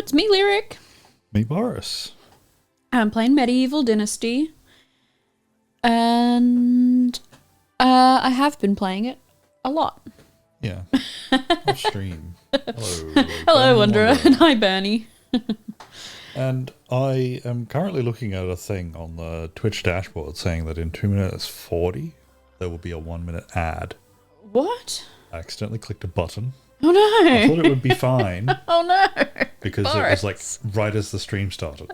it's me, Lyric. Me, Boris. I'm playing Medieval Dynasty. And I have been playing it a lot. Yeah. Off stream. Hello. Hello, Wanderer. And hi, Bernie. And I am currently looking at a thing on the Twitch dashboard saying that in 2 minutes 40, there will be a 1 minute ad. What? I accidentally clicked a button. Oh, no. I thought it would be fine. Oh, no. Because Boris. it was like right as the stream started.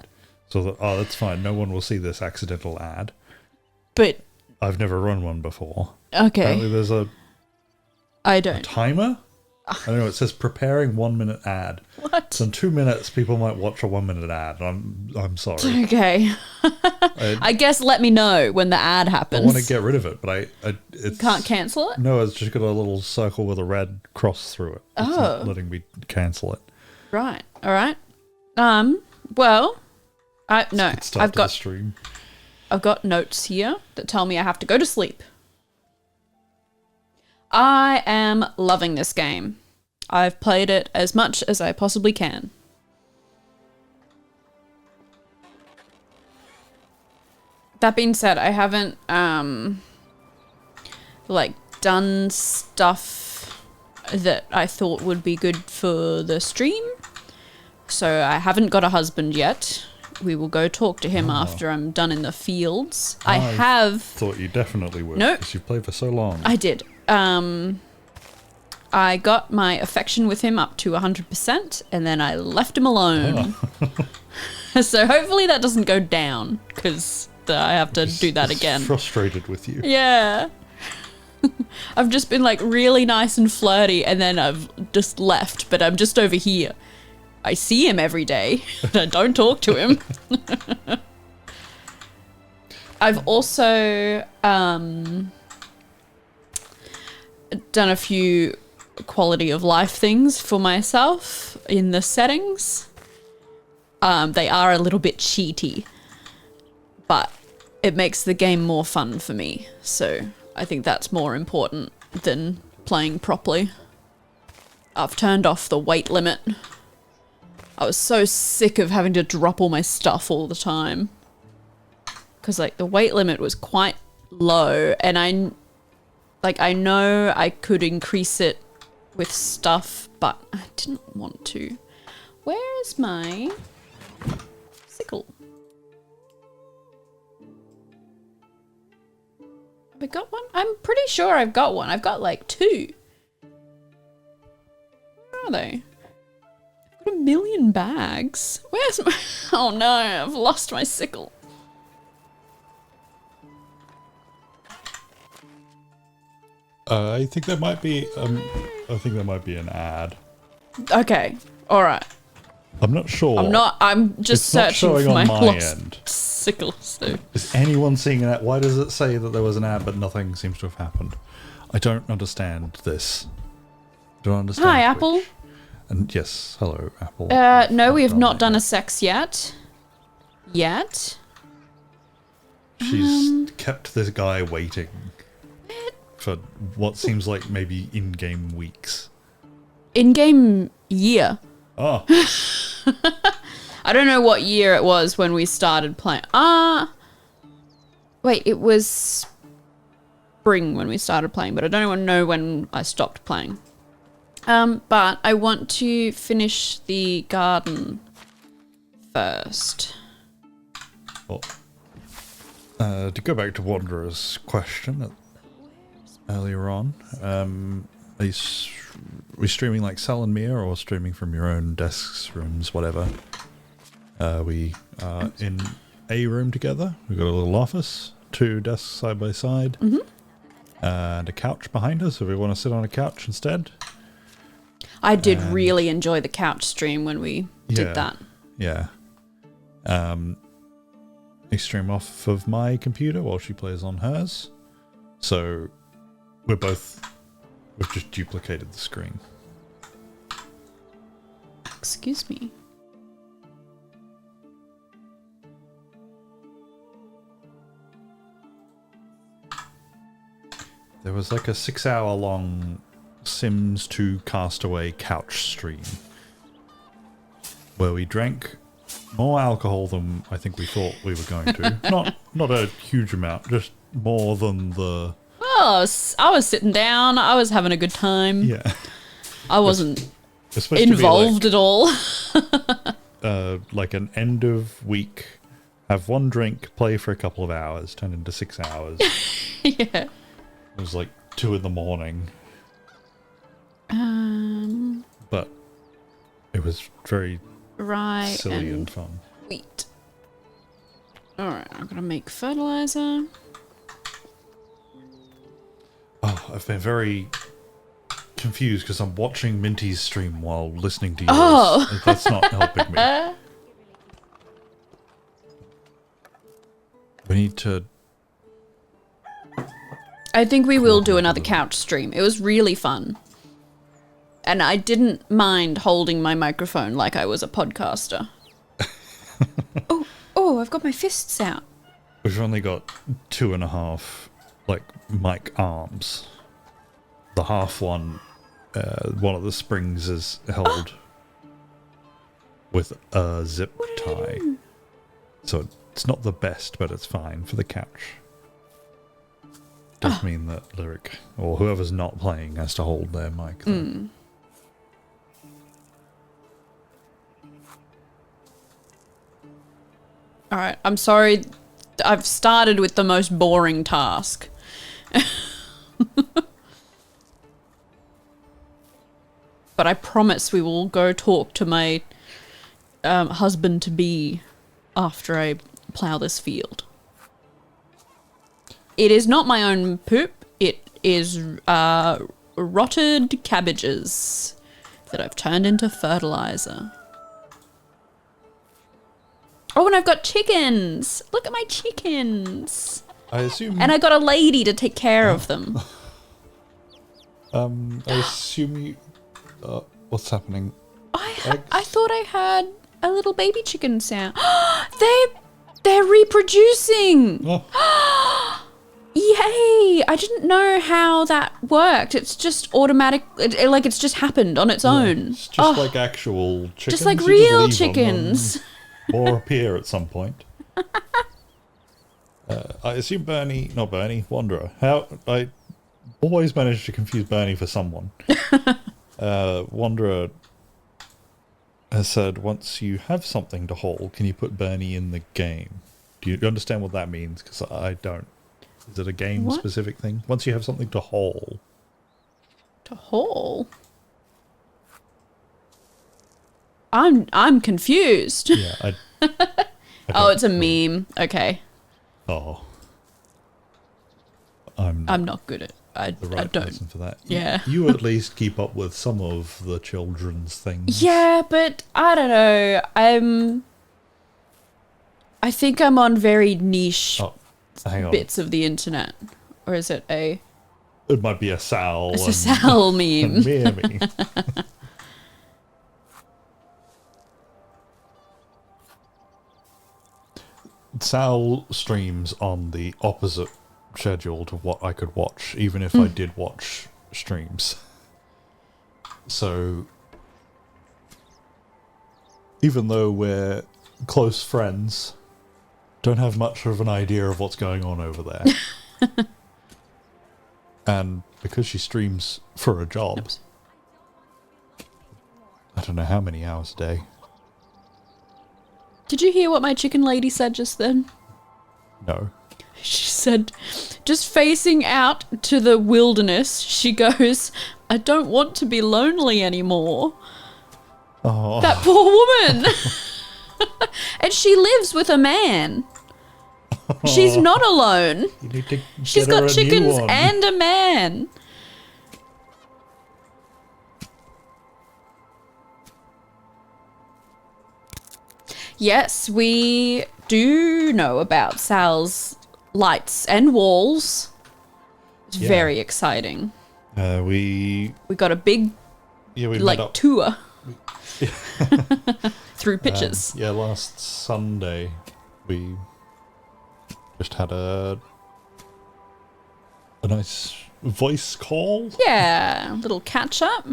So I thought, oh, that's fine. No one will see this accidental ad. But... I've never run one before. Okay. Apparently there's a don't. timer? I don't know, it says preparing 1 minute ad. What? So in 2 minutes, people might watch a 1 minute ad. I'm sorry. Okay. I guess let me know when the ad happens. I want to get rid of it, but it's... Can't cancel it? No, it's just got a little circle with a red cross through it. It's not letting me cancel it. Right. All right. Well, I've The got stream. I've got notes here that tell me I have to go to sleep. I am loving this game. I've played it as much as I possibly can. That being said, I haven't done stuff that I thought would be good for the stream. So I haven't got a husband yet. We will go talk to him after I'm done in the fields. I thought you definitely would. Nope. Because you've played for so long. I did. I got my affection with him up to 100%, and then I left him alone. So hopefully that doesn't go down, because I have to do that again. Frustrated with you. Yeah. I've just been like really nice and flirty, and then I've just left, but I'm just over here. I see him every day, but I don't talk to him. I've also done a few quality of life things for myself in the settings. They are a little bit cheaty, but it makes the game more fun for me. So I think that's more important than playing properly. I've turned off the weight limit. I was so sick of having to drop all my stuff all the time. Because, like, the weight limit was quite low, and I know I could increase it with stuff, but I didn't want to. Where's my sickle? Have I got one? I'm pretty sure I've got one. I've got, like, 2. Where are they? I've got 1 million bags. Where's my... Oh no, I've lost my sickle. I think there might be an ad. Okay, alright. I'm not sure. I'm just searching for my lost end. sickle, so... Is anyone seeing an ad? Why does it say that there was an ad but nothing seems to have happened? I don't understand this. Don't understand. Hi, Twitch. Apple. And yes, hello, Apple. No, we have not done a sex yet. She's kept this guy waiting for what seems like maybe in-game weeks. In-game year. Oh. I don't know what year it was when we started playing. Wait, it was spring when we started playing, but I don't even know when I stopped playing. But I want to finish the garden first. Well, to go back to Wanderer's question earlier on, are you streaming like Sal and Mia, or streaming from your own desks, rooms, whatever? We are in a room together. We've got a little office, 2 desks side by side, and a couch behind us if we want to sit on a couch instead. I did really enjoy the couch stream when we did that. Yeah. I stream off of my computer while she plays on hers. So we've just duplicated the screen. Excuse me. There was like a 6-hour-long Sims 2 Castaway couch stream. where we drank more alcohol than I think we thought we were going to. Not a huge amount, just more than the... Well, I was sitting down. I was having a good time. Yeah. I wasn't It's supposed involved to at all. like an end of week, have one drink, play for a couple of hours, turn into 6 hours. Yeah. It was like 2 in the morning. But it was very Right. silly and fun. Wheat. Alright, I'm gonna make fertilizer. Oh, I've been very confused because I'm watching Minty's stream while listening to yours. Oh. That's not helping me. We need to... I think we will do another couch stream. It was really fun. And I didn't mind holding my microphone like I was a podcaster. Oh, I've got my fists out. We've only got 2.5, like, mic arms. The half one of the springs is held with a zip tie. So it's not the best, but it's fine for the couch. Does mean that Lyric, or whoever's not playing, has to hold their mic. Alright, I'm sorry. I've started with the most boring task. But I promise we will go talk to my husband-to-be after I plough this field. It is not my own poop. It is rotted cabbages that I've turned into fertilizer. Oh, and I've got chickens. Look at my chickens. I assume... And I got a lady to take care of them. I assume you... what's happening? I thought I had a little baby chicken sound. They're reproducing. Oh. Yay! I didn't know how that worked. It's just automatic. Like it's just happened on its own. It's just like actual chickens. Just like You real leave them chickens. and or appear at some point. I assume Wanderer. I always manage to confuse Bernie for someone. Wanderer has said, once you have something to haul, can you put Bernie in the game? Do you understand what that means? Because I don't. Is it a game-specific thing? Once you have something to haul. To haul? I'm confused. Yeah, I Oh, it's a meme. Okay. Oh. I'm not good at I don't. Person for that. Yeah. You at least keep up with some of the children's things. Yeah, but I don't know. I think I'm on very niche hang on. bits of the internet. Or is it a... It might be a Sal. It's a Sal meme. And Miami. Sal streams on the opposite schedule to what I could watch, even if I did watch streams. So, even though we're close friends, don't have much of an idea of what's going on over there. And because she streams for a job, Oops. I don't know how many hours a day. Did you hear what my chicken lady said just then? No. She said, just facing out to the wilderness, she goes, I don't want to be lonely anymore. Oh. That poor woman. And she lives with a man. She's not alone. You need to She's get her got a new chickens one. and a man. Yes, we do know about Sal's lights and walls. It's very exciting. We got a big met up. tour through pictures. Last Sunday we just had a nice voice call Yeah, a little catch up.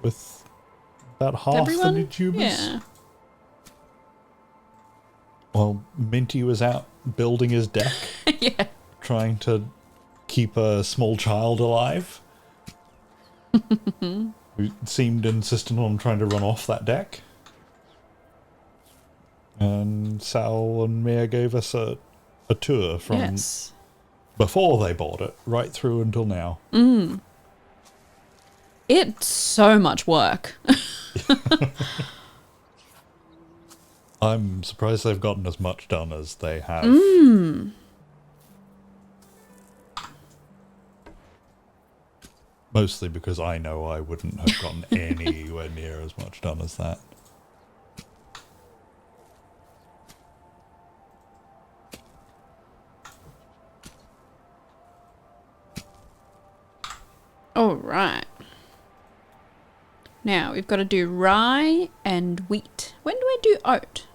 with about half Everyone? the NiddTubers. Yeah. while Minty was out building his deck, Yeah. trying to keep a small child alive, who seemed insistent on trying to run off that deck. And Sal and Mia gave us a tour from before they bought it right through until now. It's so much work. I'm surprised they've gotten as much done as they have. Mostly because I know I wouldn't have gotten anywhere near as much done as that. All right. Now we've got to do rye and wheat. When do I do oat?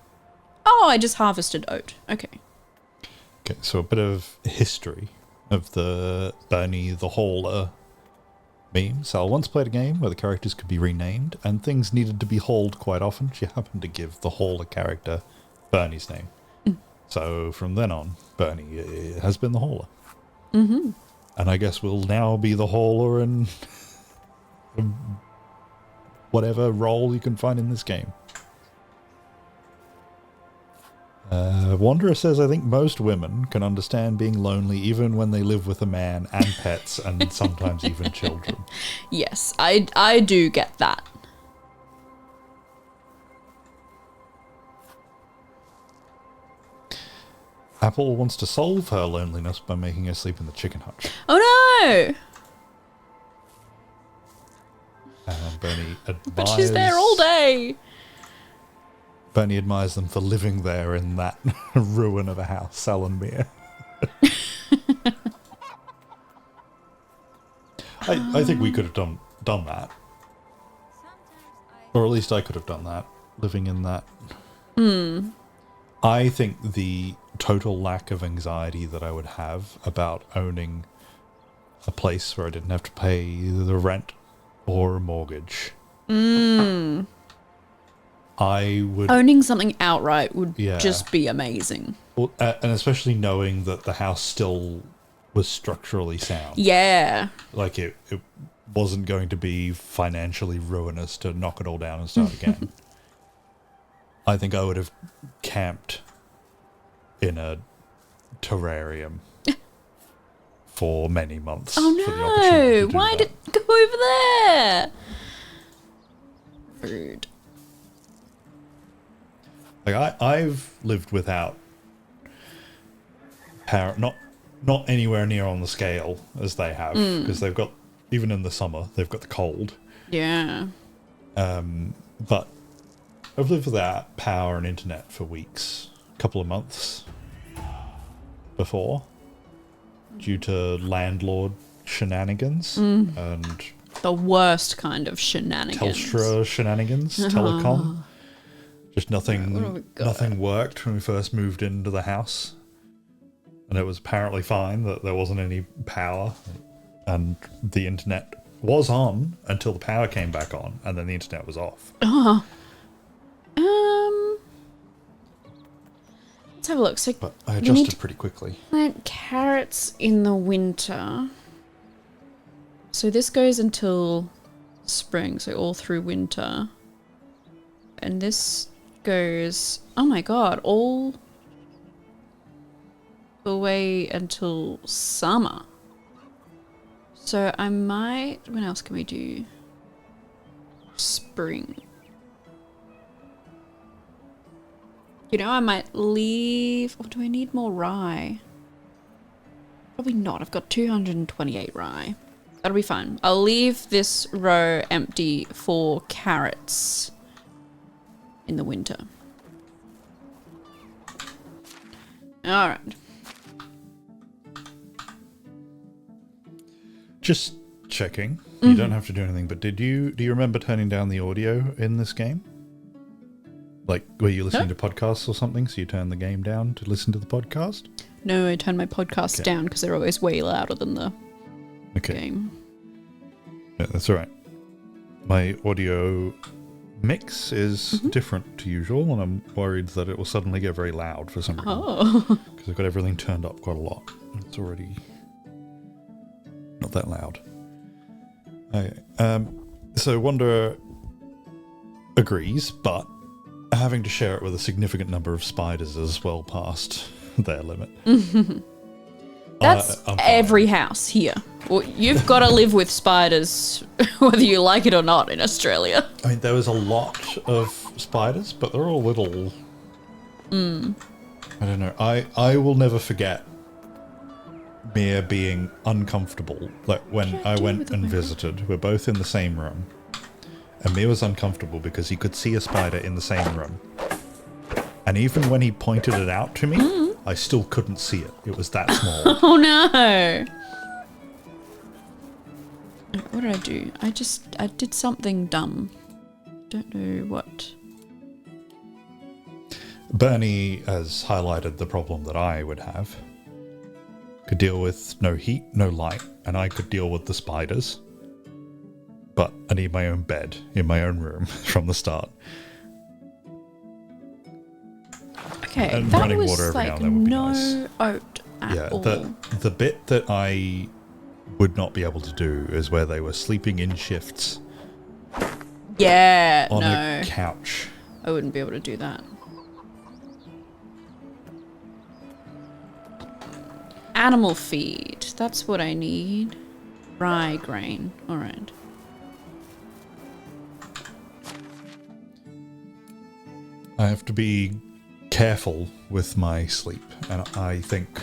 Oh, I just harvested oat. Okay. Okay, so a bit of history of the Bernie the Hauler meme. Sal once played a game where the characters could be renamed and things needed to be hauled quite often. She happened to give the Hauler character Bernie's name. So from then on, Bernie has been the Hauler. Mm-hmm. And I guess we'll now be the Hauler in whatever role you can find in this game. Wanderer says, I think most women can understand being lonely even when they live with a man and pets and sometimes even children. Yes, I do get that. Apple wants to solve her loneliness by making her sleep in the chicken hutch. Oh no! And Bernie admires... But she's there all day. Bernie admires them for living there in that ruin of a house, Sal and Mia. I think we could have done that. Or at least I could have done that, living in that. I think the total lack of anxiety that I would have about owning a place where I didn't have to pay the rent or a mortgage. I would... Owning something outright would just be amazing. Well, and especially knowing that the house still was structurally sound. Yeah. Like it wasn't going to be financially ruinous to knock it all down and start again. I think I would have camped in a terrarium for many months. Oh for the opportunity to no! do Why that. did it go over there? Rude. Like I've lived without power, not anywhere near on the scale as they have, because they've got, even in the summer, they've got the cold. Yeah. But I've lived without power and internet for weeks, a couple of months before, due to landlord shenanigans and The worst kind of shenanigans. Telstra shenanigans, telecom. Just nothing worked when we first moved into the house. And it was apparently fine that there wasn't any power. And the internet was on until the power came back on. And then the internet was off. Let's have a look. So But I adjusted pretty quickly. plant carrots in the winter. So this goes until spring, so all through winter. And this goes, oh my god, all the way until summer. So I might, when else can we do? Spring. You know, I might leave, or do I need more rye? Probably not, I've got 228 rye. That'll be fine. I'll leave this row empty for carrots in the winter. Alright. Just checking. You don't have to do anything, but do you remember turning down the audio in this game? Like, were you listening to podcasts or something, so you turn the game down to listen to the podcast? No, I turn my podcasts down because they're always way louder than the game. Yeah, that's all right. My audio mix is different to usual, and I'm worried that it will suddenly get very loud for some reason. Oh. Because I've got everything turned up quite a lot. It's already not that loud. Okay. So Wanderer agrees, but having to share it with a significant number of spiders is well past their limit. That's every house here. Well, you've got to live with spiders, whether you like it or not, in Australia. I mean, there was a lot of spiders, but they're all little... I don't know. I will never forget Mia being uncomfortable. Like, when I went and visited, we're both in the same room. And Mia was uncomfortable because he could see a spider in the same room. And even when he pointed it out to me, I still couldn't see it. It was that small. Oh no! What did I do? I did something dumb. Don't know what. Bernie has highlighted the problem that I would have. Could deal with no heat, no light, and I could deal with the spiders. But I need my own bed in my own room from the start. Okay, And that running was water every now like and then would be no nice. oat at all. The bit that I would not be able to do is where they were sleeping in shifts Yeah, on no. a couch. I wouldn't be able to do that. Animal feed. That's what I need. Rye grain. Alright. I have to be careful with my sleep, and I think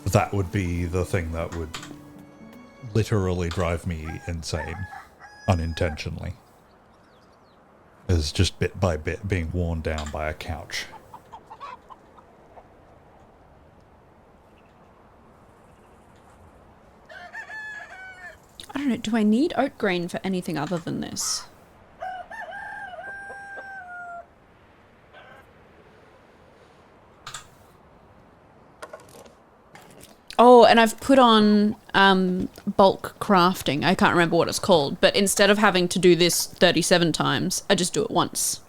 that would be the thing that would literally drive me insane, unintentionally. Is just bit by bit being worn down by a couch. I don't know. Do I need oat grain for anything other than this? Oh, and I've put on bulk crafting. I can't remember what it's called, but instead of having to do this 37 times, I just do it once.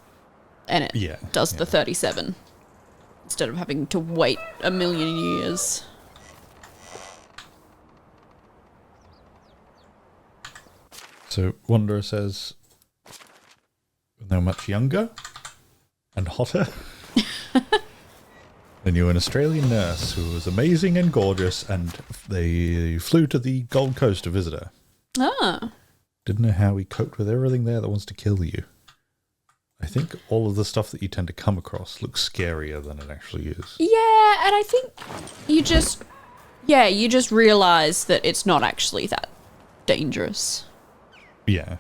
And it does the 37. Instead of having to wait a million years. So Wanderer says, they're much younger and hotter than you, an Australian nurse who was amazing and gorgeous, and they flew to the Gold Coast to visit her. Ah. Didn't know how he coped with everything there that wants to kill you. I think all of the stuff that you tend to come across looks scarier than it actually is. Yeah, and I think you just realise that it's not actually that dangerous. Yeah.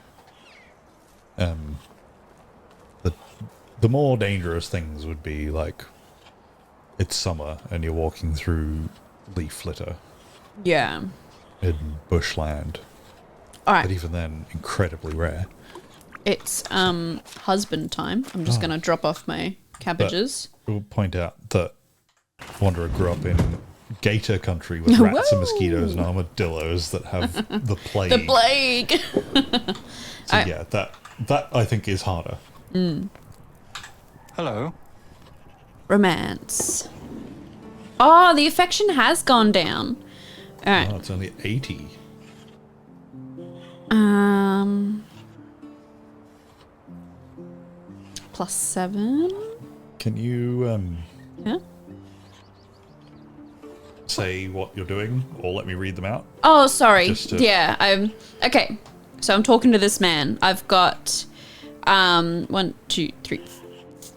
The more dangerous things would be like, it's summer and you're walking through leaf litter. Yeah. In bushland. Alright. But even then, incredibly rare. It's husband time. I'm just gonna drop off my cabbages. But we'll point out that Wanderer grew up in gator country with rats and mosquitoes and armadillos that have the plague. The plague! So yeah, that I think is harder. Hello. Romance. Oh, the affection has gone down. Alright. Oh, it's only 80. +7. Can you Yeah. say what you're doing, or let me read them out? Oh, sorry. Just to- Yeah, okay. So I'm talking to this man. I've got 1, 2, 3,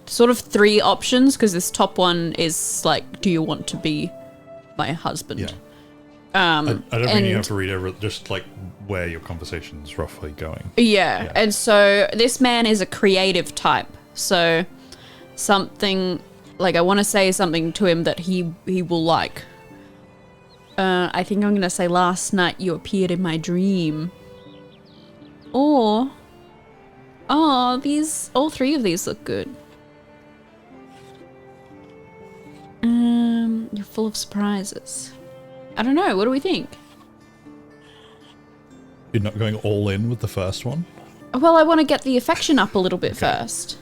sort of 3 options, because this top one is like, do you want to be my husband? Yeah. I don't think you have to read just like where your conversation's roughly going. Yeah, and so this man is a creative type. So something, like, I want to say something to him that he will like. I think I'm going to say, last night you appeared in my dream. Or, all 3 of these look good. You're full of surprises. I don't know, what do we think? You're not going all in with the first one? Well, I want to get the affection up a little bit first.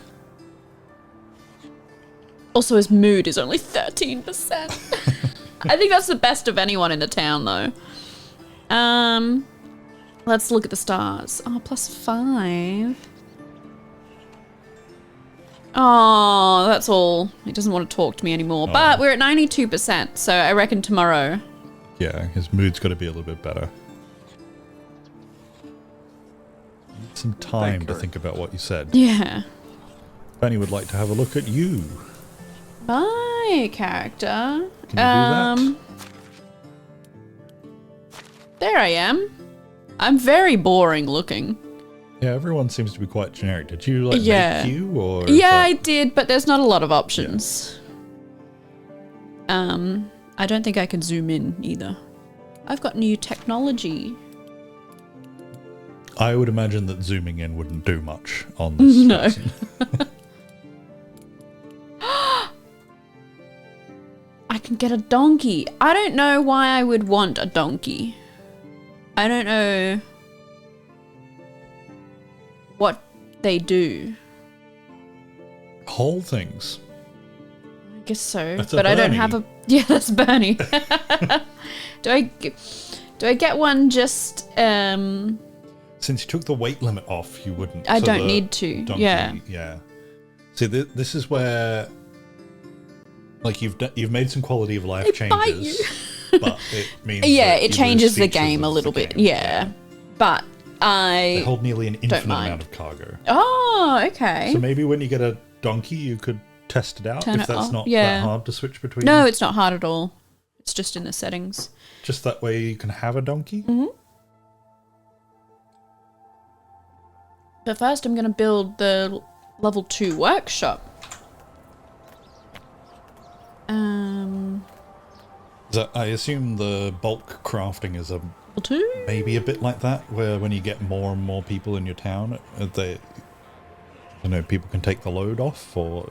Also, his mood is only 13%. I think that's the best of anyone in the town, though. Let's look at the stars. Oh, +5. Oh, that's all. He doesn't want to talk to me anymore. But we're at 92%, so I reckon tomorrow. Yeah, his mood's got to be a little bit better. Need some time to think about what you said. Yeah. Benny would like to have a look at you. My character. Can you do that? There I am. I'm very boring looking. Yeah, everyone seems to be quite generic. Did you like Yeah. make you or? Yeah, I did, but there's not a lot of options. Yeah. I don't think I can zoom in either. I've got new technology. I would imagine that zooming in wouldn't do much on this. No. person. I can get a donkey. I don't know why I would want a donkey. I don't know what they do. Whole things. I guess so, That's a but I don't Bernie. have a. Yeah, that's Bernie. Do I get one just? Since you took the weight limit off, you wouldn't. I so don't the need to. donkey, Yeah. Yeah. See, this is where, like, you've made some quality of life They bite changes, but it means Yeah, that it you changes lose the features game a of little the bit. game. Yeah, but They I. hold nearly an infinite mind. amount of cargo. Oh, okay. So maybe when you get a donkey, you could test it out Turn if it that's off. not Yeah. that hard to switch between. No, it's not hard at all. It's just in the settings. Just that way you can have a donkey. Mm-hmm. But first, I'm going to build the level 2 workshop. So I assume the bulk crafting is Level 2? maybe a bit like that, where when you get more and more people in your town, people can take the load off, or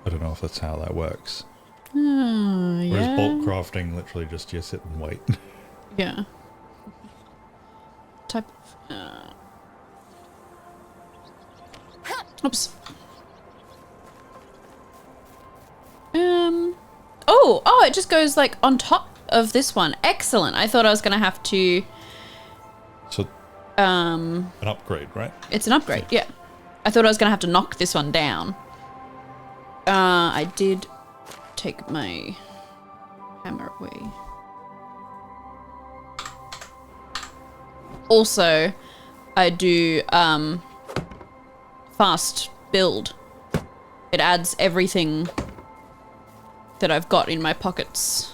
I don't know if that's how that works. Whereas Yeah. bulk crafting, literally just you sit and wait. Yeah. Type of... Oops. Oh, it just goes like on top of this one. Excellent. I thought I was going to have to... So an upgrade, right? It's an upgrade, yeah. I thought I was going to have to knock this one down. I did take my hammer away. Also, I do fast build. It adds everything that I've got in my pockets.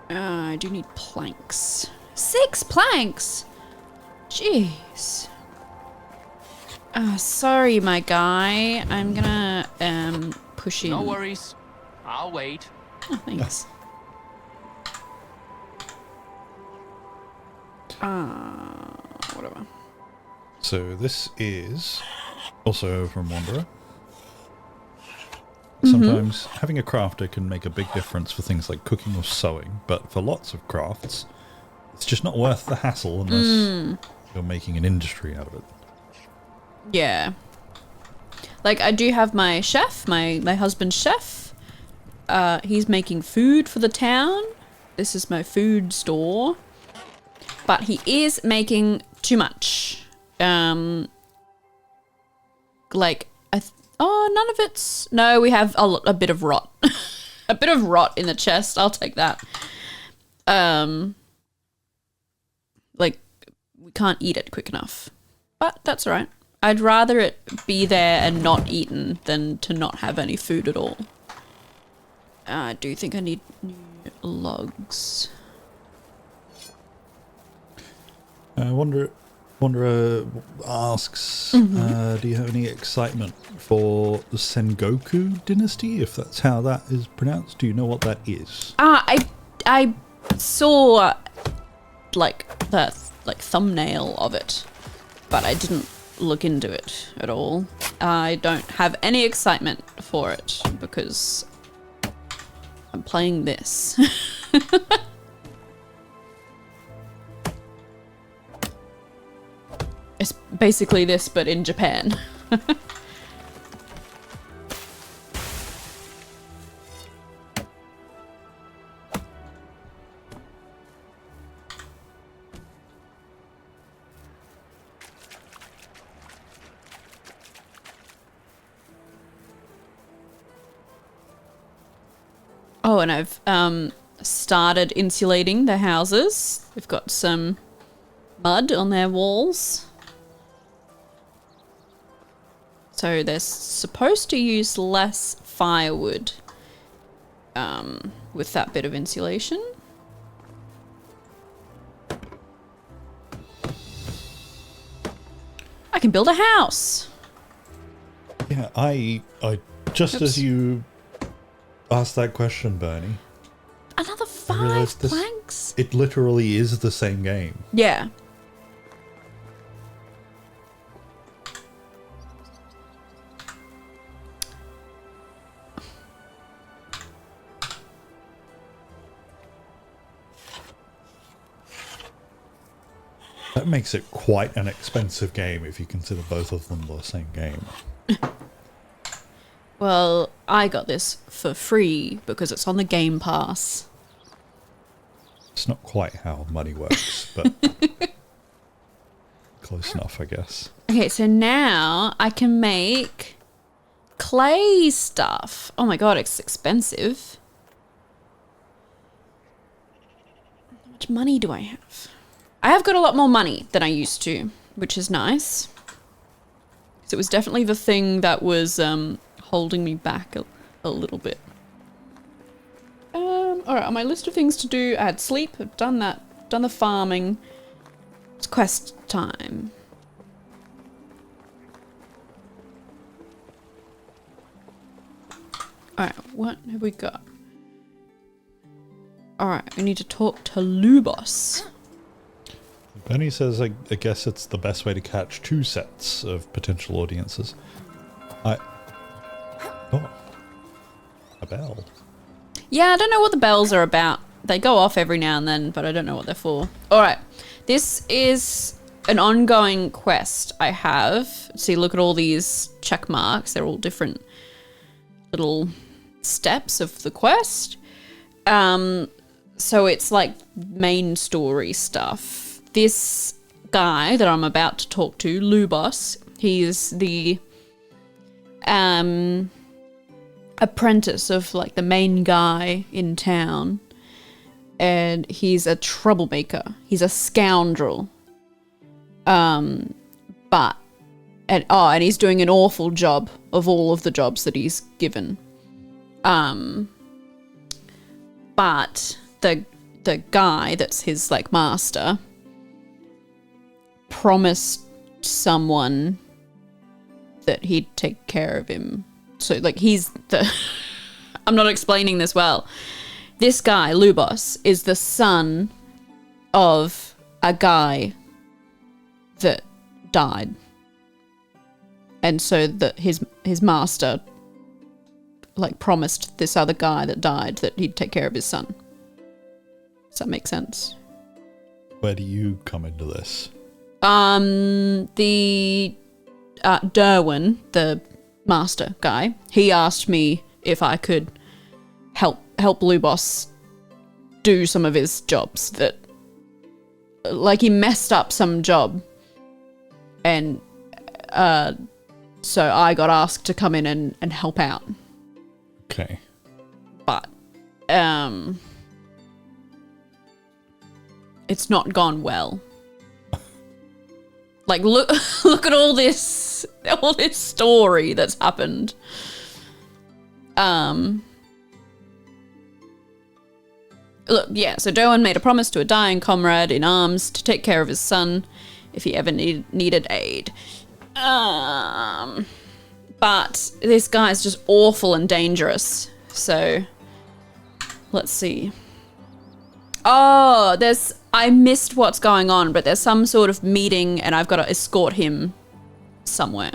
I do need planks. 6 planks! Jeez. Sorry, my guy. I'm gonna push in. No worries. I'll wait. Oh, thanks. Whatever. So this is also from Wanderer. Sometimes having a crafter can make a big difference for things like cooking or sewing, but for lots of crafts, it's just not worth the hassle unless you're making an industry out of it. Yeah. Like, I do have my chef, my husband's chef. He's making food for the town. This is my food store. But he is making too much. None of it's... No, we have a bit of rot. A bit of rot in the chest. I'll take that. We can't eat it quick enough. But that's all right. I'd rather it be there and not eaten than to not have any food at all. I do think I need new logs. Wanderer asks, do you have any excitement for the Sengoku dynasty, if that's how that is pronounced? Do you know what that is? I saw the thumbnail of it, but I didn't look into it at all. I don't have any excitement for it because I'm playing this. It's basically this, but in Japan. Oh, and I've started insulating the houses. They've got some mud on their walls. So they're supposed to use less firewood with that bit of insulation. I can build a house. Yeah, I just Oops. as you asked that question, Bernie, Another I realised 5 planks? it literally is the same game. Yeah. That makes it quite an expensive game if you consider both of them the same game. Well, I got this for free because it's on the Game Pass. It's not quite how money works, but close enough, I guess. Okay, so now I can make clay stuff. Oh my god, it's expensive. How much money do I have? I have got a lot more money than I used to, which is nice. So it was definitely the thing that was holding me back a little bit. Alright, on my list of things to do, I had sleep, I've done that, done the farming. It's quest time. Alright, what have we got? Alright, we need to talk to Lubos. Bernie says, I guess it's the best way to catch 2 sets of potential audiences. Oh. A bell. Yeah, I don't know what the bells are about. They go off every now and then, but I don't know what they're for. Alright, this is an ongoing quest I have. See, look at all these check marks. They're all different little steps of the quest. So it's like main story stuff. This guy that I'm about to talk to, Lubos, he's the apprentice of like the main guy in town, and he's a troublemaker. He's a scoundrel. And he's doing an awful job of all of the jobs that he's given. But the guy that's his like master promised someone that he'd take care of him. So like he's the I'm not explaining this well. This guy, Lubos, is the son of a guy that died. And so that his master like promised this other guy that died that he'd take care of his son. Does that make sense? Where do you come into this? The Derwin, the master guy, he asked me if I could help Lubos do some of his jobs that, like, he messed up some job, and so I got asked to come in and help out. Okay. But it's not gone well. Like, look at all this story that's happened. Look, yeah, so Derwin made a promise to a dying comrade in arms to take care of his son if he ever needed aid. But this guy's just awful and dangerous. So, let's see. Oh, I missed what's going on, but there's some sort of meeting and I've got to escort him somewhere.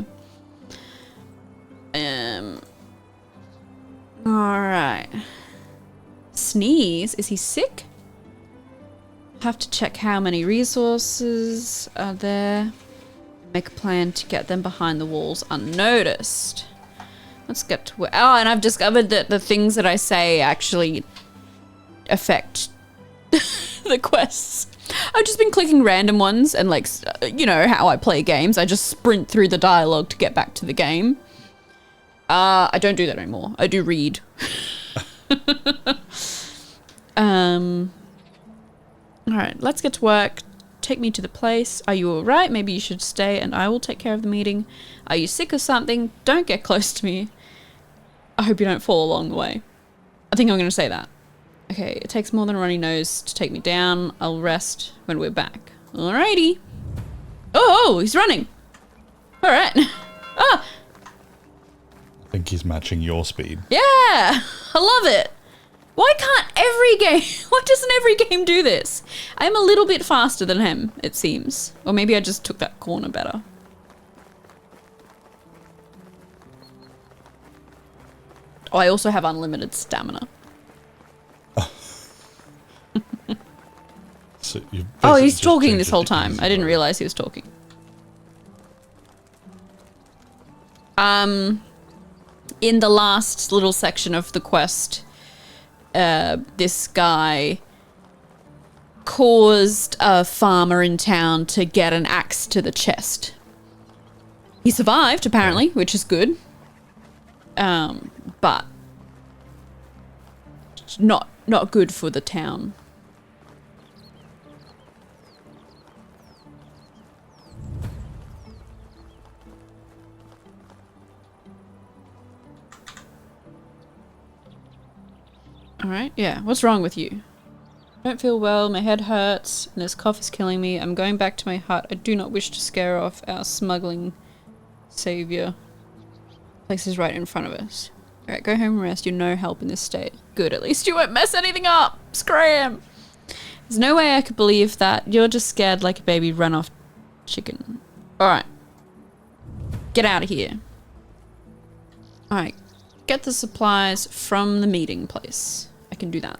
Alright. Sneeze? Is he sick? Have to check how many resources are there. Make a plan to get them behind the walls unnoticed. Let's get to oh, and I've discovered that the things that I say actually affect the quests. I've just been clicking random ones and like, you know how I play games. I just sprint through the dialogue to get back to the game. I don't do that anymore. I do read. All right, let's get to work. Take me to the place. Are you all right? Maybe you should stay and I will take care of the meeting. Are you sick of something? Don't get close to me. I hope you don't fall along the way. I think I'm going to say that. Okay, it takes more than a runny nose to take me down. I'll rest when we're back. Alrighty. Oh, he's running. All right. Ah. I think he's matching your speed. Yeah, I love it. Why doesn't every game do this? I'm a little bit faster than him, it seems. Or maybe I just took that corner better. Oh, I also have unlimited stamina. So you've oh, he's just talking changed this it whole to time. easy I didn't mode. realize he was talking. In the last little section of the quest, this guy caused a farmer in town to get an axe to the chest. He survived, apparently, which is good. But not good for the town. All right, yeah. What's wrong with you? I don't feel well, my head hurts, and this cough is killing me. I'm going back to my hut. I do not wish to scare off our smuggling savior. Place is right in front of us. Alright, go home and rest. You're no help in this state. Good, at least you won't mess anything up! Scram! There's no way I could believe that. You're just scared like a baby run-off chicken. Alright. Get out of here. Alright. Get the supplies from the meeting place. I can do that.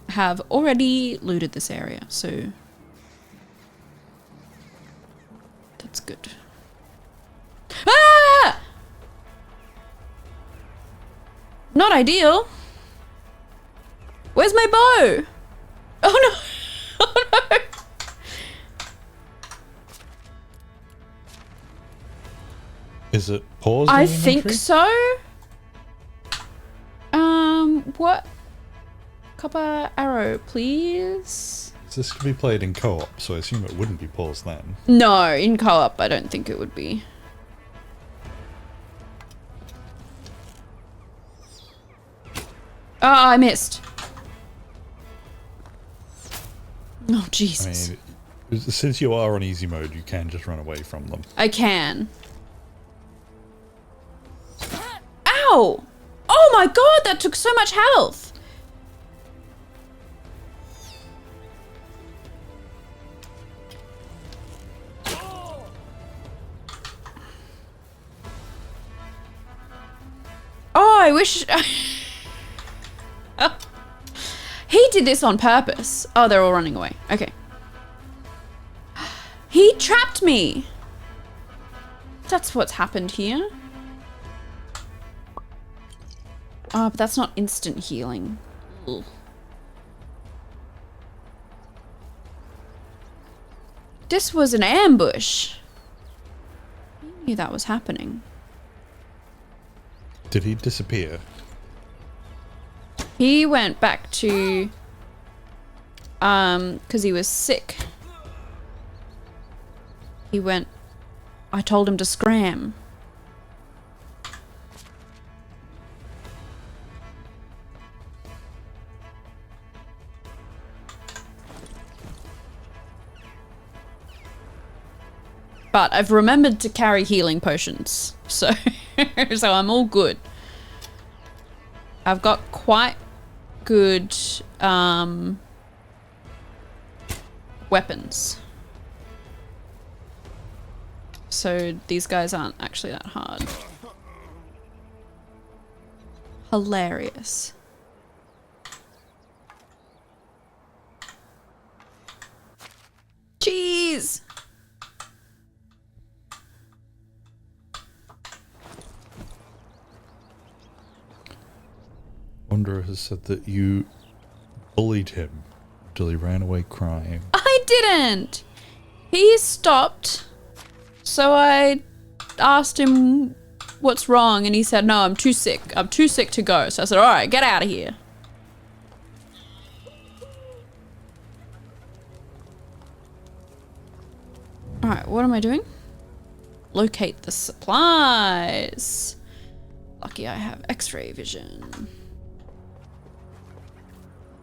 I have already looted this area, so that's good. Ah! Not ideal. Where's my bow? Oh no! Oh no! Is it paused? I in the think inventory? so. What? Copper arrow, please. This could be played in co-op, so I assume it wouldn't be paused then. No, in co-op, I don't think it would be. Oh, I missed. Oh, I Jesus. mean, since you are on easy mode, you can just run away from them. I can. Ow! Oh my god, that took so much health! Oh, I wish... Oh. He did this on purpose. Oh, they're all running away. Okay. He trapped me! That's what's happened here. Oh, but that's not instant healing. Ugh. This was an ambush. I knew that was happening. Did he disappear? He went back to... because he was sick. He went... I told him to scram. But I've remembered to carry healing potions, so so I'm all good. I've got quite good weapons. So these guys aren't actually that hard. Hilarious. Jeez! Wanderer has said that you bullied him until he ran away crying. I didn't! He stopped, so I asked him what's wrong, and he said, no, I'm too sick. I'm too sick to go. So I said, all right, get out of here. All right, what am I doing? Locate the supplies. Lucky I have X-ray vision.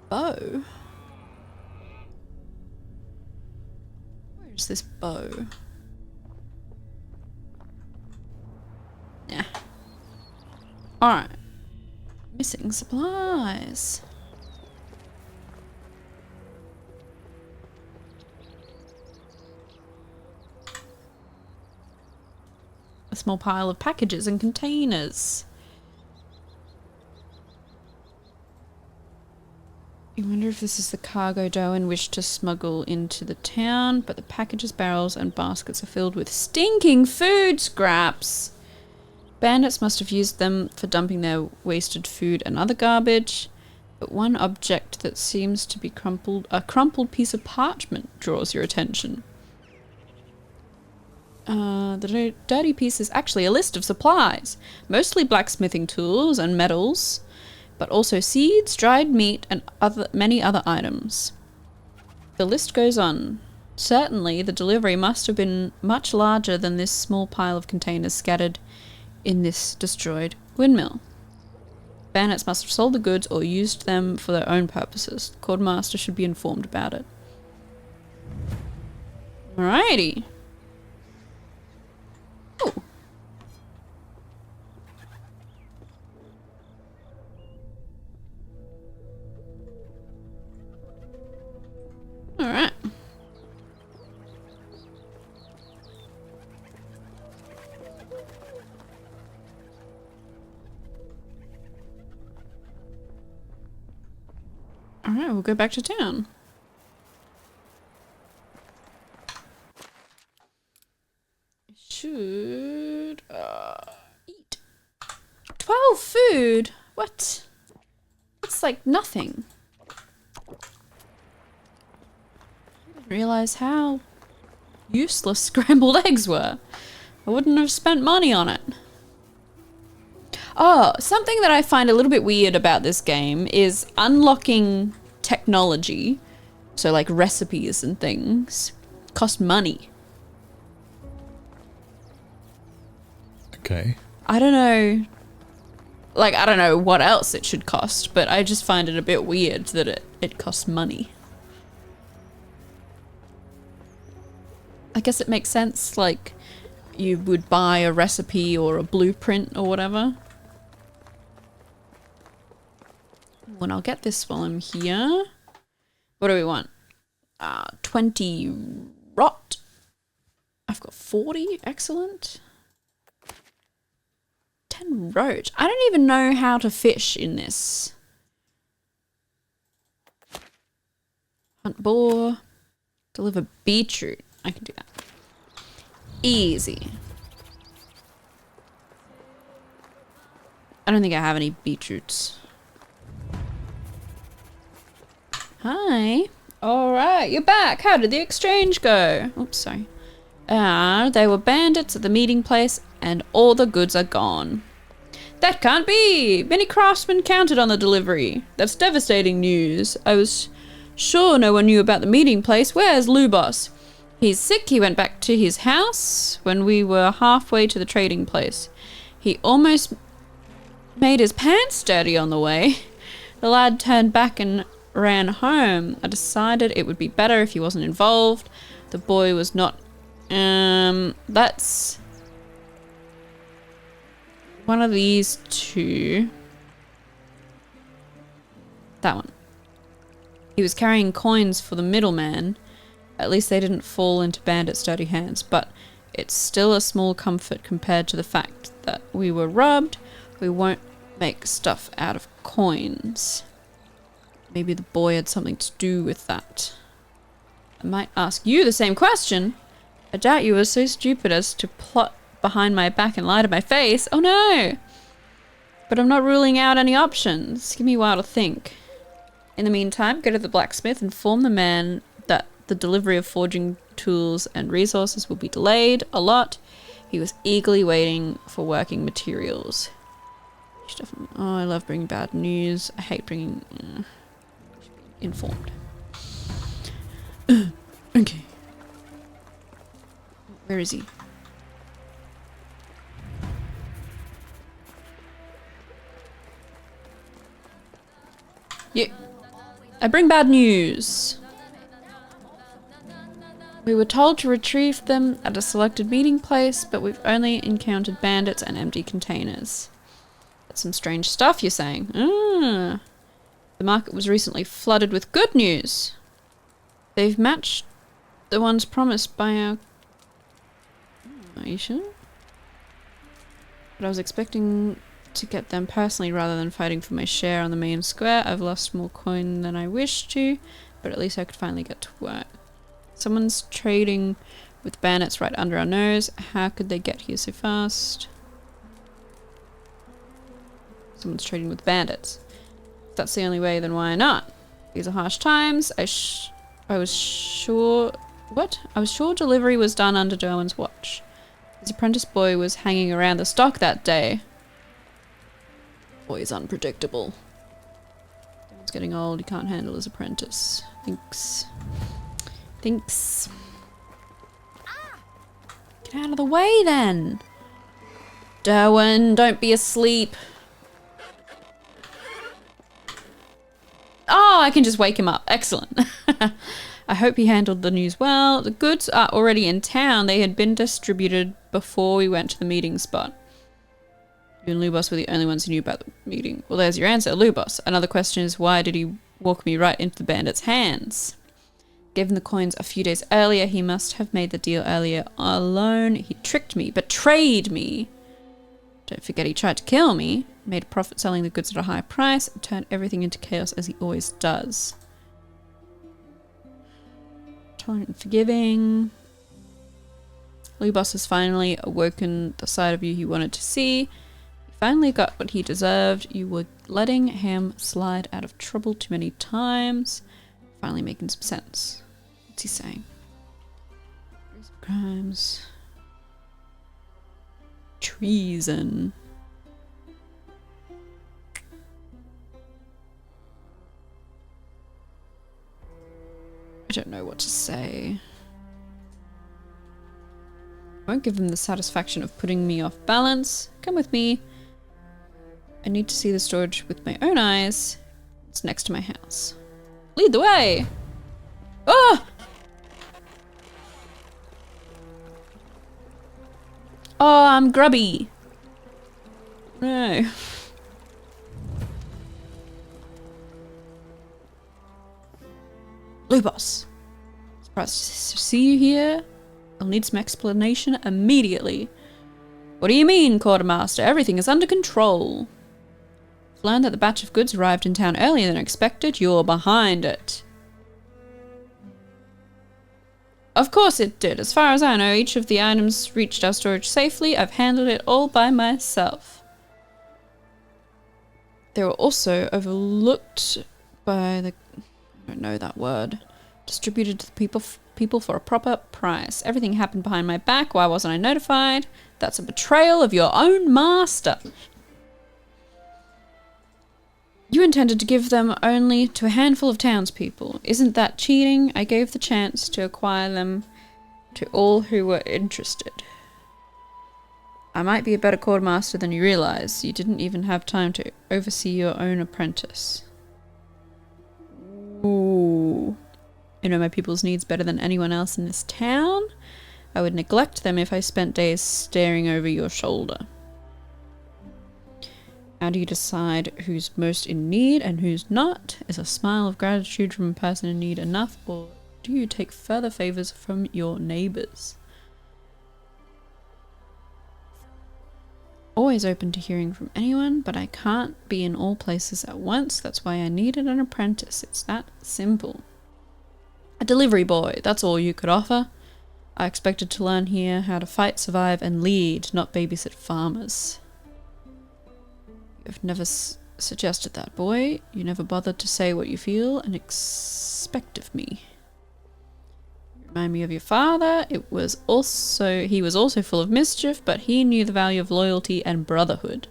Bow. Where's this bow? Yeah. Alright. Missing supplies. A small pile of packages and containers. You wonder if this is the cargo Doan wished to smuggle into the town, but the packages, barrels, and baskets are filled with stinking food scraps. Bandits must have used them for dumping their wasted food and other garbage, but one object that seems to be a crumpled piece of parchment draws your attention. The dirty piece is actually a list of supplies, mostly blacksmithing tools and metals, but also seeds, dried meat, and many other items. The list goes on. Certainly, the delivery must have been much larger than this small pile of containers scattered in this destroyed windmill. Bandits must have sold the goods or used them for their own purposes. The Quartermaster should be informed about it. Alrighty. Oh. Alright. Alright, we'll go back to town. Should eat 12 food. What? It's like nothing. I didn't realize how useless scrambled eggs were. I wouldn't have spent money on it. Oh, something that I find a little bit weird about this game is unlocking technology, so like recipes and things, cost money. Okay. I don't know. Like, I don't know what else it should cost, but I just find it a bit weird that it costs money. I guess it makes sense, like, you would buy a recipe or a blueprint or whatever. And I'll get this while I'm here. What do we want? 20 rot. I've got 40. Excellent. 10 roach. I don't even know how to fish in this. Hunt boar. Deliver beetroot. I can do that. Easy. I don't think I have any beetroots. Hi. Alright, you're back. How did the exchange go? Oops, sorry. They were bandits at the meeting place and all the goods are gone. That can't be! Many craftsmen counted on the delivery. That's devastating news. I was sure no one knew about the meeting place. Where's Lubos? He's sick. He went back to his house when we were halfway to the trading place. He almost made his pants dirty on the way. The lad turned back and ran home. I decided it would be better if he wasn't involved. The boy was not... that's... one of these two. That one. He was carrying coins for the middleman. At least they didn't fall into bandits' dirty hands, but it's still a small comfort compared to the fact that we were robbed. We won't make stuff out of coins. Maybe the boy had something to do with that. I might ask you the same question. I doubt you were so stupid as to plot behind my back and lie to my face. Oh no! But I'm not ruling out any options. Give me a while to think. In the meantime, go to the blacksmith and inform the man that the delivery of forging tools and resources will be delayed a lot. He was eagerly waiting for working materials. Oh, I love bringing bad news. I hate bringing... informed. Okay. Where is he? Yeah. I bring bad news. We were told to retrieve them at a selected meeting place, but we've only encountered bandits and empty containers. That's some strange stuff, you're saying. Ah. The market was recently flooded with good news. They've matched the ones promised by our... Are you sure? But I was expecting to get them personally rather than fighting for my share on the main square. I've lost more coin than I wished to, but at least I could finally get to work. Someone's trading with bandits right under our nose. How could they get here so fast? Someone's trading with bandits. If that's the only way, then why not? These are harsh times. I was sure... What? I was sure delivery was done under Derwin's watch. His apprentice boy was hanging around the stock that day. Boy is unpredictable. Derwin's getting old. He can't handle his apprentice. Thinks. Get out of the way then. Derwin, don't be asleep. Oh, I can just wake him up. Excellent. I hope he handled the news well. The goods are already in town. They had been distributed before we went to the meeting spot. You and Lubos were the only ones who knew about the meeting. Well, there's your answer, Lubos. Another question is, why did he walk me right into the bandits' hands? Given the coins a few days earlier, he must have made the deal earlier alone. He tricked me, betrayed me. Don't forget he tried to kill me, made a profit selling the goods at a high price, and turned everything into chaos as he always does. Tolerant and forgiving. Lubos has finally awoken the side of you he wanted to see. He finally got what he deserved. You were letting him slide out of trouble too many times. Finally making some sense. What's he saying? Crimes. Treason. I don't know what to say. I won't give him the satisfaction of putting me off balance. Come with me. I need to see the storage with my own eyes. It's next to my house. Lead the way! Oh! Oh, I'm grubby. No. Lubos. Surprised to see you here. I'll need some explanation immediately. What do you mean, quartermaster? Everything is under control. I've learned that the batch of goods arrived in town earlier than expected. You're behind it. Of course it did. As far as I know, each of the items reached our storage safely. I've handled it all by myself. They were also overlooked by the... I don't know that word. Distributed to the people for a proper price. Everything happened behind my back. Why wasn't I notified? That's a betrayal of your own master. You intended to give them only to a handful of townspeople. Isn't that cheating? I gave the chance to acquire them to all who were interested. I might be a better quartermaster than you realize. You didn't even have time to oversee your own apprentice. Ooh. You know my people's needs better than anyone else in this town. I would neglect them if I spent days staring over your shoulder. How do you decide who's most in need and who's not? Is a smile of gratitude from a person in need enough, or do you take further favors from your neighbors? Always open to hearing from anyone, but I can't be in all places at once. That's why I needed an apprentice. It's that simple. A delivery boy, that's all you could offer. I expected to learn here how to fight, survive, and lead, not babysit farmers. I've never suggested that, boy. You never bothered to say what you feel and expect of me. You remind me of your father. He was also full of mischief, but he knew the value of loyalty and brotherhood.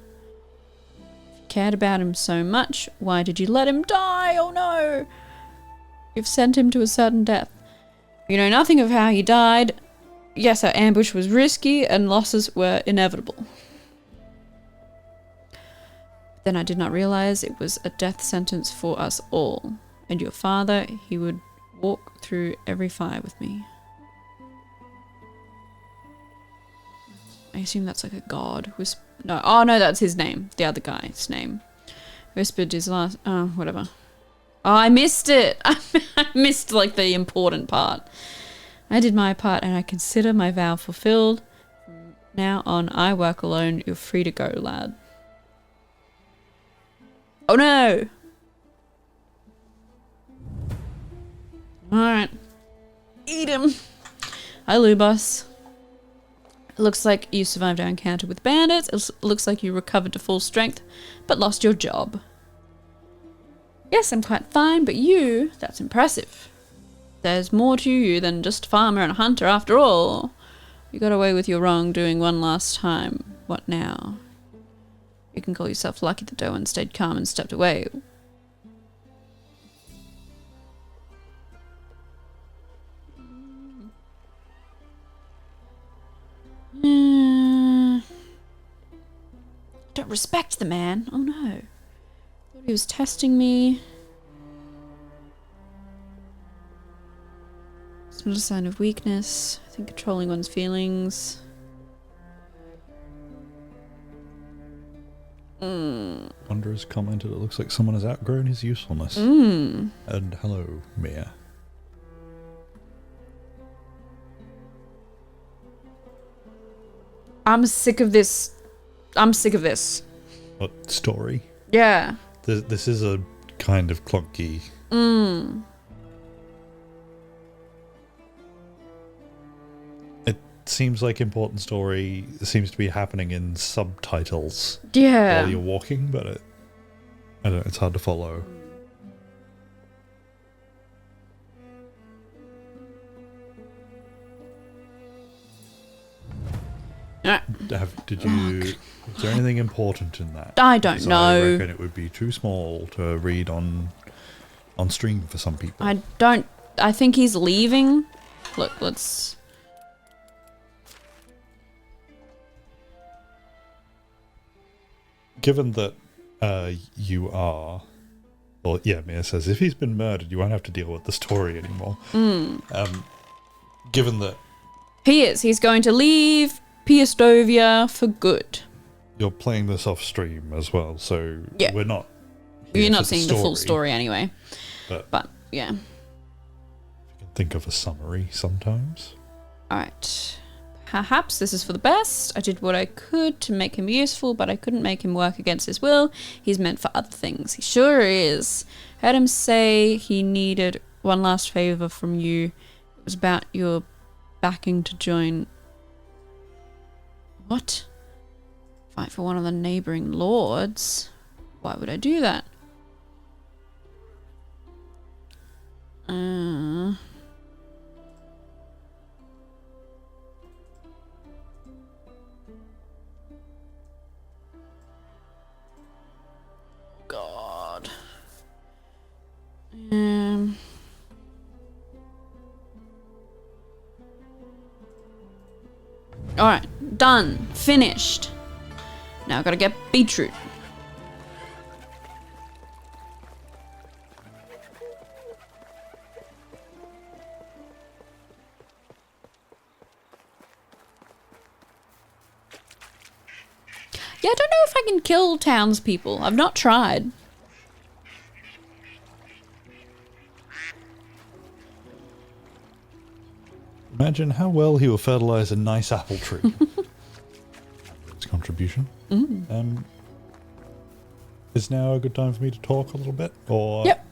If you cared about him so much, why did you let him die? Oh no! You've sent him to a sudden death. You know nothing of how he died. Yes, our ambush was risky and losses were inevitable. Then I did not realize it was a death sentence for us all. And your father, he would walk through every fire with me. I assume that's like a god. No, oh no, that's his name. The other guy's name. Whispered his last... Oh, whatever. Oh, I missed it! I missed, like, the important part. I did my part and I consider my vow fulfilled. From now on, I work alone. You're free to go, lad. Oh no! Alright. Eat him! Hi, Lubos. It looks like you survived our encounter with bandits. It looks like you recovered to full strength, but lost your job. Yes, I'm quite fine, but you, that's impressive. There's more to you than just a farmer and a hunter after all. You got away with your wrongdoing one last time. What now? You can call yourself lucky that Doan stayed calm and stepped away. Don't respect the man. Oh no. Thought he was testing me. It's not a sign of weakness. I think controlling one's feelings. Wanderer's commented it looks like someone has outgrown his usefulness. And hello, Mia. I'm sick of this. I'm sick of this. What story? Yeah. This is a kind of clunky. It seems like important story seems to be happening in subtitles. Yeah. While you're walking, but I don't know, it's hard to follow. Is there anything important in that? I don't know. I reckon it would be too small to read on stream for some people. I think he's leaving. Look, let's... Given that you are... Well, yeah, Mia says, if he's been murdered, you won't have to deal with the story anymore. Given that... He's going to leave Piastovia for good. You're playing this off stream as well, so yeah. We're not... You're not seeing the full story anyway. But yeah. You can think of a summary sometimes. Alright. Perhaps this is for the best. I did what I could to make him useful, but I couldn't make him work against his will. He's meant for other things. He sure is. Heard him say he needed one last favor from you. It was about your backing to join... What? Fight for one of the neighboring lords? Why would I do that? God. Alright, done. Finished. Now I've got to get beetroot. Yeah, I don't know if I can kill townspeople. I've not tried. Imagine how well he will fertilize a nice apple tree. His contribution. Is now a good time for me to talk a little bit? Or Yep.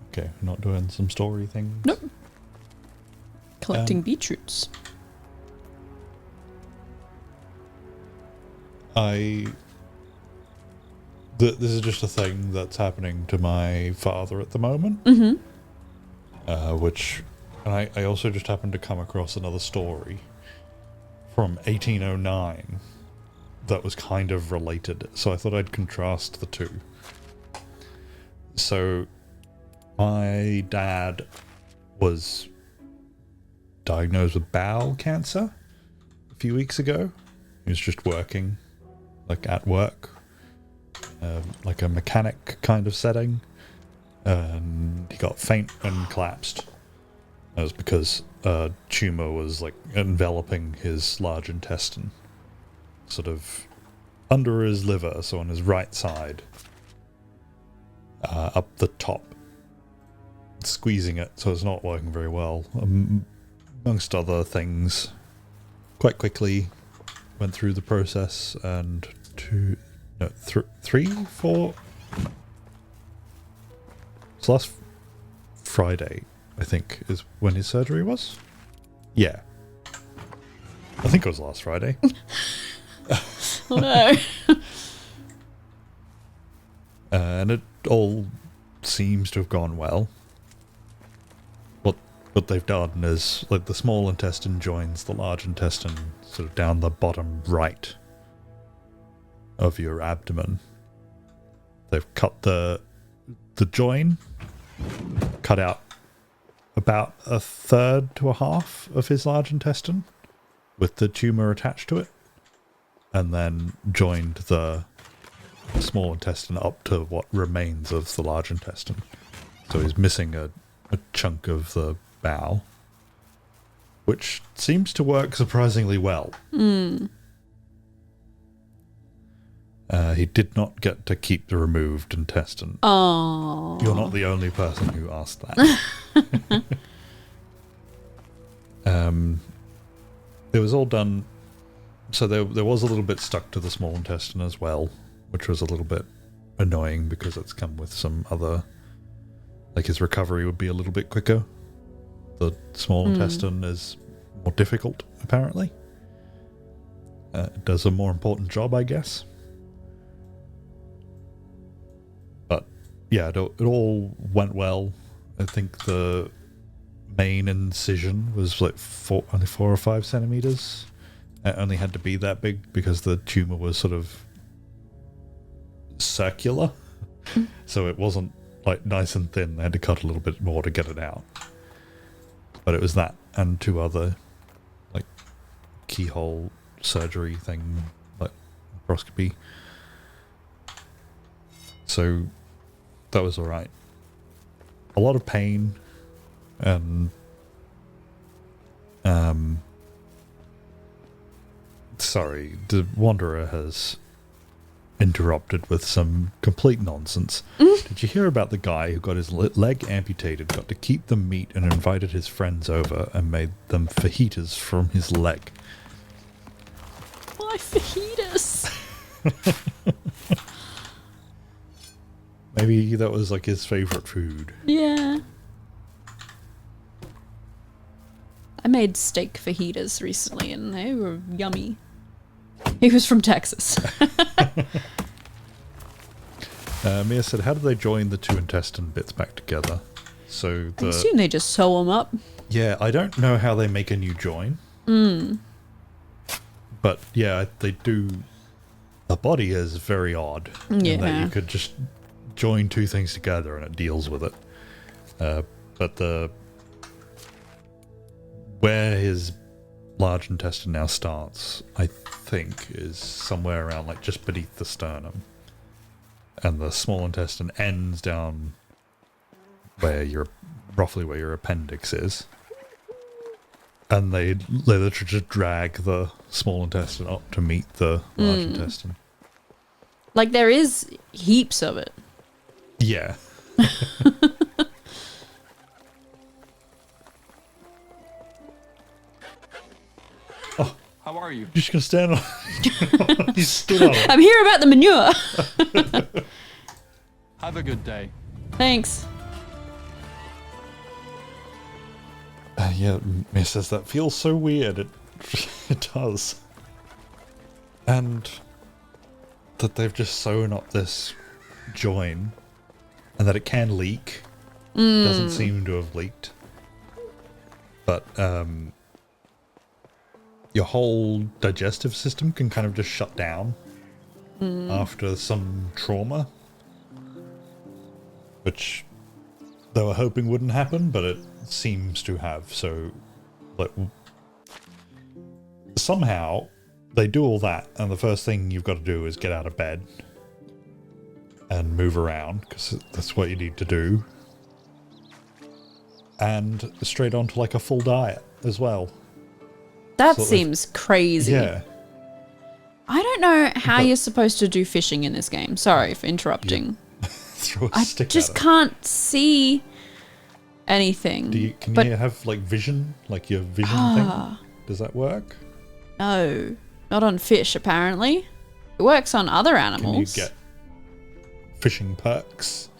Okay, we're not doing some story things. Nope. Collecting beetroots. This is just a thing that's happening to my father at the moment. Which, and I also just happened to come across another story from 1809 that was kind of related, so I thought I'd contrast the two. So, my dad was diagnosed with bowel cancer a few weeks ago. He was just working, like at work, like a mechanic kind of setting, and he got faint and collapsed. That was because a tumor was like enveloping his large intestine, sort of under his liver, so on his right side, up the top, squeezing it, so it's not working very well. Amongst other things, quite quickly went through the process, and 3, 4. So last Friday, I think, is when his surgery was. Yeah, I think it was last Friday. Oh no. And it all seems to have gone well. What they've done is, like, the small intestine joins the large intestine sort of down the bottom right of your abdomen. They've cut the join, cut out about a third to a half of his large intestine with the tumor attached to it, and then joined the small intestine up to what remains of the large intestine. So he's missing a chunk of the bowel, which seems to work surprisingly well. He did not get to keep the removed intestine. Oh. You're not the only person who asked that. It was all done. So there was a little bit stuck to the small intestine as well, which was a little bit annoying because it's come with some other, like, his recovery would be a little bit quicker. The small intestine is more difficult, apparently. It does a more important job, I guess. But yeah, it all went well. I think the main incision was like only 4 or 5 centimeters. It only had to be that big because the tumor was sort of circular, so it wasn't like nice and thin. They had to cut a little bit more to get it out. But it was that and 2 other, like, keyhole surgery thing, like laparoscopy. So that was all right. A lot of pain, and sorry, the Wanderer has interrupted with some complete nonsense. Did you hear about the guy who got his leg amputated, got to keep the meat, and invited his friends over and made them fajitas from his leg? Why fajitas? Maybe that was like his favorite food. Yeah. I made steak fajitas recently and they were yummy. He was from Texas. Mia said, how do they join the 2 intestine bits back together? So I assume they just sew them up. Yeah, I don't know how they make a new join. But yeah, they do. The body is very odd. Yeah. In that you could just join 2 things together and it deals with it. But where his large intestine now starts, I think, is somewhere around like just beneath the sternum. And the small intestine ends down roughly where your appendix is. And they literally just drag the small intestine up to meet the large intestine. Like, there is heaps of it. Yeah. How are you? You're just gonna stand on. He stood on it. I'm here about the manure. Have a good day. Thanks. Yeah, Mia says that feels so weird. It does. And that they've just sewn up this join, and that it can leak. Doesn't seem to have leaked. But your whole digestive system can kind of just shut down after some trauma, which they were hoping wouldn't happen, but it seems to have. So, like, somehow they do all that, and the first thing you've got to do is get out of bed and move around, because that's what you need to do. And straight on to like a full diet as well. That sort of- seems crazy. Yeah. I don't know how But- you're supposed to do fishing in this game. Sorry for interrupting. Throw a I stick just at it. can't see anything. Can but you have like vision? Like your vision thing? Does that work? no, not on fish apparently. It works on other Can you animals. get fishing perks?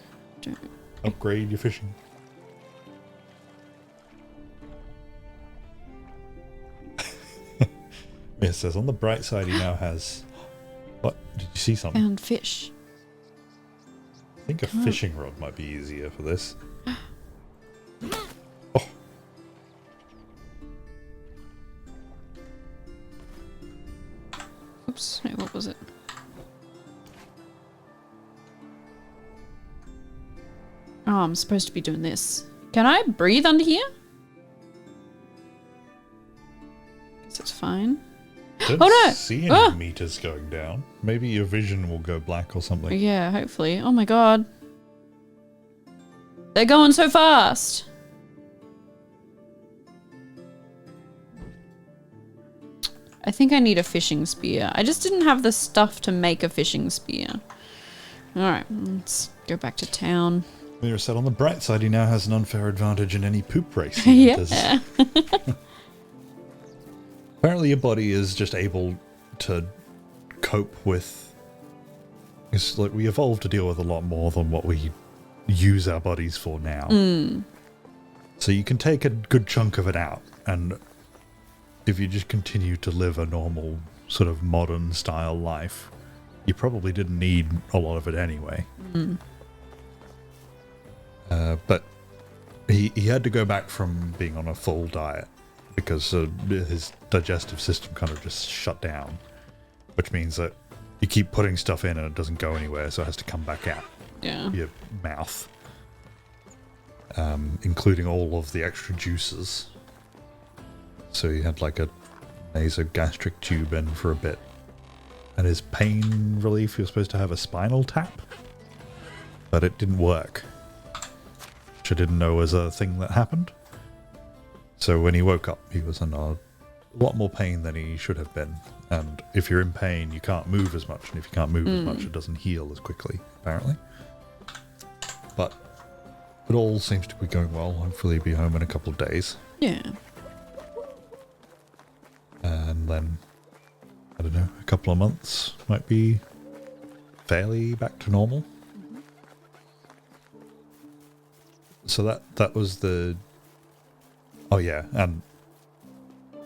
Don't- Upgrade your fishing. It says on the bright side he now has... What? Did you see something? Found fish. I think a fishing rod might be easier for this. Oh. Oops, wait, what was it? Oh, I'm supposed to be doing this. Can I breathe under here? Guess it's fine. Don't Oh, no! see any Ah! meters going down. Maybe your vision will go black or something. Yeah, hopefully. Oh my god. They're going so fast. I think I need a fishing spear. I just didn't have the stuff to make a fishing spear. Alright, let's go back to town. Mira said on the bright side he now has an unfair advantage in any poop race he enters. Yeah. Apparently your body is just able to cope with... It's like we evolved to deal with a lot more than what we use our bodies for now. So you can take a good chunk of it out, and if you just continue to live a normal sort of modern style life, you probably didn't need a lot of it anyway. But he had to go back from being on a full diet because his digestive system kind of just shut down, which means that you keep putting stuff in and it doesn't go anywhere, so it has to come back out Yeah. your mouth, including all of the extra juices. So he had like a nasogastric tube in for a bit, and his pain relief, he was supposed to have a spinal tap, but it didn't work, which I didn't know was a thing that happened. So when he woke up, he was in a lot more pain than he should have been. And if you're in pain, you can't move as much. And if you can't move as much, it doesn't heal as quickly, apparently. But it all seems to be going well. Hopefully he'll be home in a couple of days. Yeah. And then, I don't know, a couple of months might be fairly back to normal. So that was the... Oh yeah, and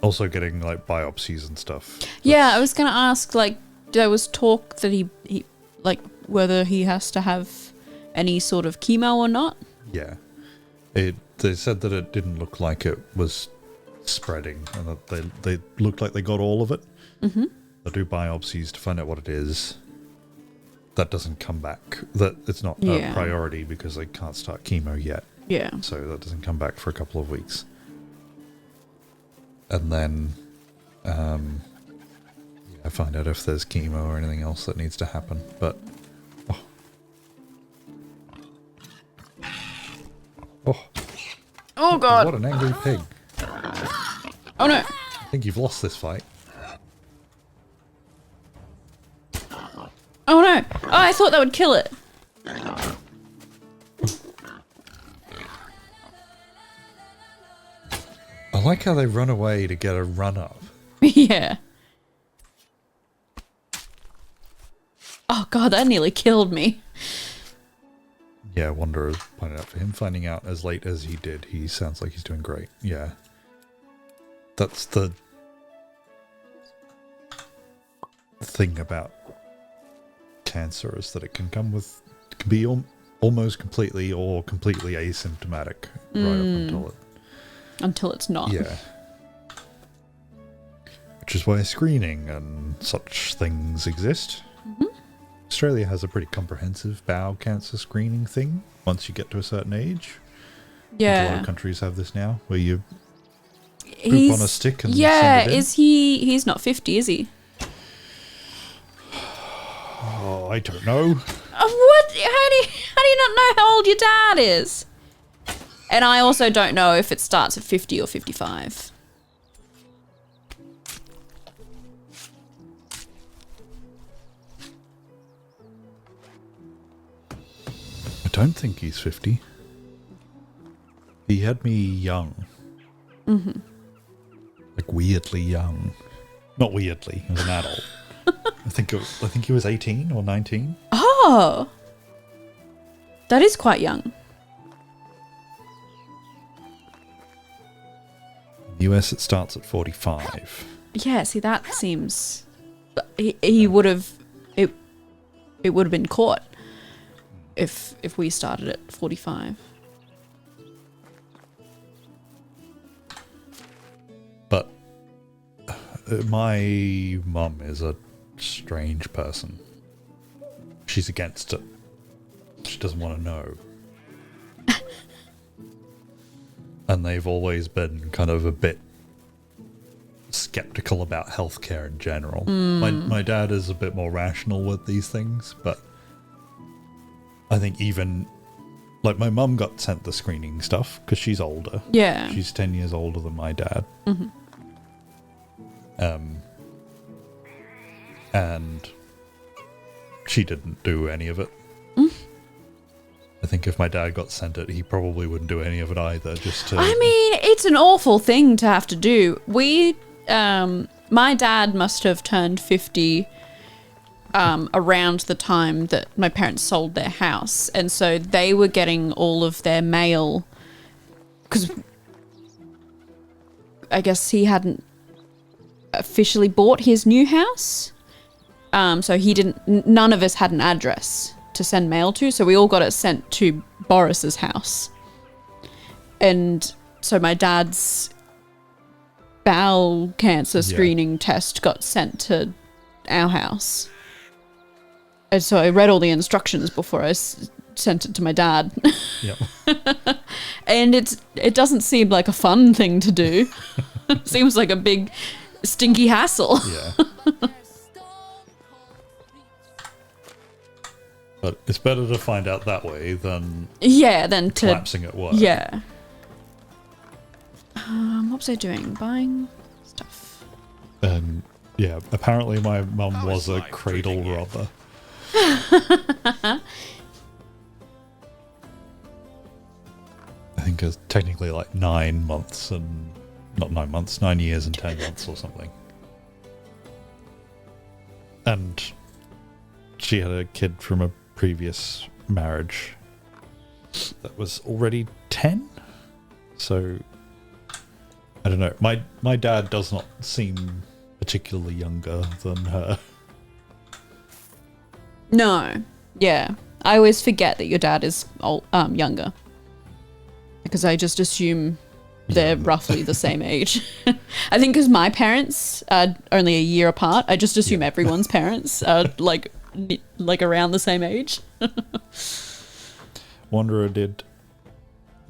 also getting like biopsies and stuff. Yeah, I was gonna ask, like, there was talk that he like, whether he has to have any sort of chemo or not. Yeah. They said that it didn't look like it was spreading, and that they looked like they got all of it. Mm-hmm. They'll do biopsies to find out what it is. That doesn't come back. That it's not Yeah. a priority because they can't start chemo yet. Yeah. So that doesn't come back for a couple of weeks. And then find out if there's chemo or anything else that needs to happen. But Oh god. what an angry pig. Oh no. I think you've lost this fight. Oh no. Oh, I thought that would kill it. I like how they run away to get a run up. Yeah. Oh god, that nearly killed me. Yeah, Wanderer pointed out for him finding out as late as he did. He sounds like he's doing great. Yeah. That's the thing about cancer, is that it can come can be almost completely or completely asymptomatic right up Until it's not. yeah. Which is why screening and such things exist. Australia has a pretty comprehensive bowel cancer screening thing once you get to a certain age. A lot Yeah. of countries have this now, where you poop on a stick and yeah, send it in. he's not 50, is he? Oh, I don't know. What? How do you not know how old your dad is? And I also don't know if it starts at 50 or 55. I don't think he's 50. He had me young. Like weirdly young. Not weirdly, he was an adult. I think he was 18 or 19. Oh, that is quite young. In the US it starts at 45. Yeah, see, that seems he would have it would have been caught if we started at 45. But my mum is a strange person. She's against it. She doesn't want to know. And they've always been kind of a bit skeptical about healthcare in general. My dad is a bit more rational with these things, but I think even like my mum got sent the screening stuff because she's older. Yeah. She's 10 years older than my dad. And she didn't do any of it. I think if my dad got sent it, he probably wouldn't do any of it either. Just to, I mean, it's an awful thing to have to do. My dad must have turned 50 around the time that my parents sold their house. And so they were getting all of their mail because I guess he hadn't officially bought his new house. So none of us had an address to send mail to, so we all got it sent to Boris's house. And so my dad's bowel cancer screening test got sent to our house. And so I read all the instructions before I sent it to my dad. Yep. And it doesn't seem like a fun thing to do. It seems like a big stinky hassle. Yeah. But it's better to find out that way than Than to collapsing at work. Yeah. What was I doing? Buying stuff. And yeah, apparently my mum was a cradle robber. I think it's technically like 9 months and not 9 months, 9 years and 10 months or something. And she had a kid from a previous marriage that was already 10. So I don't know. My dad does not seem particularly younger than her. No. Yeah. I always forget that your dad is younger. Because I just assume they're roughly the same age. I think because my parents are only a year apart, I just assume everyone's parents are like around the same age. Wanderer did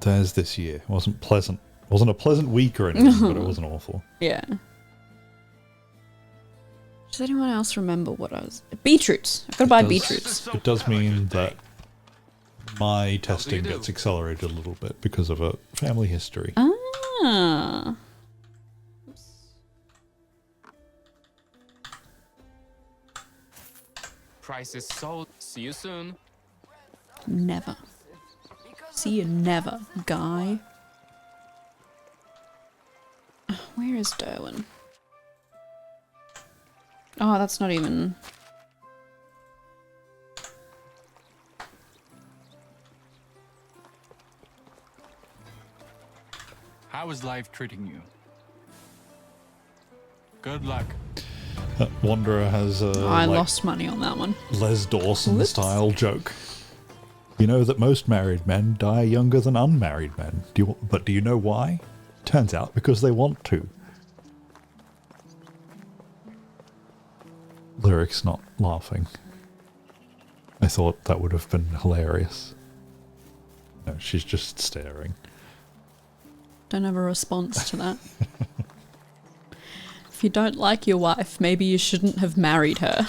theirs this year. It wasn't pleasant. It wasn't a pleasant week or anything, but it wasn't awful. Yeah. Does anyone else remember what I was... Beetroots. I've got to buy beetroots. It does mean that my testing gets accelerated a little bit because of a family history. Ah. Price is sold. See you soon. Never. See you never, guy. Where is Derwin? Oh, that's not even... How is life treating you? Good luck. Wanderer has a I lost money on that one. Les Dawson Whoops. style joke. You know that most married men die younger than unmarried men. But do you know why? Turns out because they want to. Lyric's not laughing. I thought that would have been hilarious. No, she's just staring. Don't have a response to that. If you don't like your wife, maybe you shouldn't have married her.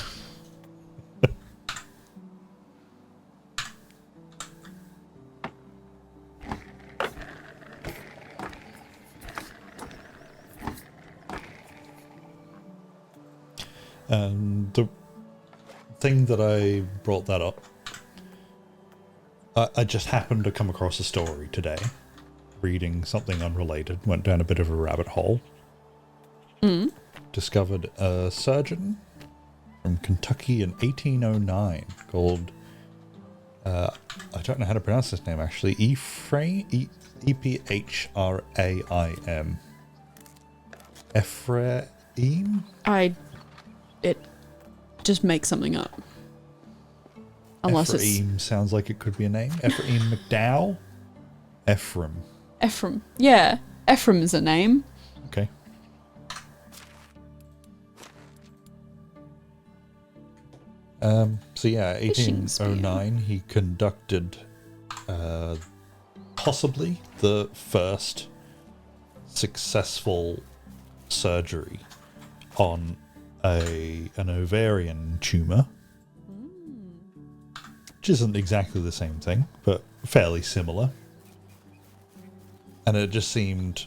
And the thing that I brought that up, I just happened to come across a story today, reading something unrelated, went down a bit of a rabbit hole. Discovered a surgeon from Kentucky in 1809 called, I don't know how to pronounce his name actually, Ephraim? E-P-H-R-A-I-M. Ephraim? It just makes something up. Unless Ephraim sounds like it could be a name. Ephraim McDowell? Ephraim. Ephraim. Yeah. Ephraim is a name. Okay. So yeah, Fishing 1809, he conducted possibly the first successful surgery on an ovarian tumor, which isn't exactly the same thing, but fairly similar. And it just seemed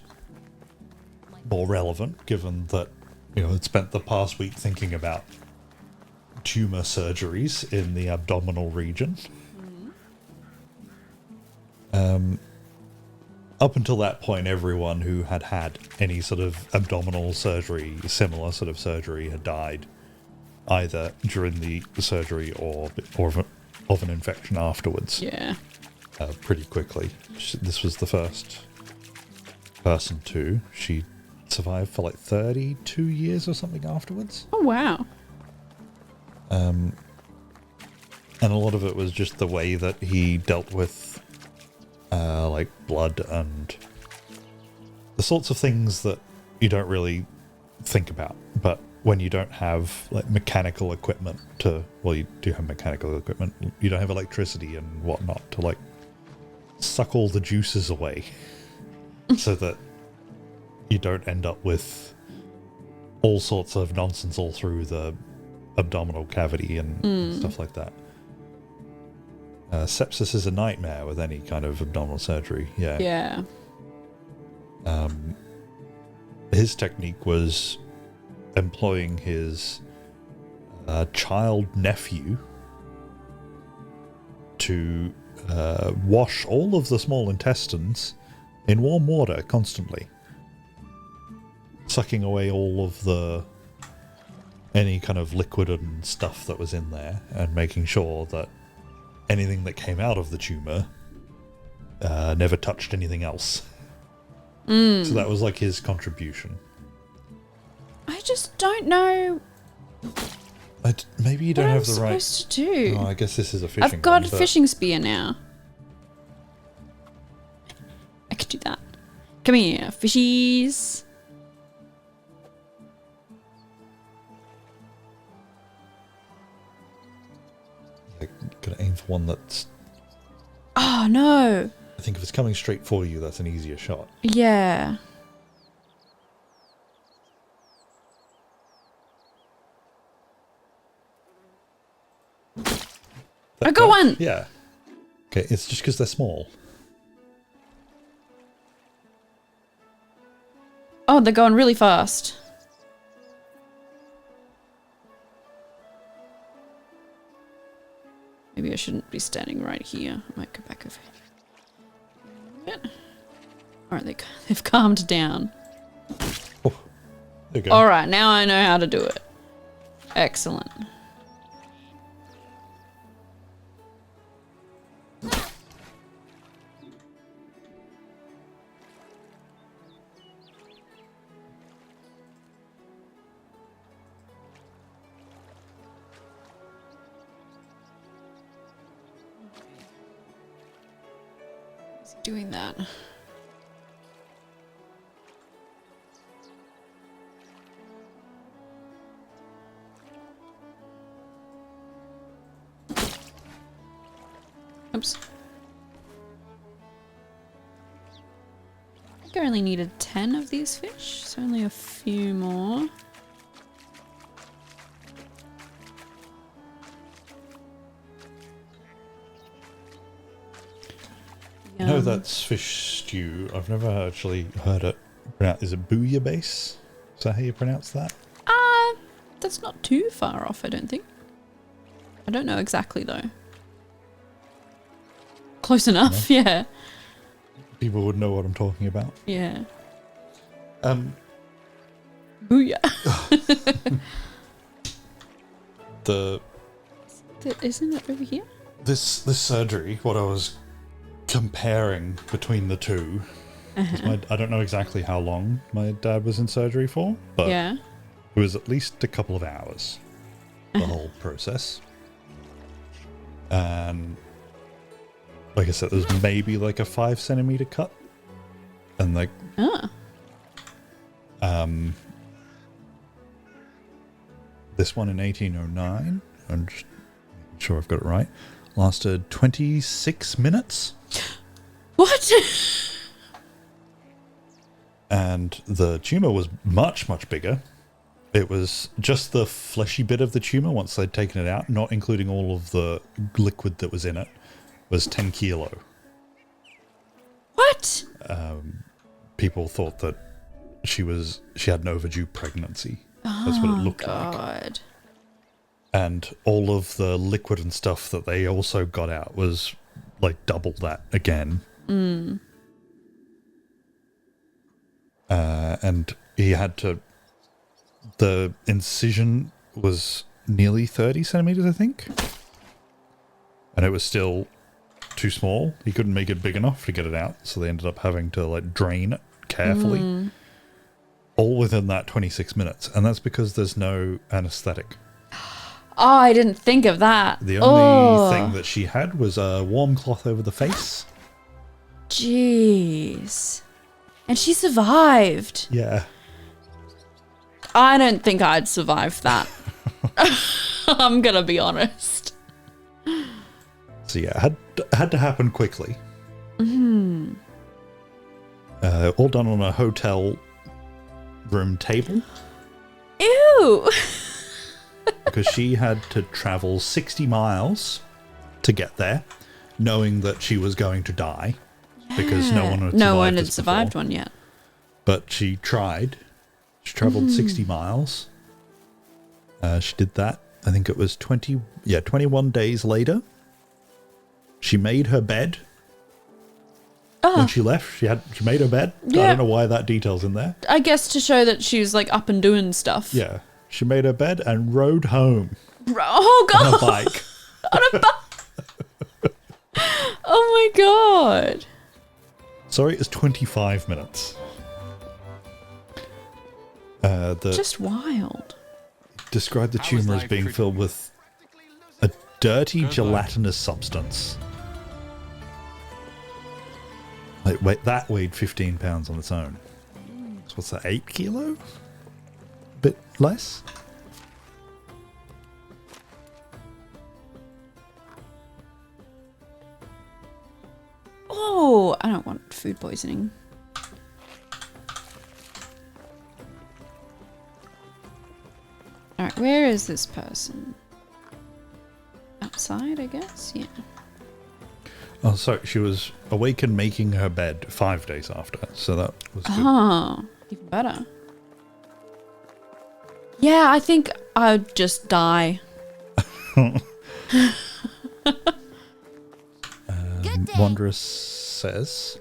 more relevant, given that, I'd spent the past week thinking about tumor surgeries in the abdominal region. Up until that point, everyone who had had any sort of abdominal surgery, similar sort of surgery, had died either during the surgery or of an infection afterwards. Yeah. Pretty quickly. This was the first person to. She survived for like 32 years or something afterwards. Oh, wow. And a lot of it was just the way that he dealt with like blood and the sorts of things that you don't really think about. But when you don't have like mechanical equipment you do have mechanical equipment, you don't have electricity and whatnot to like suck all the juices away so that you don't end up with all sorts of nonsense all through the abdominal cavity and stuff like that. Sepsis is a nightmare with any kind of abdominal surgery. Yeah. His technique was employing his child nephew to wash all of the small intestines in warm water constantly, sucking away all of any kind of liquid and stuff that was in there, and making sure that anything that came out of the tumor never touched anything else. So that was like his contribution. I just don't know Maybe you don't what I'm have the right... supposed to do. Oh, I guess this is a fishing I've got one, a but- fishing spear now. I could do that. Come here, fishies. Like, gotta aim for one that's... Oh, no. I think if it's coming straight for you, that's an easier shot. Yeah. I got one! Yeah. Okay, it's just because they're small. Oh, they're going really fast. Maybe I shouldn't be standing right here. I might go back over here. Alright, they've calmed down. Oh, there you go. Alright, now I know how to do it. Excellent. doing that. Oops. I think I only needed 10 of these fish, so only a few more. I know that's fish stew. I've never actually heard it pronounced. Is it bouillabaisse? Is that how you pronounce that? That's not too far off, I don't think. I don't know exactly though. Close enough, yeah. People would know what I'm talking about. Yeah. Booyah. Isn't it over here? This surgery, what I was comparing between the two, I don't know exactly how long my dad was in surgery for, but Yeah. it was at least a couple of hours, the whole process. And like I said, there was maybe like a 5 centimeter cut, and like this one in 1809, I'm just sure I've got it right, lasted 26 minutes. What? And the tumor was much, much bigger. It was just the fleshy bit of the tumor, once they'd taken it out, not including all of the liquid that was in it, was 10 kilo. What? People thought that she had an overdue pregnancy. That's what it looked like. God. And all of the liquid and stuff that they also got out was like double that again. And he had to... The incision was nearly 30 centimeters, I think. And it was still too small. He couldn't make it big enough to get it out, so they ended up having to like drain it carefully. All within that 26 minutes. And that's because there's no anesthetic. Oh, I didn't think of that. The only thing that she had was a warm cloth over the face. Jeez. And she survived. Yeah. I don't think I'd survive that. I'm gonna be honest. So yeah, had to happen quickly. All done on a hotel room table. Ew. Because she had to travel 60 miles to get there, knowing that she was going to die. Because no one had survived one yet. But she tried. She travelled 60 miles. She did that. I think it was 21 days later. She made her bed. When she left, she made her bed. Yeah. I don't know why that detail's in there. I guess to show that she was like up and doing stuff. Yeah. She made her bed and rode home Oh on god. a bike. On a bike. Oh my god. Sorry, it's 25 minutes. Just wild. Described the How was tumor as life being treating filled you? with a dirty Good luck. gelatinous substance. Like, wait, that weighed 15 pounds on its own. So what's that, 8 kilo? A bit less? Oh, I don't want food poisoning. Alright, where is this person? Outside, I guess? Yeah. Oh, sorry, she was awake and making her bed 5 days after, so that was good. Oh, even better. Yeah, I think I'd just die. Wanderous says,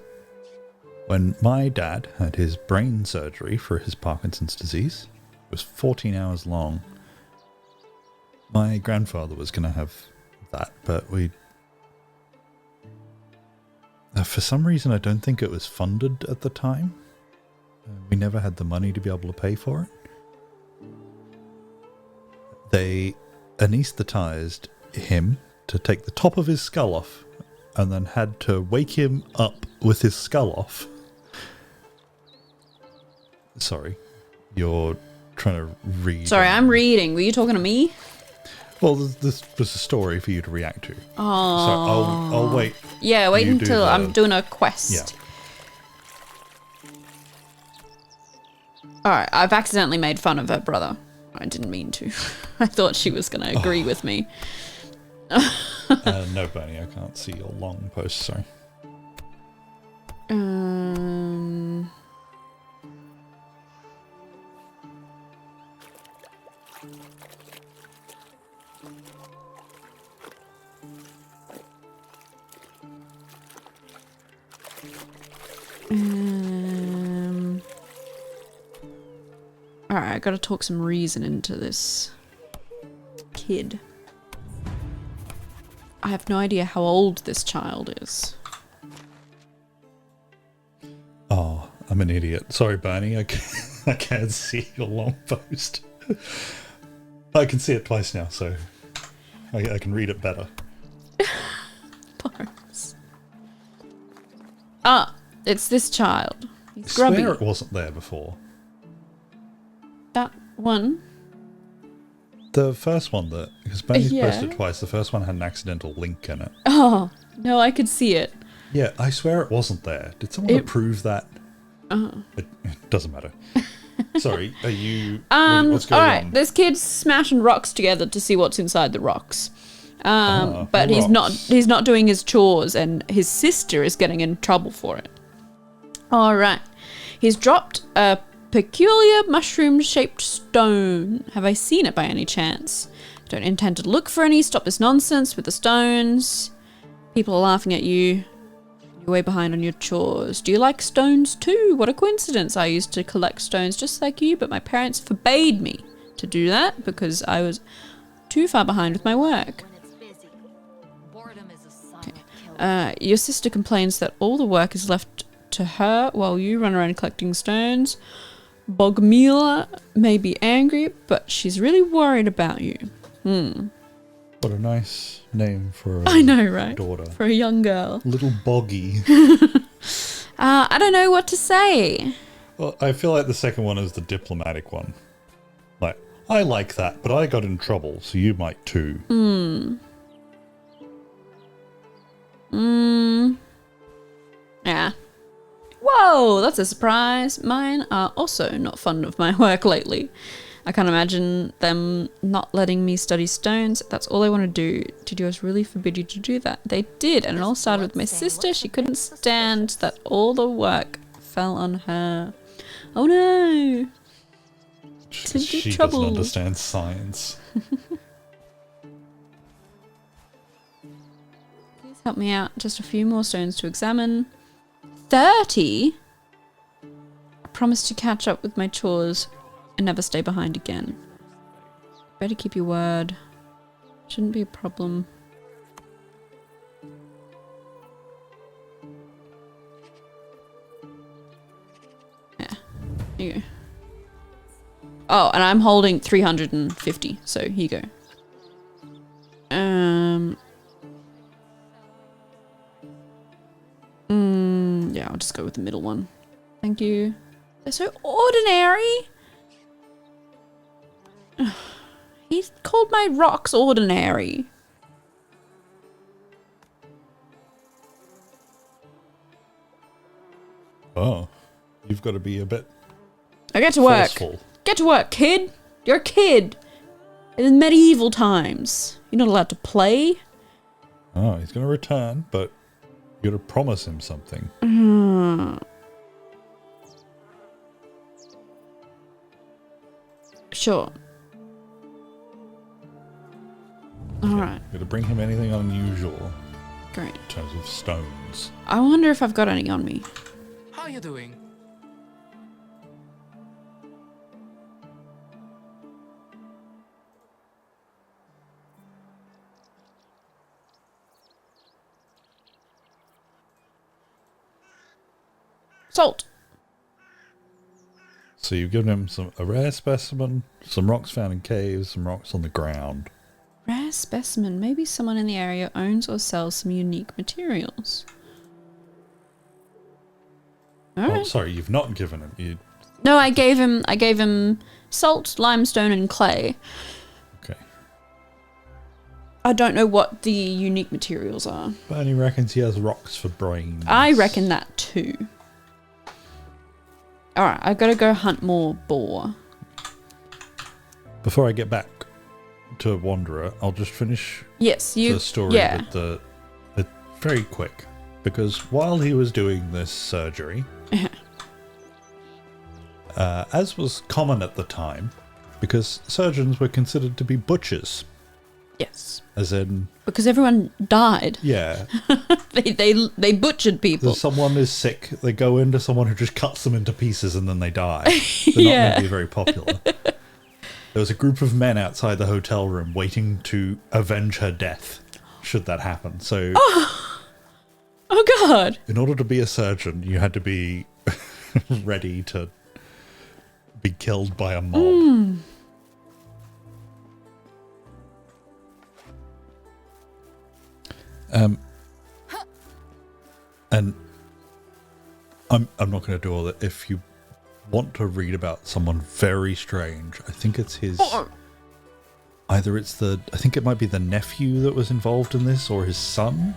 when my dad had his brain surgery for his Parkinson's disease, it was 14 hours long. My grandfather was going to have that, but for some reason, I don't think it was funded at the time. We never had the money to be able to pay for it. They anesthetized him to take the top of his skull off and then had to wake him up with his skull off. Sorry, you're trying to read. Sorry, I'm reading. Were you talking to me? Well, this was a story for you to react to. Oh. So I'll wait. Yeah, wait You do until the- I'm doing a quest. Yeah. Alright, I've accidentally made fun of her brother. I didn't mean to. I thought she was going to agree with me. No, Bernie, I can't see your long post. Sorry. Alright, I gotta talk some reason into this kid. I have no idea how old this child is. Oh, I'm an idiot. Sorry, Bernie. I can't see your long post. I can see it twice now, so I can read it better. Boris. Ah, it's this child. He's I grubby. swear it wasn't there before. That one. The first one that, because Bernie's Yeah. posted twice, the first one had an accidental link in it. Oh, no, I could see it. Yeah, I swear it wasn't there. Did someone approve that? It doesn't matter. Sorry, are you... what's going Alright, on? this kid's smashing rocks together to see what's inside the rocks. But he's not doing his chores, and his sister is getting in trouble for it. Alright. He's dropped a peculiar mushroom-shaped stone. Have I seen it by any chance? Don't intend to look for any. Stop this nonsense with the stones. People are laughing at you. You're way behind on your chores. Do you like stones too? What a coincidence. I used to collect stones just like you, but my parents forbade me to do that because I was too far behind with my work. When it's busy, boredom is a silent killer. Your sister complains that all the work is left to her while you run around collecting stones. Bogmila may be angry, but she's really worried about you. What a nice name for a I know, right? daughter. For a young girl. Little Boggy. I don't know what to say. Well, I feel like the second one is the diplomatic one. Like, I like that, but I got in trouble, so you might too. Yeah. Whoa, that's a surprise. Mine are also not fond of my work lately. I can't imagine them not letting me study stones. That's all I want to do. Did yours really forbid you to do that? They did, and it all started with my sister. She couldn't stand that all the work fell on her. Oh no! She trouble. doesn't understand science. Please help me out. Just a few more stones to examine. 30? I promise to catch up with my chores and never stay behind again. Better keep your word. Shouldn't be a problem. Yeah. Here you go. Oh, and I'm holding 350, so here you go. Yeah, I'll just go with the middle one. Thank you. They're so ordinary. He called my rocks ordinary. Oh, you've got to be a bit I get to work. forceful. Get to work, kid. You're a kid. In medieval times, you're not allowed to play. Oh, he's going to return, but you got to promise him something. Sure. Alright, You got to bring him anything unusual great. in terms of stones. I wonder if I've got any on me. How you doing? Salt. So you've given him a rare specimen, some rocks found in caves, some rocks on the ground. Rare specimen. Maybe someone in the area owns or sells some unique materials. Oh, sorry, you've not given him. You No, I gave him salt, limestone, and clay. okay? I don't know what the unique materials are. Bernie reckons he has rocks for brains. I reckon that too. Alright, I've got to go hunt more boar. Before I get back to Wanderer, I'll just finish Yes, the story with the very quick, because while he was doing this surgery, as was common at the time, because surgeons were considered to be butchers, Yes. as in, Because everyone died. yeah, They butchered people. if someone is sick, they go into someone who just cuts them into pieces and then they die. They're not going to be very popular. There was a group of men outside the hotel room waiting to avenge her death, should that happen. So, Oh god. in order to be a surgeon, you had to be ready to be killed by a mob. And I'm not going to do all that. If you want to read about someone very strange, I think it's his. Either it's I think it might be the nephew that was involved in this, or his son.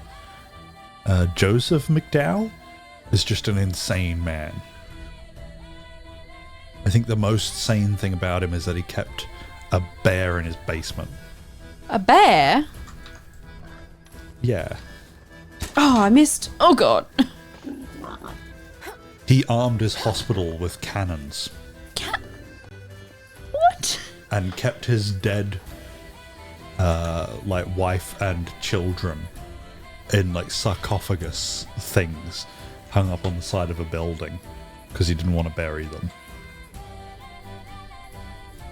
Joseph McDowell is just an insane man. I think the most sane thing about him is that he kept a bear in his basement. A bear? Yeah. Oh, I missed. Oh god. He armed his hospital with cannons What? and kept his dead wife and children in sarcophagus things hung up on the side of a building because he didn't want to bury them.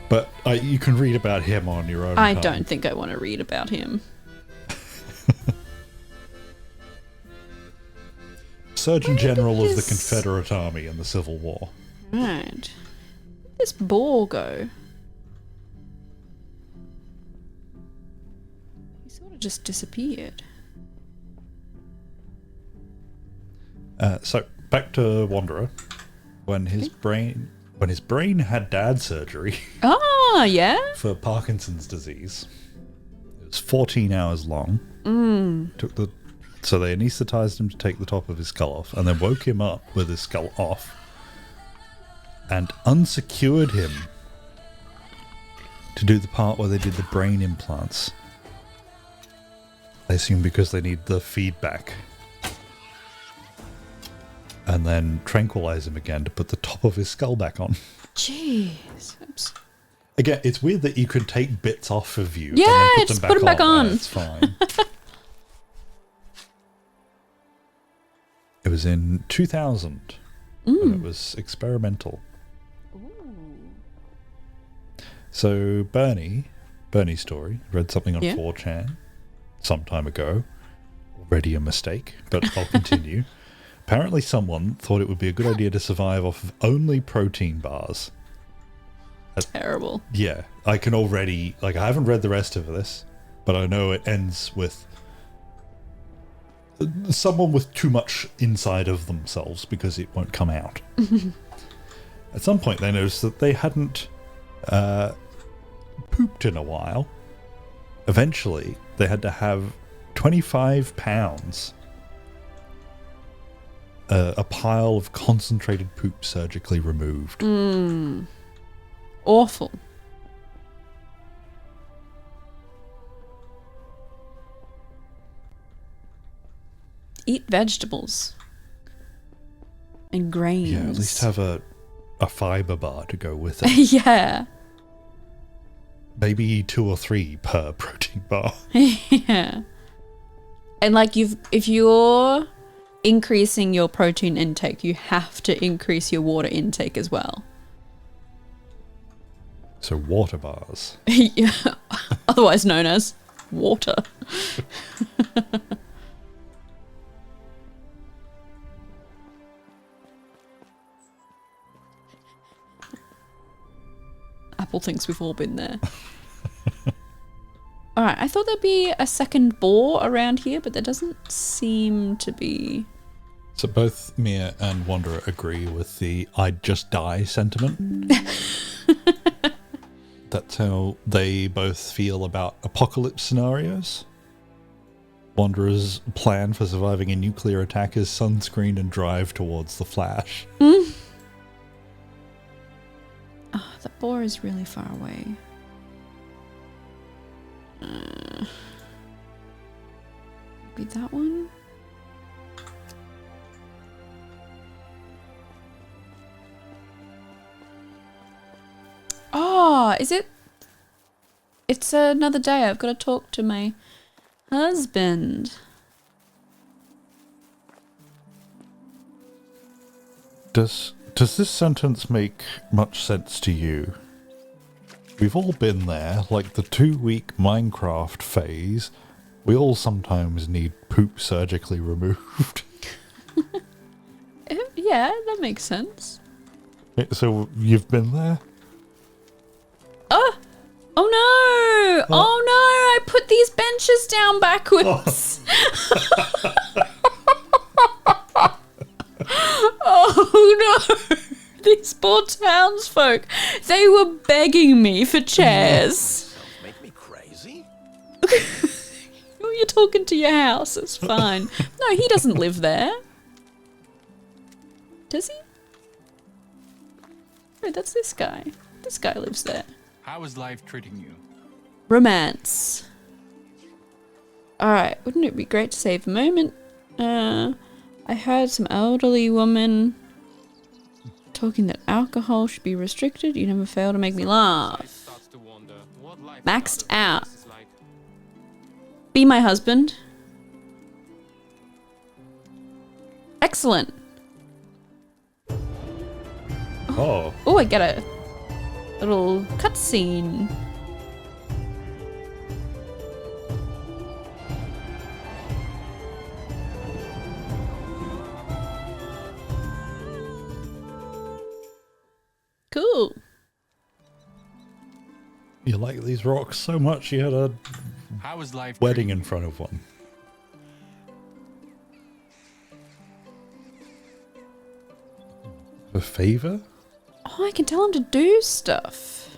But you can read about him on your own I time. don't think I want to read about him. Surgeon General of the this- Confederate Army in the Civil War. Right. Where'd this boar go? He sort of just disappeared. So back to Wanderer. When his brain had dad surgery Ah, yeah? for Parkinson's disease, it was 14 hours long. So they anaesthetized him to take the top of his skull off, and then woke him up with his skull off, and unsecured him to do the part where they did the brain implants. I assume because they need the feedback. And then tranquilize him again to put the top of his skull back on. Jeez. Oops. Again, it's weird that you can take bits off of you Yeah, and then just put them back on. on. It's fine. It was in 2000 when it was experimental. So Bernie's story, read something on Yeah. 4chan some time ago. Already a mistake, but I'll continue. Apparently someone thought it would be a good idea to survive off of only protein bars. Terrible. Yeah, I can already, I haven't read the rest of this, but I know it ends with someone with too much inside of themselves because it won't come out. At some point they noticed that they hadn't pooped in a while. Eventually they had to have 25 pounds, a pile of concentrated poop surgically removed. Awful. Eat vegetables. And grains. Yeah, at least have a fiber bar to go with it. Yeah. Maybe 2 or 3 per protein bar. Yeah. And if you're increasing your protein intake, you have to increase your water intake as well. So water bars. Yeah. Otherwise known as water. Apple thinks we've all been there. Alright, I thought there'd be a second boar around here, but there doesn't seem to be. So both Mia and Wanderer agree with the "I'd just die" sentiment. That's how they both feel about apocalypse scenarios. Wanderer's plan for surviving a nuclear attack is sunscreen and drive towards the Flash. Oh, the boar is really far away. Maybe that one? Oh, is it? It's another day. I've got to talk to my husband. Does this sentence make much sense to you? We've all been there, like the 2-week Minecraft phase. We all sometimes need poop surgically removed. Yeah, that makes sense. So you've been there? Oh! Oh no! Oh no! I put these benches down backwards. Oh no! These poor townsfolk. They were begging me for chairs. Make me crazy? Oh, you're talking to your house. It's fine. No, he doesn't live there. Does he? No, that's this guy. This guy lives there. How is life treating you? Romance. Alright, wouldn't it be great to save a moment? I heard some elderly woman talking that alcohol should be restricted. You never fail to make me laugh. Maxed out. Be my husband. Excellent. Oh. Oh, I get a little cutscene. Cool. You like these rocks so much you had a How is life wedding treating in you? front of one. A favor? Oh, I can tell him to do stuff.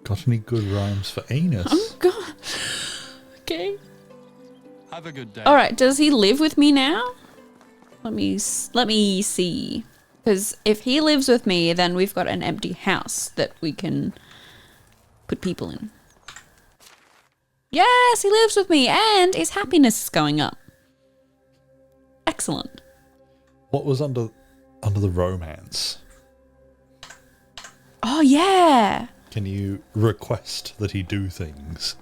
Got any good rhymes for anus? Oh god. Okay. Have a good day. All right. Does he live with me now? Let me see. Because if he lives with me, then we've got an empty house that we can put people in. Yes, he lives with me, and his happiness is going up. Excellent. What was under the romance? Oh yeah. Can you request that he do things?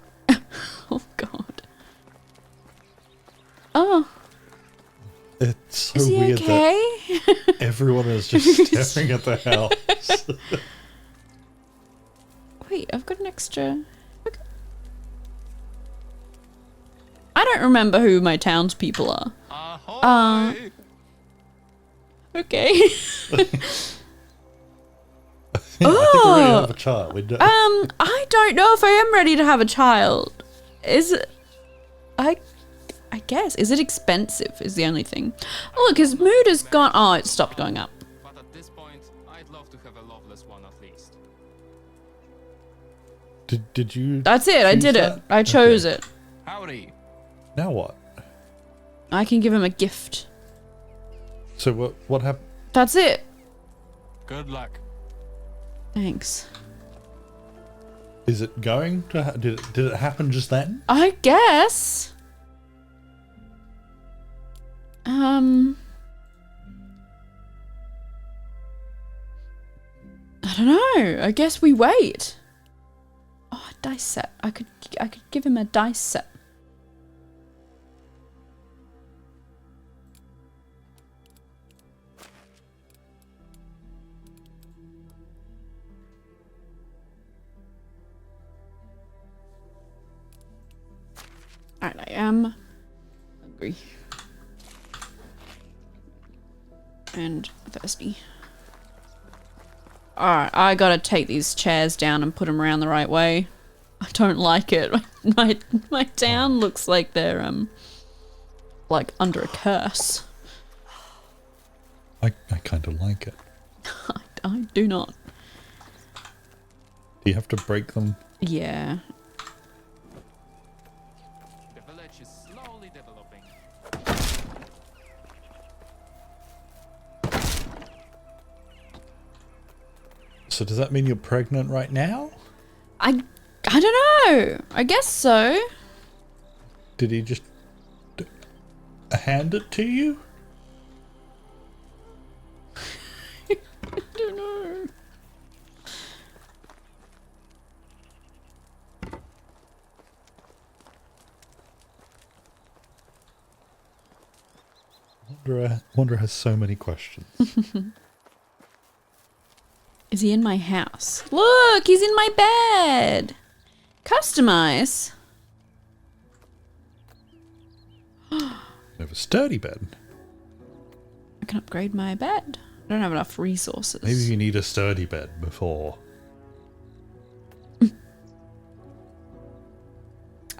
Oh god. Oh, It's so is he weird okay? that everyone is just staring at the house. Wait, I've got an extra. Okay. I don't remember who my townspeople are. Ahoy! Okay. I think we're ready to have a child. We don't- I don't know if I am ready to have a child. Is it? I guess. Is it expensive? Is the only thing. Oh look, his mood has gone. Oh, it stopped going up. But at this point, I'd love to have a loveless one at least. Did you? That's it. I choose did that? it. I chose Okay. it. Howdy. Now what? I can give him a gift. So what happened? That's it. Good luck. Thanks. Is it going to? Did it happen just then? I guess. I don't know. I guess we wait. Oh, a dice set. I could give him a dice set. Alright, I am hungry. And thirsty. Alright, I gotta take these chairs down and put them around the right way. I don't like it. My town looks like they're, like under a curse. I kind of like it. I do not. Do you have to break them? Yeah. The village is slowly developing. So does that mean you're pregnant right now? I don't know. I guess so. Did he just hand it to you? I don't know. Wanderer has so many questions. Is he in my house? Look, he's in my bed. Customize. You have a sturdy bed. I can upgrade my bed. I don't have enough resources. Maybe you need a sturdy bed before.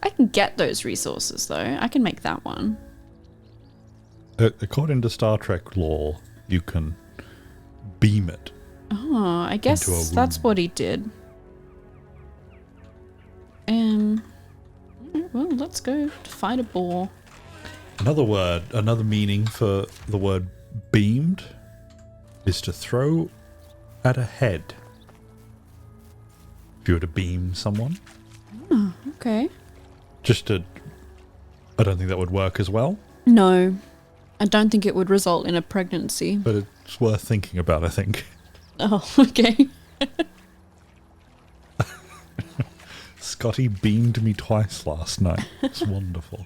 I can get those resources though. I can make that one. According to Star Trek lore, you can beam it. Oh, I guess Into a that's womb. what he did. Alright, well, let's go to fight a boar. Another meaning for the word beamed is to throw at a head. If you were to beam someone. Okay. I don't think that would work as well, No, I don't think it would result in a pregnancy. but it's worth thinking about, I think. Oh, okay. Scotty beamed me twice last night. It's wonderful.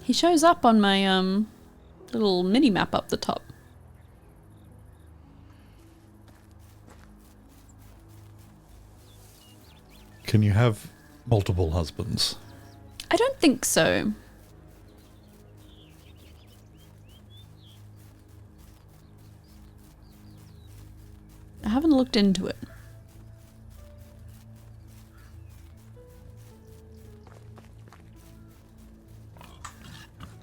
He shows up on my little mini map up the top. Can you have multiple husbands? I don't think so. I haven't looked into it.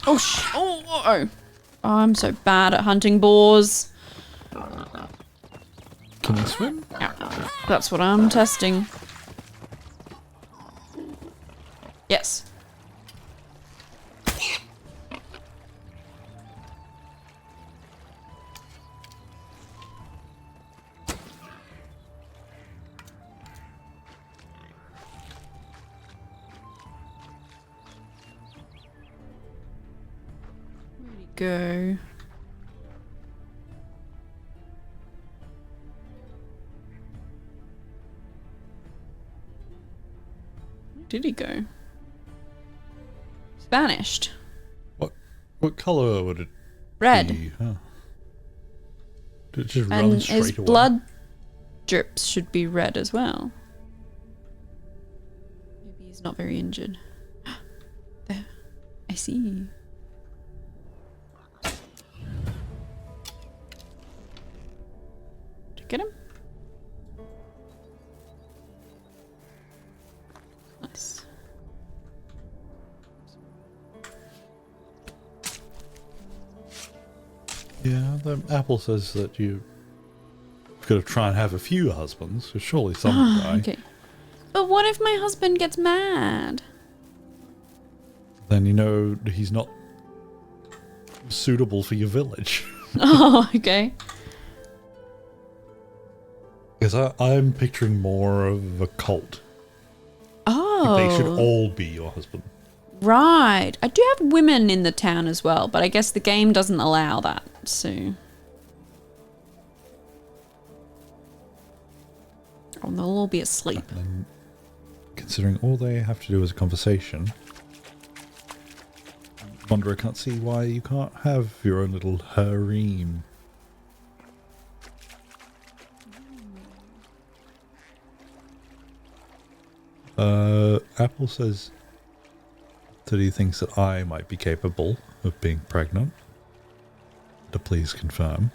Oh, oh, I'm so bad at hunting boars. Can you swim? That's what I'm testing. Yes. Where'd he go? Where did he go? He's vanished. What color would it Red. be? Huh. Did it just run And straight his away? blood drips should be red as well. Maybe he's not very injured. There. I see. Did you get him? Nice. Yeah, the apple says that you've got to try and have a few husbands, so surely some will die. Okay. But what if my husband gets mad? Then you know he's not suitable for your village. Oh, okay. Because I'm picturing more of a cult. Oh. They should all be your husband. Right. I do have women in the town as well, but I guess the game doesn't allow that, so... Oh, they'll all be asleep. And considering all they have to do is a conversation, Wanderer can't see why you can't have your own little harem. Apple says that he thinks that I might be capable of being pregnant. To please confirm.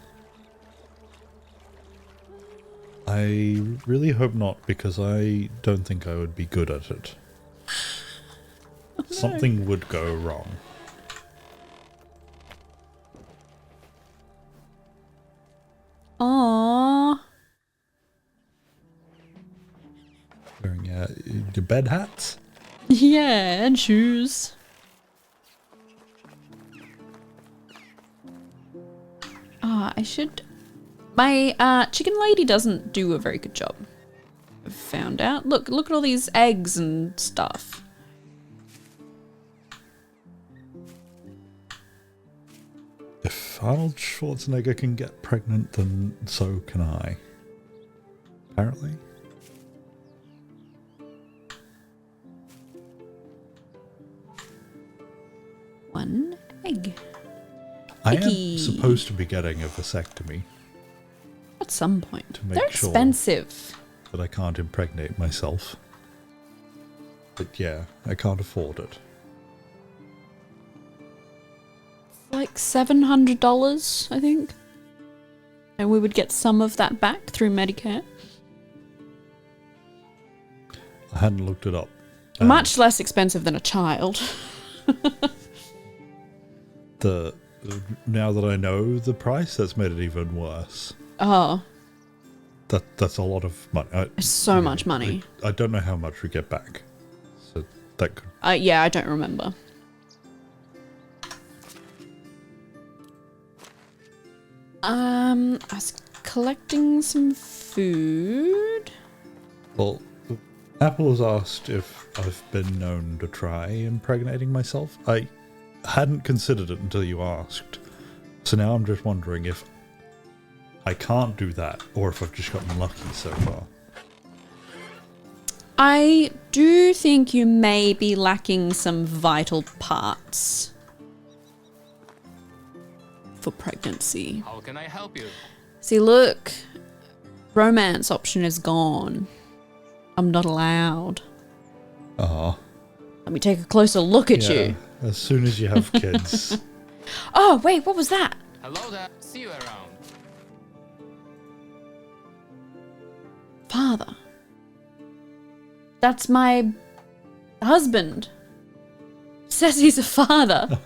I really hope not, because I don't think I would be good at it. Something would go wrong. Aww. Wearing your bed hats? Yeah, and shoes. I should... My chicken lady doesn't do a very good job. I've found out. Look at all these eggs and stuff. If Arnold Schwarzenegger can get pregnant, then so can I. Apparently. One egg. I Icky. am supposed to be getting a vasectomy At some point. To make They're sure. expensive. that I can't impregnate myself. But yeah, I can't afford it. Like $700, I think. And we would get some of that back through Medicare. I hadn't looked it up. Much less expensive than a child. Now that I know the price, that's made it even worse. Oh, That's a lot of money. it's so much money. I don't know how much we get back. So that could... Yeah, I don't remember. I was collecting some food. Well, Apple has asked if I've been known to try impregnating myself. I hadn't considered it until you asked. So now I'm just wondering if I can't do that, or if I've just gotten lucky so far. I do think you may be lacking some vital parts for pregnancy. How can I help you? See, look, romance option is gone. I'm not allowed. Ah, Let me take a closer look at you. as soon as you have kids. Oh, wait, what was that? Hello there. See you around. Father. That's my husband. Says he's a father.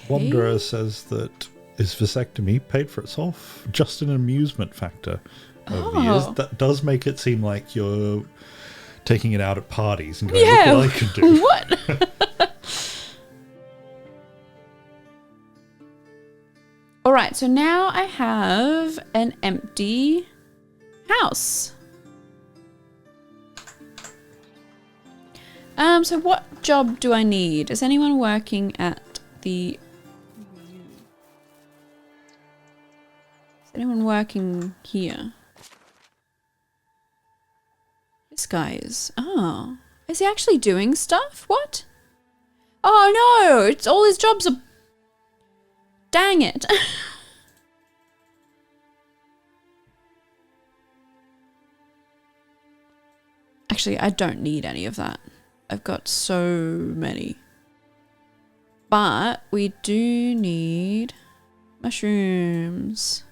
Wanderer says that his vasectomy paid for itself, just an amusement factor over the years. Oh. That does make it seem like you're taking it out at parties and going, Yeah. look what I can do. What? All right, so now I have an empty house. So what job do I need? Is anyone working at the... Is anyone working here? This guy is... Oh. Is he actually doing stuff? What? Oh no! It's all his jobs are... Dang it. Actually, I don't need any of that. I've got so many. But we do need mushrooms.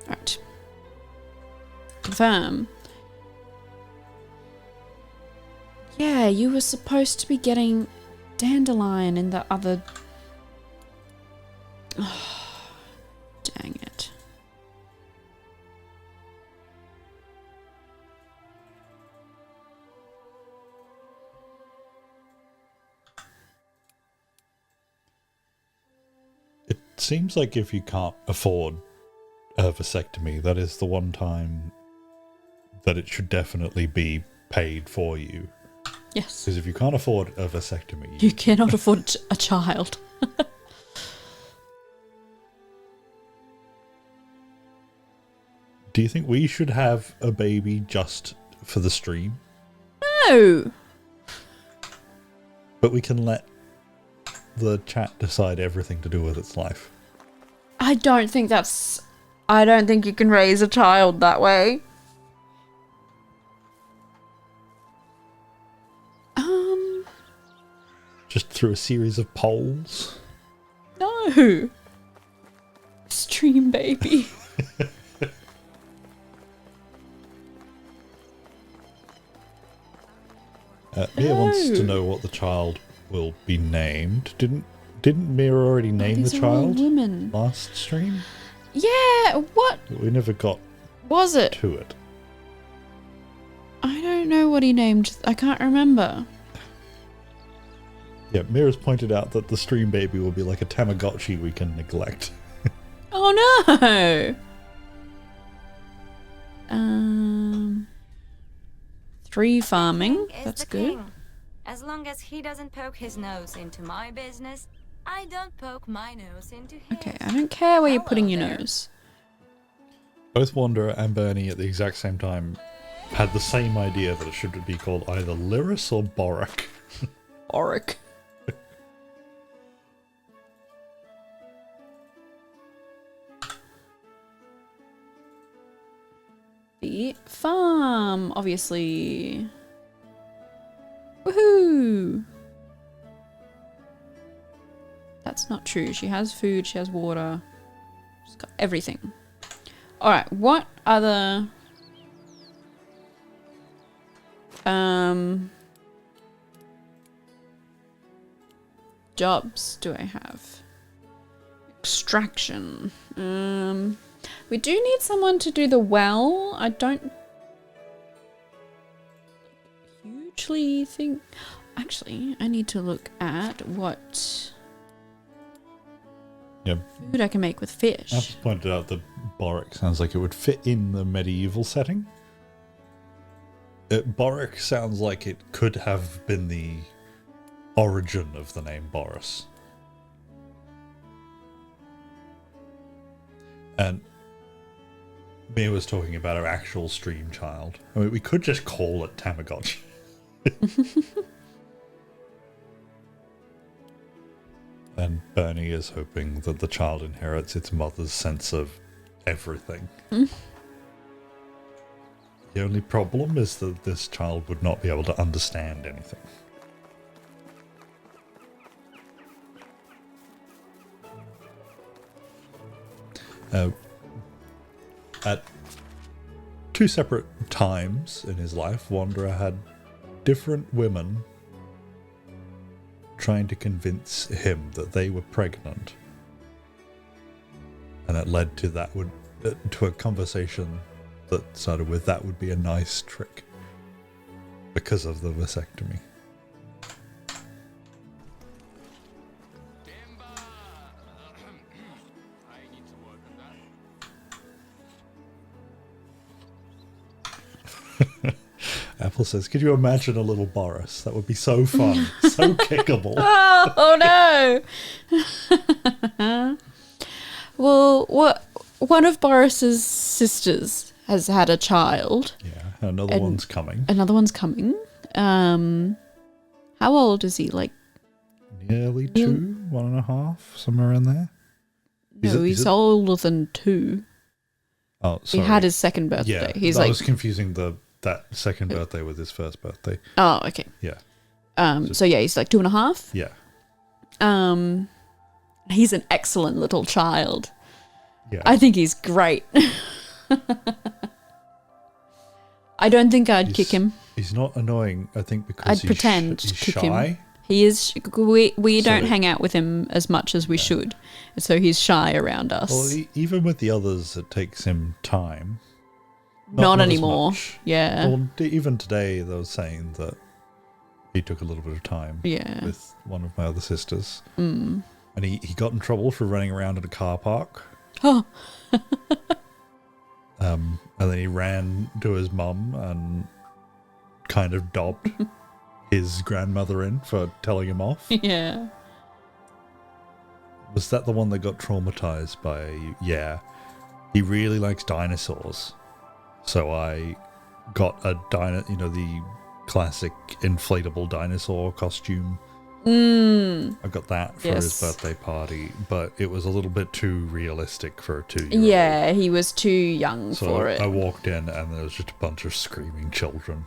Right. Confirm. Yeah, you were supposed to be getting dandelion in the other... Oh, dang it. It seems like if you can't afford a vasectomy, that is the one time that it should definitely be paid for you. Yes. Because if you can't afford a vasectomy, You cannot afford a child. Do you think we should have a baby just for the stream? No. But we can let the chat decide everything to do with its life. I don't think you can raise a child that way. Just through a series of polls? No. Stream baby. Mia wants to know what the child will be named. Didn't Mia already name the These are all child women. last stream? Yeah, what We never got was it? to it. I don't know what he named. I can't remember. Yeah, Mira's pointed out that the stream baby will be like a Tamagotchi we can neglect. Oh no. 3 farming. King is That's the good. king. As long as he doesn't poke his nose into my business, I don't poke my nose into his. Okay, I don't care where you're Hello putting your there. nose. Both Wanderer and Bernie at the exact same time had the same idea that it should be called either Lyris or Borak. Oric. The farm, obviously. Woohoo! That's not true. She has food, she has water. She's got everything. Alright, what other jobs do I have? Extraction. We do need someone to do the well. I don't hugely think... Actually, I need to look at what Yeah, food I can make with fish. Apple's pointed out that Borak sounds like it would fit in the medieval setting. Borak sounds like it could have been the origin of the name Boris. And Mia was talking about our actual stream child. I mean, we could just call it Tamagotchi. And Bernie is hoping that the child inherits its mother's sense of everything. The only problem is that this child would not be able to understand anything. At 2 separate times in his life, Wanderer had different women trying to convince him that they were pregnant. And it led to to a conversation that started with that would be a nice trick because of the vasectomy. I need to work on that. Apple says, could you imagine a little Boris? That would be so fun. So kickable. Oh no! Well, one of Boris's sisters has had a child. Yeah, another one's coming. Another one's coming. How old is he? Like, Nearly 2, 1.5, somewhere in there. no, he's older than 2. Oh, He sorry. had his second birthday. Yeah, He's I like, was confusing that second birthday with his first birthday. oh, okay. Yeah, So yeah, he's like 2.5. yeah, He's an excellent little child. yeah. I think he's great. I don't think I'd kick him. He's not annoying, I think, because I'd he's pretend he's to kick shy. him. He is. We don't So- hang out with him as much as we should, so he's shy around us. Well, even with the others, it takes him time. not as anymore. much. Yeah. Well, even today, they were saying that he took a little bit of time Yeah. with one of my other sisters. And he got in trouble for running around in a car park. Oh. And then he ran to his mum and kind of dobbed his grandmother in for telling him off. Yeah. Was that the one that got traumatized by... Yeah. He really likes dinosaurs. So I got a the classic inflatable dinosaur costume. I got that for his birthday party, but it was a little bit too realistic for a 2-year-old. Yeah, he was too young for it. I walked in and there was just a bunch of screaming children.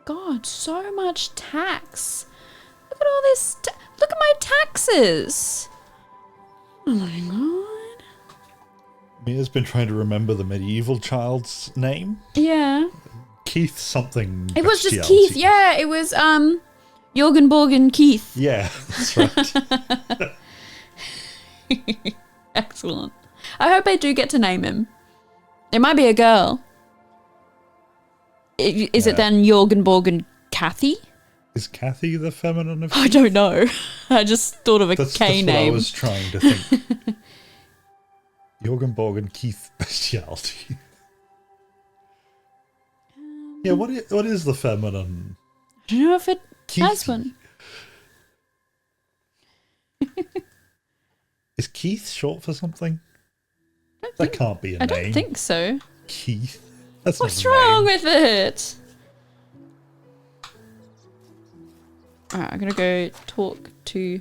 God, so much tax. Look at all this. Look at my taxes. Oh my god. Mia's been trying to remember the medieval child's name. Yeah. Keith something. It was just bestiality. Keith. Yeah, it was Jorgen Borgen Keith. Yeah, that's right. Excellent. I hope I do get to name him. It might be a girl. Is it then Jorgen Borgen Kathy? Is Kathy the feminine of I don't know. I just thought of a that's K what name. I was trying to think. Jorgen Borgen Keith bestiality. Yeah, what is the feminine? I don't know if it Keith. has one. Is Keith short for something? That can't be a I name. don't think so. Keith. That's What's not a wrong name. with it? Alright, I'm gonna go talk to...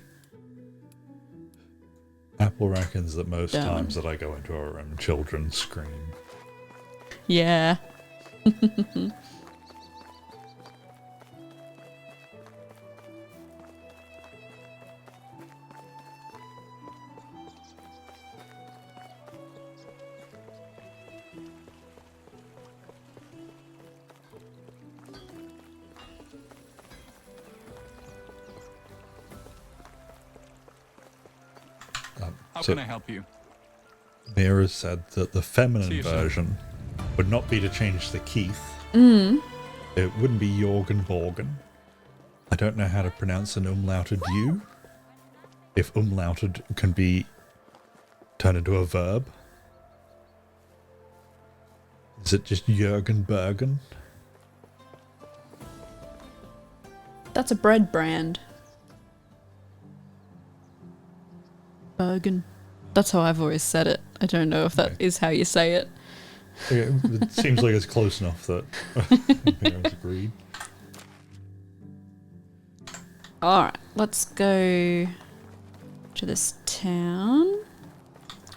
Apple reckons that most Darwin. times that I go into a room, children scream. Yeah. How So- can I help you? Mira said that the See feminine you soon. version would not be to change the Keith. It wouldn't be Jorgen Borgen. I don't know how to pronounce an umlauted U. If umlauted can be turned into a verb. Is it just Jürgen Bergen? That's a bread brand. Bergen. That's how I've always said it. I don't know if that is how you say it. Okay, it seems like it's close enough that Mira's agreed. Alright, let's go to this town.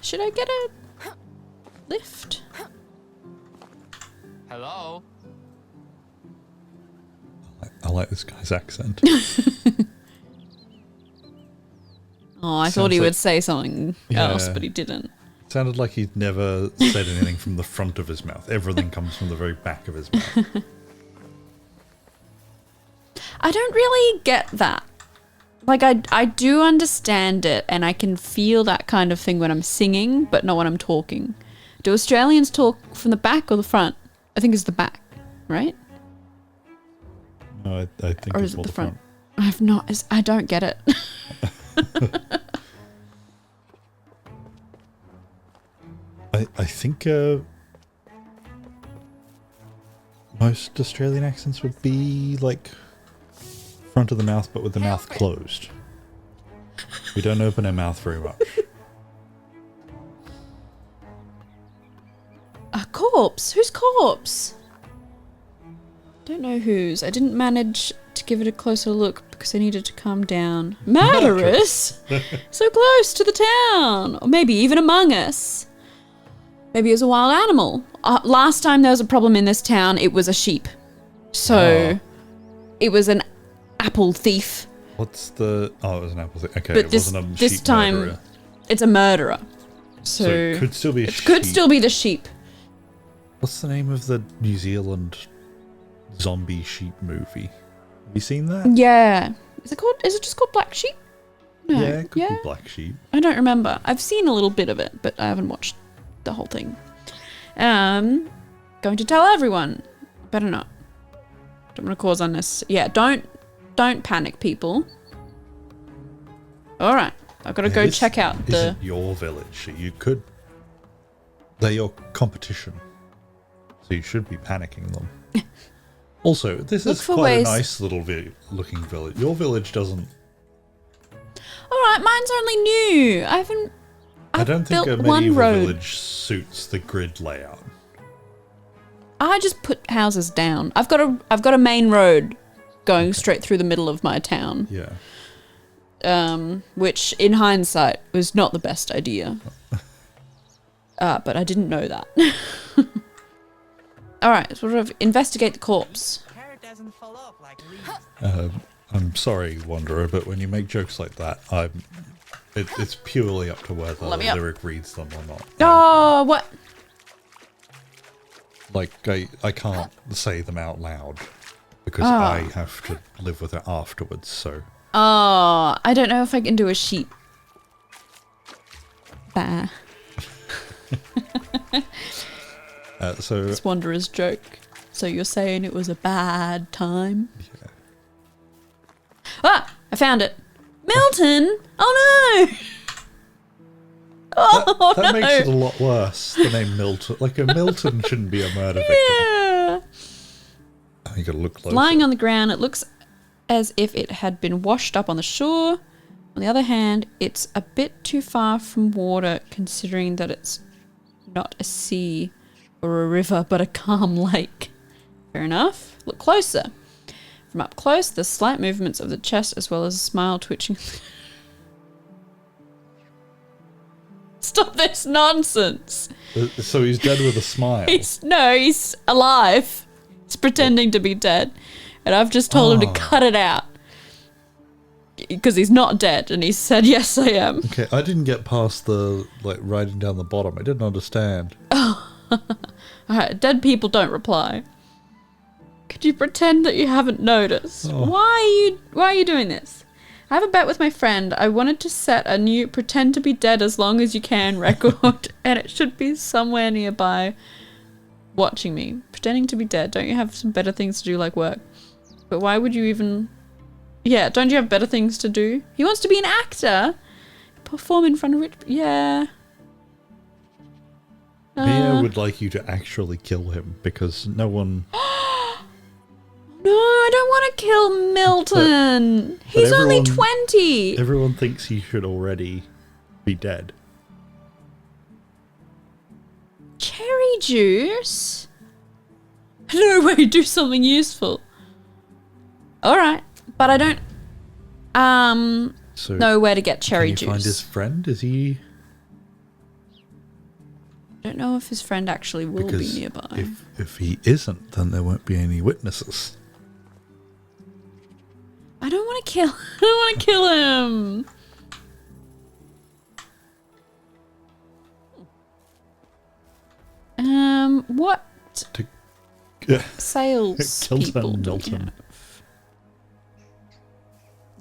Should I get a lift? Hello? I like this guy's accent. Oh, I Sounds thought he like- would say something else, Yeah. but he didn't. Sounded like he'd never said anything from the front of his mouth. Everything comes from the very back of his mouth. I don't really get that. Like, I do understand it, and I can feel that kind of thing when I'm singing, but not when I'm talking. Do Australians talk from the back or the front? I think it's the back, right? No, I think Or it's is it more the front? I don't get it. I think most Australian accents would be like front of the mouth, but with the mouth closed. We don't open our mouth very much. A corpse? Whose corpse? Don't know whose. I didn't manage to give it a closer look because I needed to calm down. Murderous? So close to the town. Or maybe even among us. Maybe it was a wild animal. Last time there was a problem in this town, it was a sheep. So it was an apple thief. What's the... Oh, it was an apple thing. Okay, But it this wasn't a sheep time, murderer. it's a murderer. So So it could still be a it sheep. could still be the sheep. What's the name of the New Zealand zombie sheep movie? Have you seen that? Yeah. Is it just called Black Sheep? No. Yeah, it could be Black Sheep. I don't remember. I've seen a little bit of it, but I haven't watched the whole thing. Going to tell everyone. Better not. Don't want to cause unnecessary. Yeah, don't panic, people. All right, I've got to go This check out the. isn't your village. You could... They're your competition. So you should be panicking them. Also, this Look is for quite ways- a nice little looking village. Your village doesn't. All right, mine's only new. I don't think a built one medieval road. village suits the grid layout. I just put houses down. I've got a main road going straight through the middle of my town. Yeah. Which in hindsight was not the best idea. But I didn't know that. All right, sort of investigate the corpse. Hair doesn't fall off like leaves. I'm sorry, Wanderer, but when you make jokes like that, it's purely up to whether Let me the up. lyric reads them or not. Oh, what? Like, I can't say them out loud because Ah. I have to live with it afterwards, so... Oh, I don't know if I can do a sheep. Bah. So, It's Wanderer's joke. So you're saying it was a bad time? yeah. Ah! I found it. Milton! Oh no! Oh That no! makes it a lot worse, the name Milton. Like, a Milton shouldn't be a murder victim. Yeah. Oh, you gotta look closer. Lying on the ground, it looks as if it had been washed up on the shore. On the other hand, it's a bit too far from water, considering that it's not a sea or a river, but a calm lake. Fair enough. Look closer. From up close, the slight movements of the chest as well as a smile twitching. Stop this nonsense. So he's dead with a smile. He's alive. He's pretending to be dead. And I've just told him to cut it out. Because he's not dead. And he said, yes, I am. Okay, I didn't get past the, like, writing down the bottom. I didn't understand. Alright, dead people don't reply. Could you pretend that you haven't noticed? Oh. Why are you doing this? I have a bet with my friend. I wanted to set a new pretend to be dead as long as you can record. And it should be somewhere nearby watching me. Pretending to be dead. Don't you have some better things to do like work? But why would you even... Yeah, don't you have better things to do? He wants to be an actor. Perform in front of rich... Yeah. Mia would like you to actually kill him because no one... No, I don't want to kill Milton. He's only everyone- 20. Everyone thinks he should already be dead. Cherry juice? No way, do something useful. Alright, but I don't So know where to get can cherry you find his juice. friend? Is he... I don't know if his friend actually will be Because nearby. if he isn't, then there won't be any witnesses. I don't want to kill I don't want to kill him. What To sales kill people some do we Milton. have?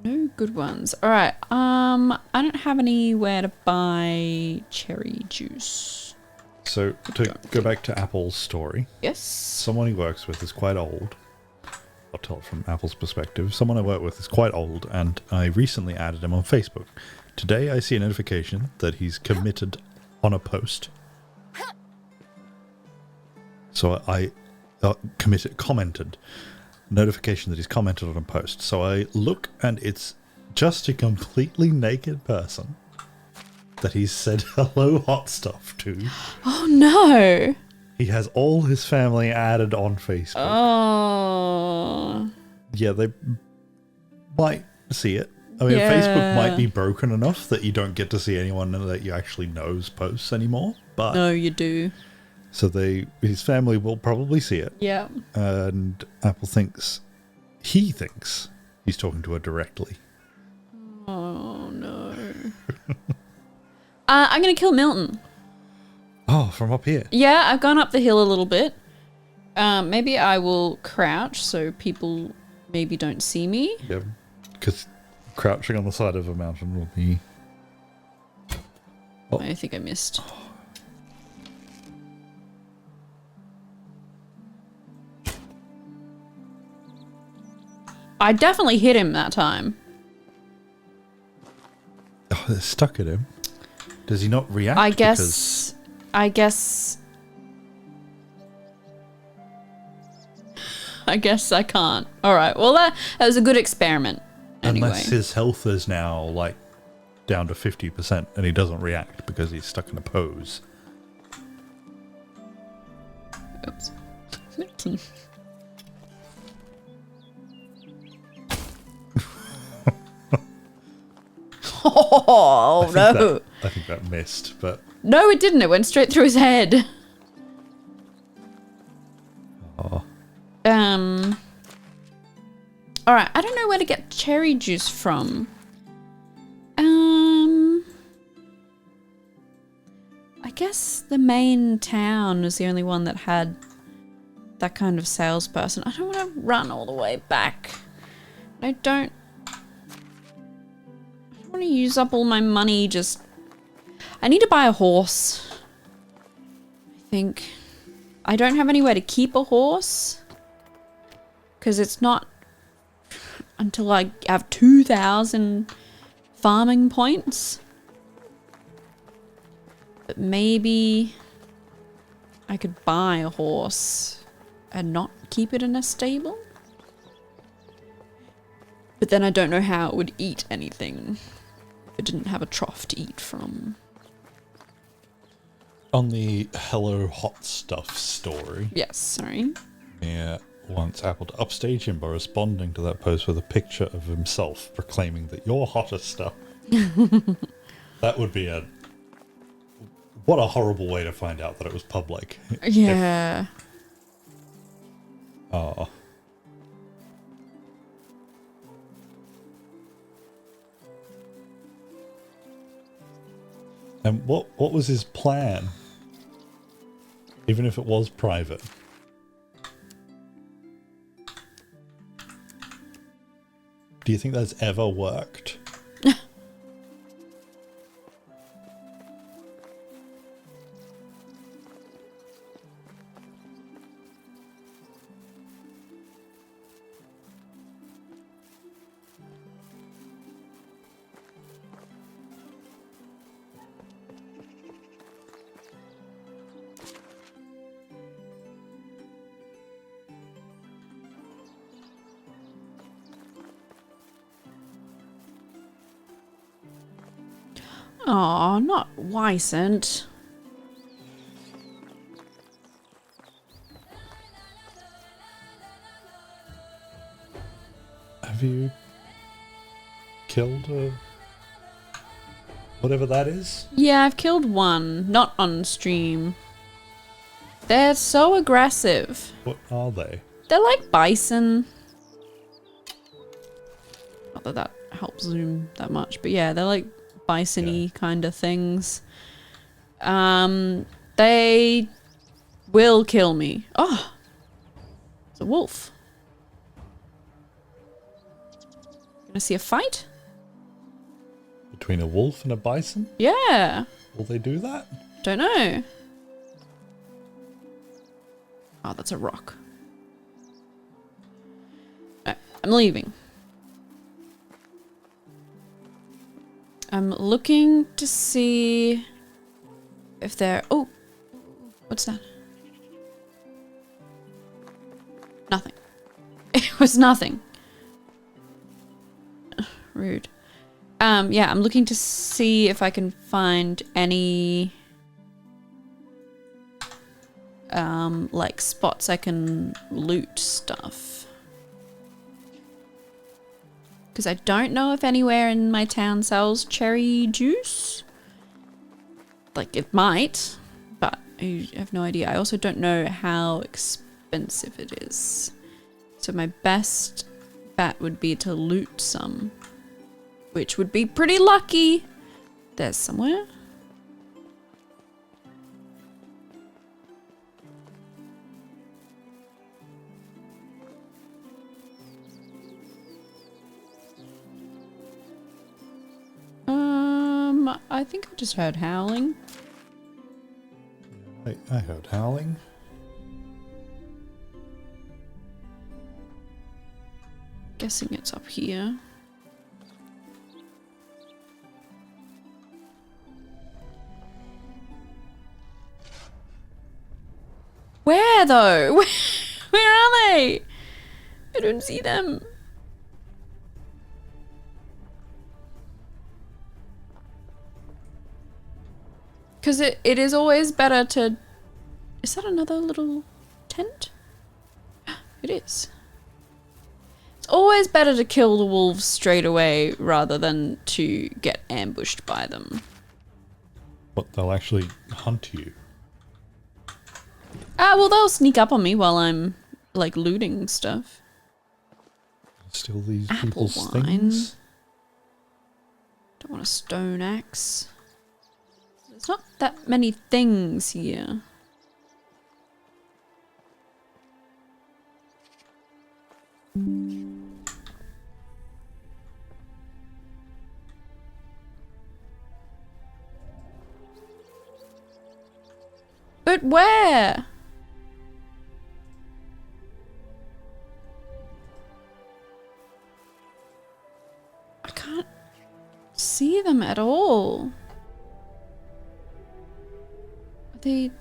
No good ones. All right. I don't have anywhere to buy cherry juice. So to go back to Apple's story, Yes. someone he works with is quite old. I'll tell it from Apple's perspective. Someone I work with is quite old, and I recently added him on Facebook. Today I see a notification that he's committed on a post. So I commented. Notification that he's commented on a post. So I look, and it's just a completely naked person that he's said hello hot stuff to. Oh no. He has all his family added on Facebook. Oh. Yeah, they might see it. I mean, Yeah. Facebook might be broken enough that you don't get to see anyone that you actually know's posts anymore. But No, you do. so his family will probably see it, Yeah. and Apple thinks he's talking to her directly. Oh no. I'm gonna kill Milton. Oh, from up here. Yeah, I've gone up the hill a little bit. Maybe I will crouch so people maybe don't see me. Yeah, because crouching on the side of a mountain will be. Oh. I think I missed. I definitely hit him that time. Oh, they're stuck at him. Does he not react? I Because guess I guess I can't. All right. Well, that was a good experiment. Anyway. Unless his health is now, like, down to 50% and he doesn't react because he's stuck in a pose. Oops. Oh, no. I think that missed, but... No, it didn't. It went straight through his head. Oh. Alright, I don't know where to get cherry juice from. I guess the main town was the only one that had that kind of salesperson. I don't want to run all the way back. I don't want to use up all my money just... I need to buy a horse. I think. I don't have anywhere to keep a horse. Because it's not until I have 2,000 farming points. But maybe I could buy a horse and not keep it in a stable. But then I don't know how it would eat anything if it didn't have a trough to eat from. On the Hello Hot Stuff story. Yes, sorry. Mia wants Apple to upstage him by responding to that post with a picture of himself proclaiming that you're hotter stuff. That would be a... What a horrible way to find out that it was public. Yeah. Oh. And what was his plan? Even if it was private. Do you think that's ever worked? Aw, not Wysant. Have you killed whatever that is? Yeah, I've killed one. Not on stream. They're so aggressive. What are they? They're like bison. Not that that helps zoom that much, but yeah, they're like bison-y kind of things. They will kill me. Oh, it's a wolf. Gonna see a fight? Between a wolf and a bison? Yeah. Will they do that? Don't know. Oh, that's a rock. No, I'm leaving. I'm looking to see if there... Oh, what's that? Nothing. It was nothing. Rude. Yeah, I'm looking to see if I can find any like spots I can loot stuff. Because I don't know if anywhere in my town sells cherry juice. Like, it might, but I have no idea. I also don't know how expensive it is. So my best bet would be to loot some. Which would be pretty lucky. There's somewhere. I think I just heard howling. I heard howling. Guessing it's up here. Where though? Where are they? don't see them. Because it is always better to... Is that another little tent? It is. It's always better to kill the wolves straight away rather than to get ambushed by them. But they'll actually hunt you. Well, they'll sneak up on me while I'm, like, looting stuff. Steal these Apple people's wine. things. Don't want a stone axe. There's not that many things here. But where? I can't see them at all. Are they...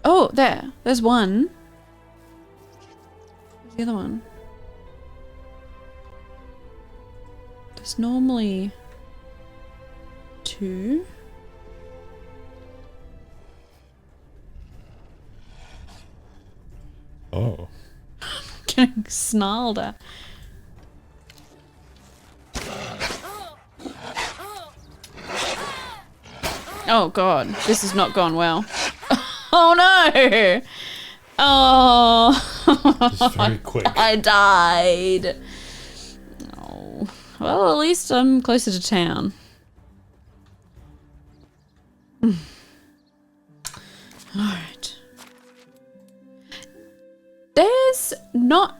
Oh, there. There's one. Where's the other one? There's normally 2. Oh. Getting snarled at. Oh god, this has not gone well. Oh no! Oh, It's very quick. I died. Oh, well, at least I'm closer to town. Alright. There's not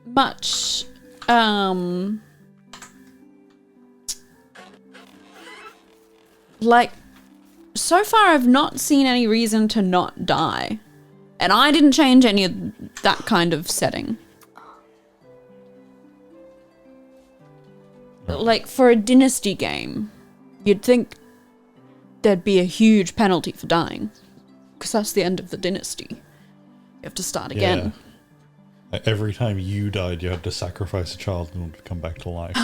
much, like, so far I've not seen any reason to not die. And I didn't change any of that kind of setting. Like, for a dynasty game, you'd think there'd be a huge penalty for dying. Because that's the end of the dynasty. You have to start again. Like every time you died, you had to sacrifice a child in order to come back to life.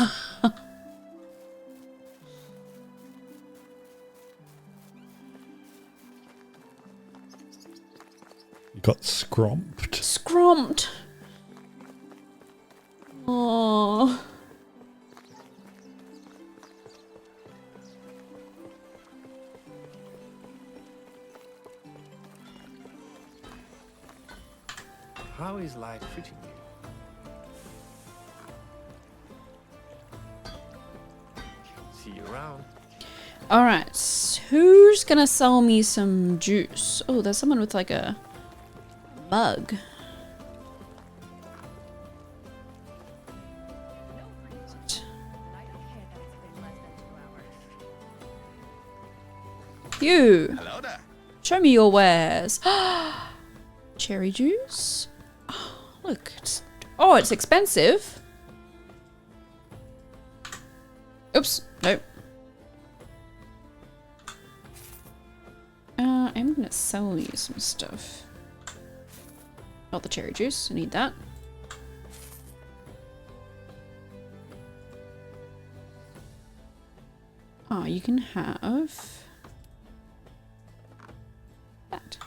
You got scromped. Scromped. Oh. How is life treating you? See you around. Alright, so who's gonna sell me some juice? Oh, there's someone with like a mug. You. Hello there. Show me your wares. Cherry juice? Oh, look. It's expensive. Oops. Nope. I'm gonna sell you some stuff. Not the cherry juice. I need that. Oh, you can have that.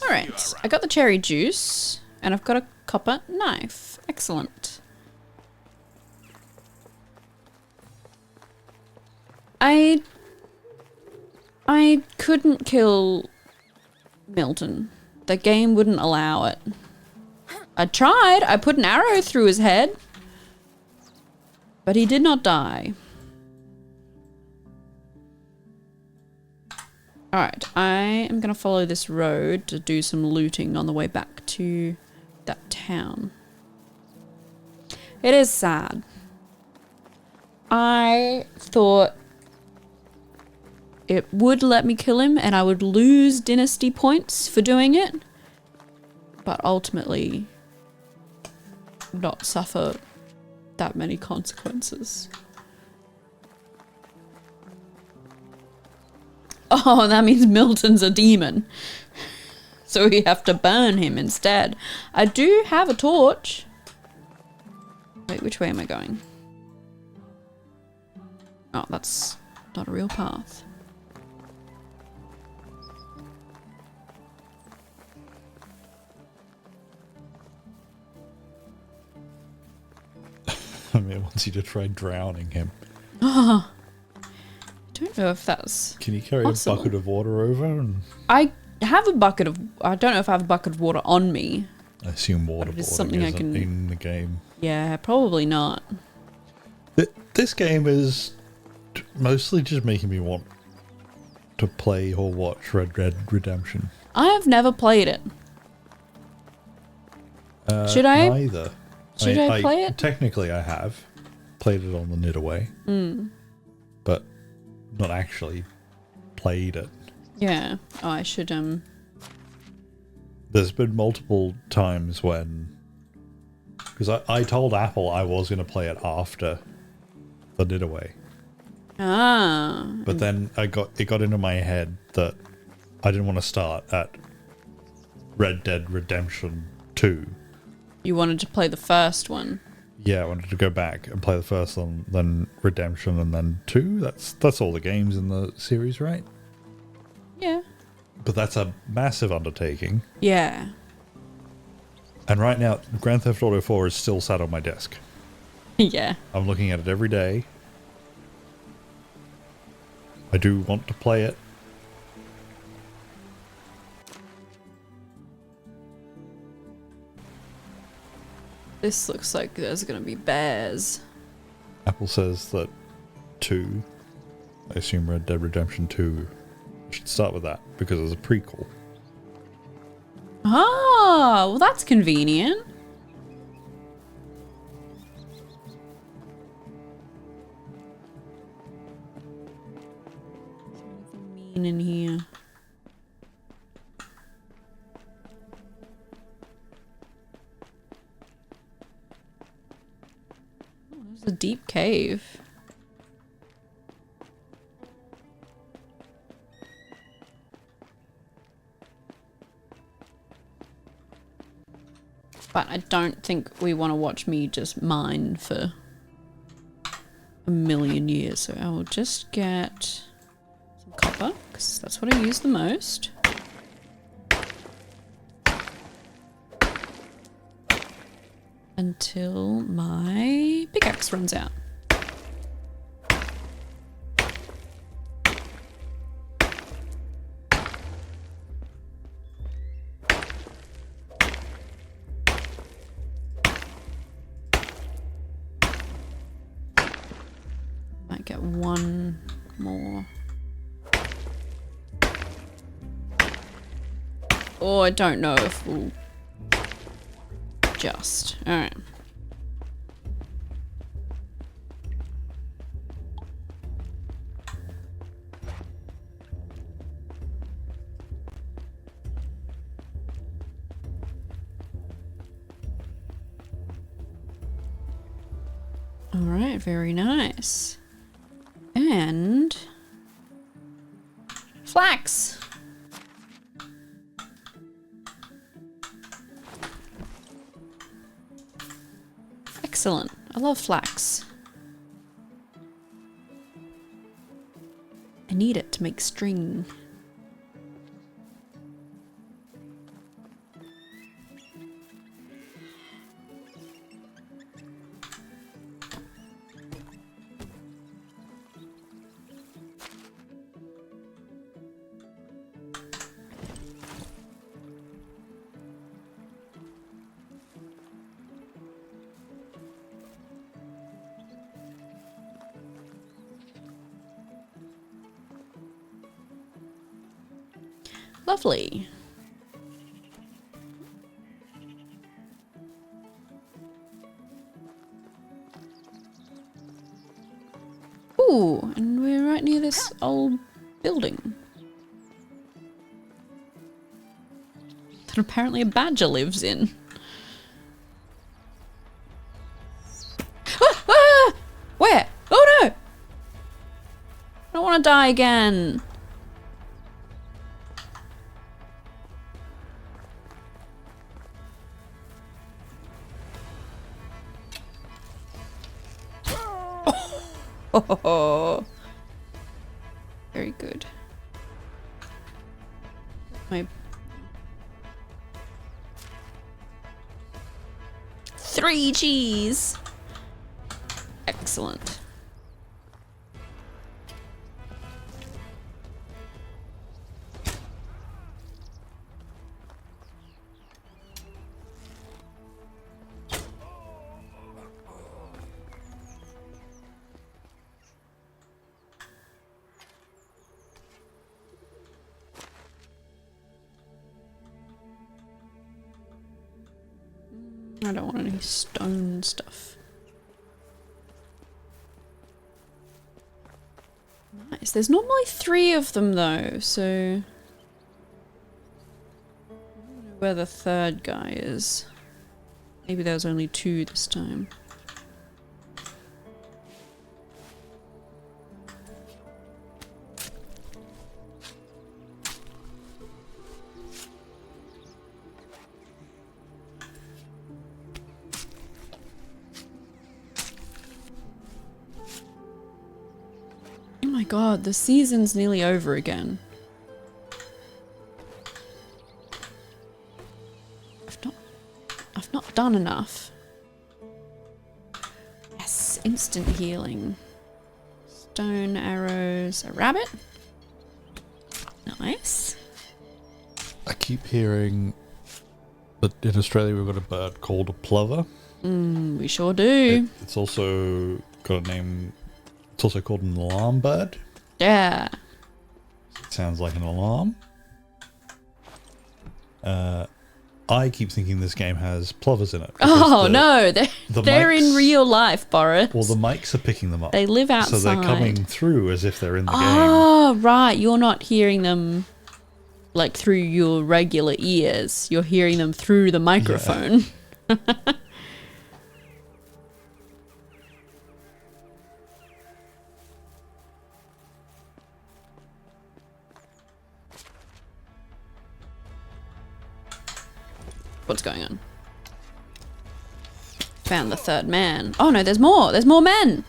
Alright, I got the cherry juice, and I've got a copper knife. Excellent. I couldn't kill Milton. The game wouldn't allow it. I tried. I put an arrow through his head. But he did not die. Alright, I am going to follow this road to do some looting on the way back to that town. It is sad. I thought it would let me kill him and I would lose dynasty points for doing it. But ultimately, not suffer that many consequences. Oh, that means Milton's a demon. So we have to burn him instead. I do have a torch. Wait, which way am I going? Oh, that's not a real path. I may want you to try drowning him. Oh, I don't know if that's... Can you carry possible. a bucket of water over? And I have a bucket of... I don't know if I have a bucket of water on me. I assume waterboarding is something I isn't can- in the game. Yeah, probably not. This game is mostly just making me want to play or watch Red Dead Redemption. I have never played it. Should I? Neither. Should I play it? Technically, I have played it on the Nidaway, but not actually played it. Yeah. Oh, I should, There's been multiple times when... Because I told Apple I was going to play it after the Nidaway. Ah. But then it got into my head that I didn't want to start at Red Dead Redemption 2. You wanted to play the first one. Yeah, I wanted to go back and play the first one, then Redemption, and then 2. That's all the games in the series, right? Yeah. But that's a massive undertaking. Yeah. And right now, Grand Theft Auto 4 is still sat on my desk. Yeah. I'm looking at it every day. I do want to play it. This looks like there's gonna be bears. Apple says that 2, I assume Red Dead Redemption 2, you should start with that because it's a prequel. Ah, well that's convenient. Mean in here. Oh, there's a deep cave. But I don't think we want to watch me just mine for a million years. So I will just get some copper, because that's what I use the most. Until my pickaxe runs out. Might get one more. Oh, I don't know if we'll just. Alright. Alright, very nice. And flax. Excellent. I love flax. I need it to make string. Lovely. Ooh, and we're right near this old building that apparently a badger lives in. Ah, ah! Where? Oh no! I don't want to die again. Oh, very good. My 3 cheese. Excellent. I don't want any stone stuff. Nice. There's normally 3 of them though, so I don't know where the 3rd guy is. Maybe there was only 2 this time. Oh my god, the season's nearly over again. I've not done enough. Yes, instant healing. Stone arrows, a rabbit. Nice. I keep hearing that in Australia we've got a bird called a plover. We sure do. It's also got a name. It's also called an alarm bird. Yeah. It sounds like an alarm. I keep thinking this game has plovers in it. Oh no, they're in mics- real life, Boris. Well, the mics are picking them up. They live outside. So they're coming through as if they're in the game. Oh, right. You're not hearing them like through your regular ears. You're hearing them through the microphone. Yeah. What's going on? Found the 3rd man. Oh no, there's more. There's more men.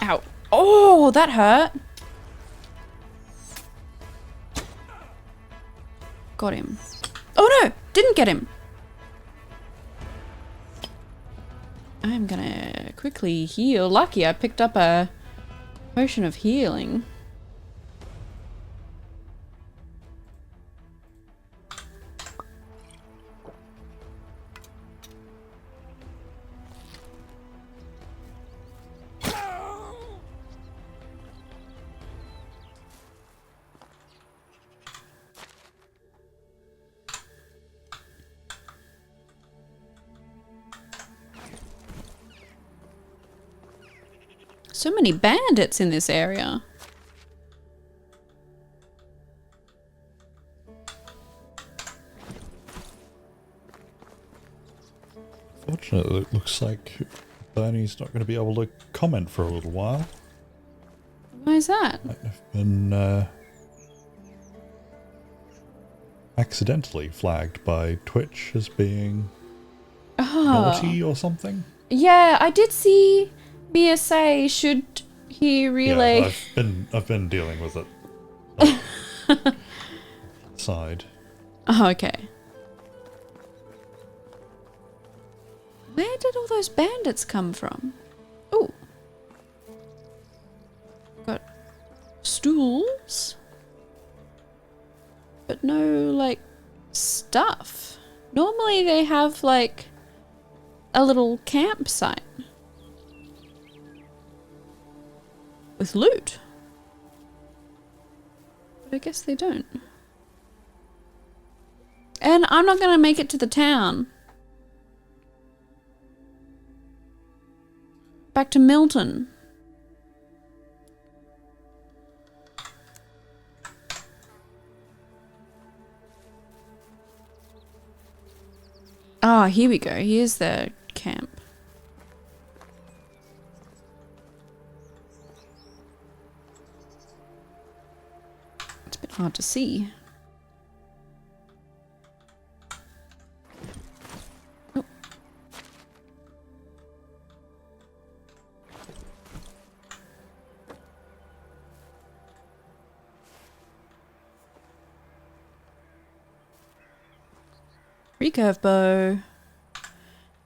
Ow. Oh, that hurt. Got him. Oh no, didn't get him. I'm gonna quickly heal. Lucky I picked up a potion of healing. So many bandits in this area. Fortunately, it looks like Bernie's not going to be able to comment for a little while. Why is that? Might have been accidentally flagged by Twitch as being naughty or something. Yeah, I did see Mia say, should he relay? Yeah, I've been dealing with it. Side. Oh, okay. Where did all those bandits come from? Oh. Got stools. But no, like, stuff. Normally they have, like, a little campsite. With loot. But I guess they don't. And I'm not gonna make it to the town. Back to Milton. Ah, here we go. Here's the camp. hard to see. Oh. Recurve bow.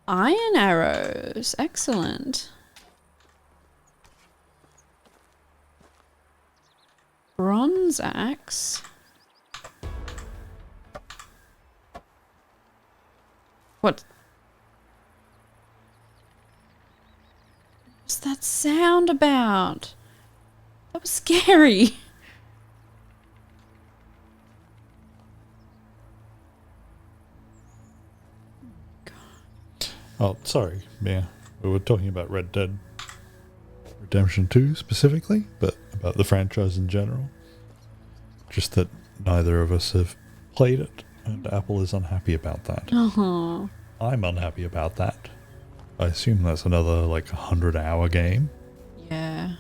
Iron arrows. Excellent. Bronze axe. What? What's that sound about? That was scary. Oh, sorry. Yeah, we were talking about Red Dead Redemption 2 specifically, but about the franchise in general. Just that neither of us have played it, and Apple is unhappy about that. Uh-huh. I'm unhappy about that. I assume that's another, like, 100-hour game. Yeah.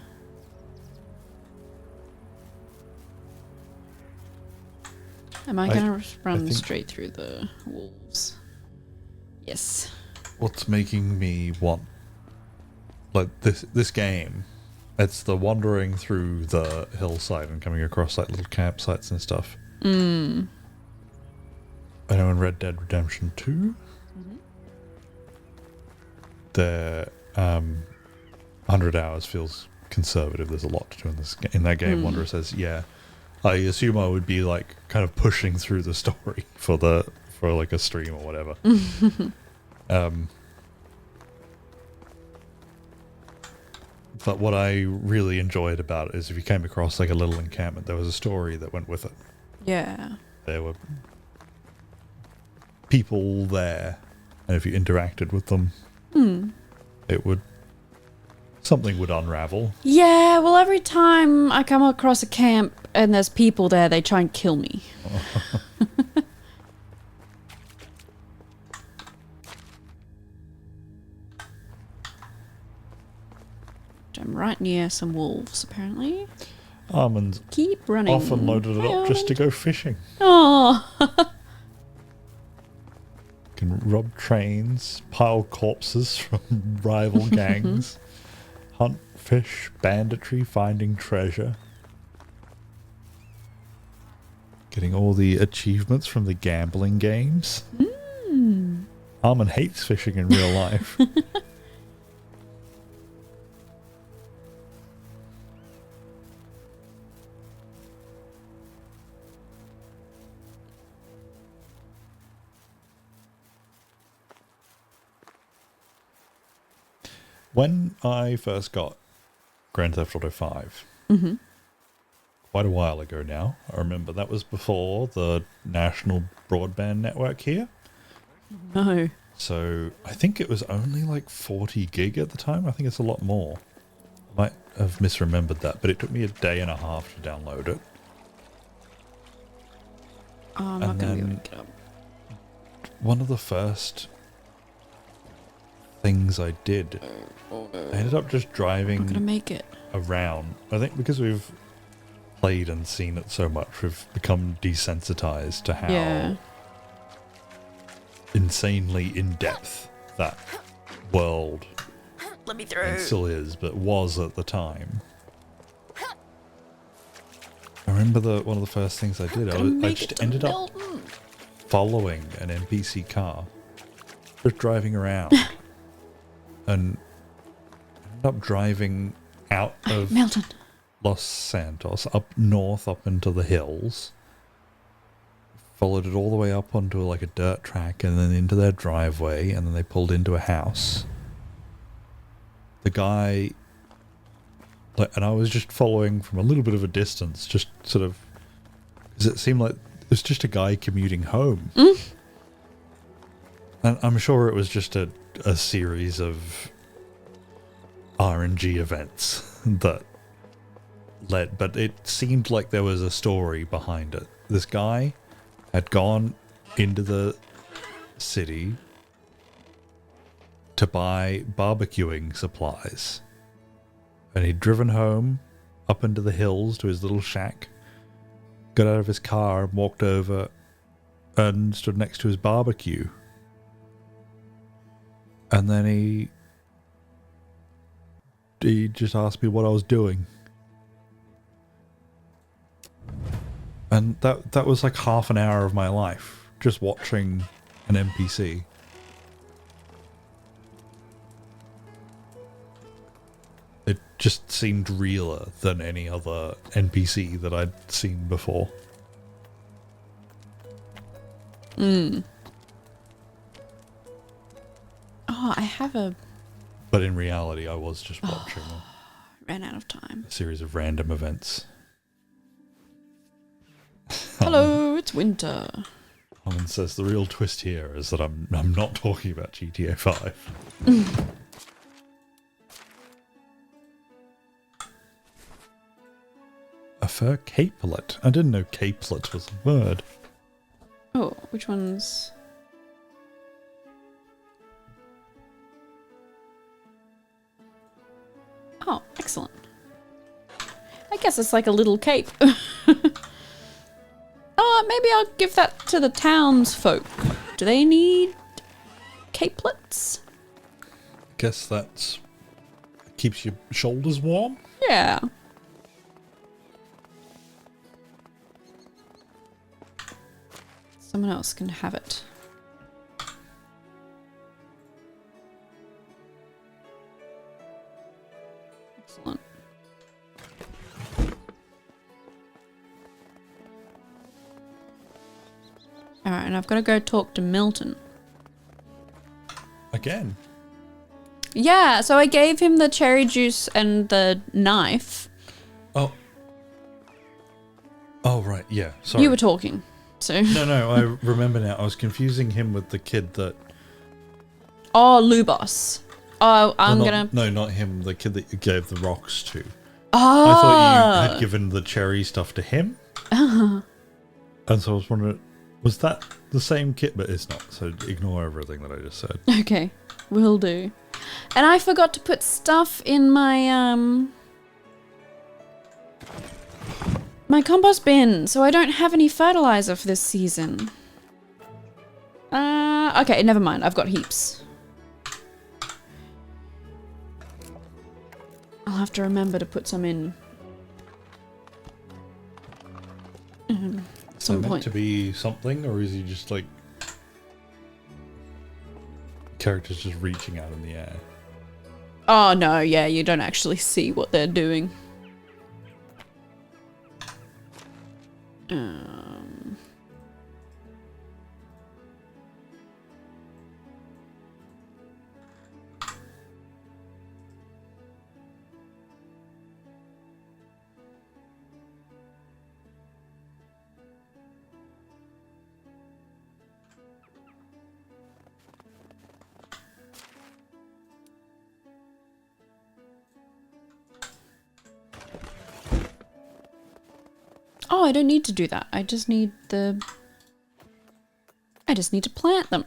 Am I gonna run think- straight through the wolves? Yes. What's making me want, like, this game, it's the wandering through the hillside and coming across, like, little campsites and stuff. Mm. I know in Red Dead Redemption 2, the 100 hours feels conservative. There's a lot to do in that game. Wanderer says, yeah, I assume I would be, like, kind of pushing through the story for like a stream or whatever. But what I really enjoyed about it is if you came across, like, a little encampment, there was a story that went with it. Yeah. There were people there, and if you interacted with them, something would unravel. Yeah, well, every time I come across a camp and there's people there, they try and kill me. I'm right near some wolves, apparently. Armand's Keep running. often loaded it up just to go fishing. Oh. Can rob trains, pile corpses from rival gangs, hunt fish, banditry, finding treasure. Getting all the achievements from the gambling games. Armand hates fishing in real life. When I first got Grand Theft Auto 5, quite a while ago now, I remember that was before the national broadband network here. No. So I think it was only like 40 gig at the time. I think it's a lot more. I might have misremembered that, but it took me a day and a half to download it. Oh, I'm And not going to be able then- to get up. One of the first things I did, I ended up just I'm driving not going to make it. around. I think because we've played and seen it so much, we've become desensitized to how Yeah. insanely in depth that world Let me and through. still is, but was at the time. I remember one of the first things I did. I just ended up following an NPC car, just driving around, and ended up driving out of Milton. Los Santos, up north, up into the hills. Followed it all the way up onto like a dirt track and then into their driveway, and then they pulled into a house. The guy, and I was just following from a little bit of a distance, just sort of, because it seemed like it was just a guy commuting home. And I'm sure it was just a series of RNG events that led, but it seemed like there was a story behind it. This guy had gone into the city to buy barbecuing supplies, and he'd driven home up into the hills to his little shack, got out of his car and walked over and stood next to his barbecue. And then he just asked me what I was doing. And that was like half an hour of my life, just watching an NPC. It just seemed realer than any other NPC that I'd seen before. Oh, I have a... But in reality, I was just watching Ran out of time. a series of random events. Hello, it's winter. Harmon says the real twist here is that I'm not talking about GTA 5. A fur capelet. I didn't know capelet was a word. Oh, which one's... Oh, excellent. I guess it's like a little cape. Oh, maybe I'll give that to the townsfolk. Do they need capelets? Guess that's keeps your shoulders warm. Yeah. Someone else can have it. Excellent. Alright, and I've got to go talk to Milton. Again. Yeah, so I gave him the cherry juice and the knife. Oh. Oh, right, yeah, sorry. You were talking, so... No, I remember now. I was confusing him with the kid that... Oh, Lubos. Oh, I'm Well, gonna... No, not him. The kid that you gave the rocks to. Oh! I thought you had given the cherry stuff to him. And so I was wondering, was that the same kid? But it's not, so ignore everything that I just said. Okay, will do. And I forgot to put stuff in my, my compost bin, so I don't have any fertilizer for this season. Okay, never mind. I've got heaps. I'll have to remember to put some in. Is that Some meant point. to be something, or is he just like characters just reaching out in the air? Oh no, yeah, you don't actually see what they're doing. Oh, I don't need to do that. I just need to plant them.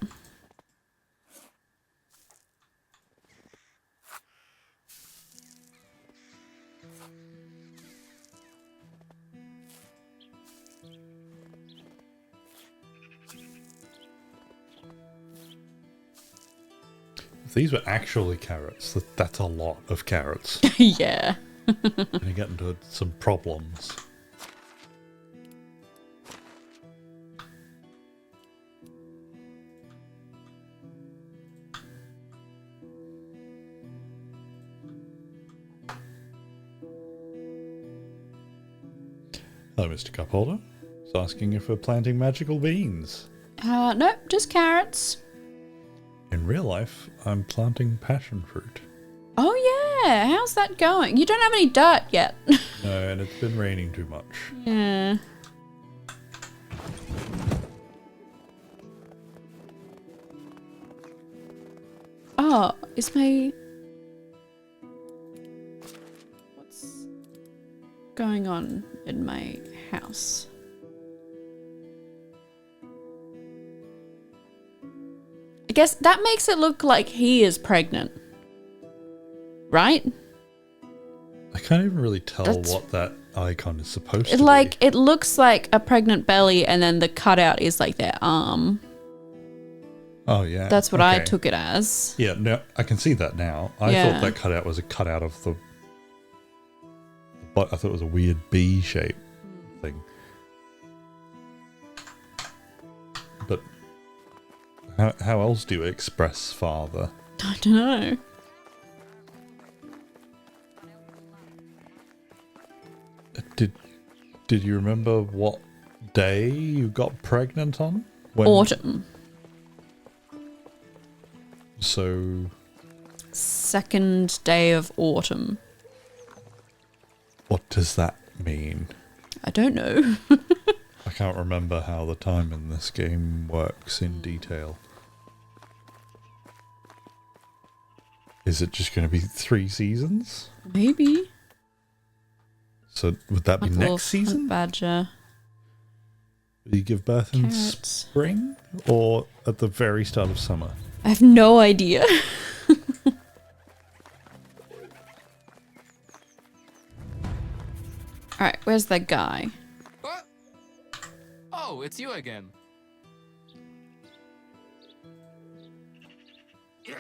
If these were actually carrots, that's a lot of carrots. Yeah. And you get into some problems. Hello, Mr. Cupholder. Just asking if we're planting magical beans. Nope, just carrots. In real life, I'm planting passion fruit. Oh yeah, how's that going? You don't have any dirt yet. No, and it's been raining too much. Yeah. Oh, is my... What's going on in my house? I guess that makes it look like he is pregnant. Right? I can't even really tell That's- what that icon is supposed to Like, be. it looks like a pregnant belly, and then the cutout is like their arm. Oh, yeah. That's what I okay. took it as. Yeah, no, I can see that now. I Yeah. thought that cutout was a cutout of the... But I thought it was a weird B shape thing. But how else do you express father? I don't know. Did you remember what day you got pregnant on? When, Autumn. So, 2nd day of autumn. what does that mean? I don't know. I can't remember how the time in this game works in detail. Is it just going to be 3 seasons? Maybe. So would that be Like a little next season? Badger. Do you give birth in Carrots. spring or at the very start of summer? I have no idea. Alright, where's that guy? What? Oh, it's you again.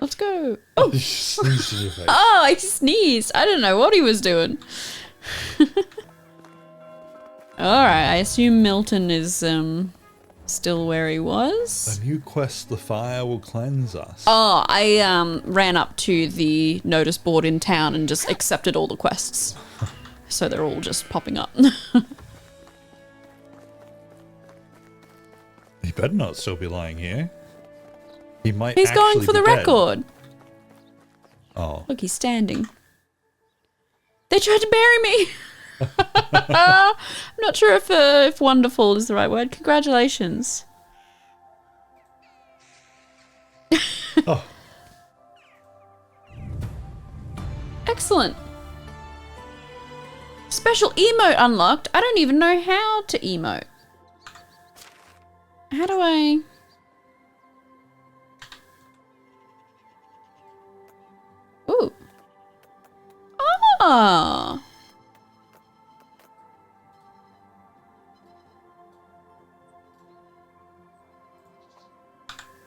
Let's go. Oh, you sneezed in your face. Oh, I sneezed. I don't know what he was doing. Alright, I assume Milton is still where he was. A new quest, the fire will cleanse us. Oh, I ran up to the notice board in town and just accepted all the quests. So they're all just popping up. He better not still be lying here. He might. He's going actually for the be dead. record. Oh, Look, he's standing. They tried to bury me. I'm not sure if wonderful is the right word. Congratulations. oh, Excellent. Special emote unlocked. I don't even know how to emote. How do I... Ooh. Ah.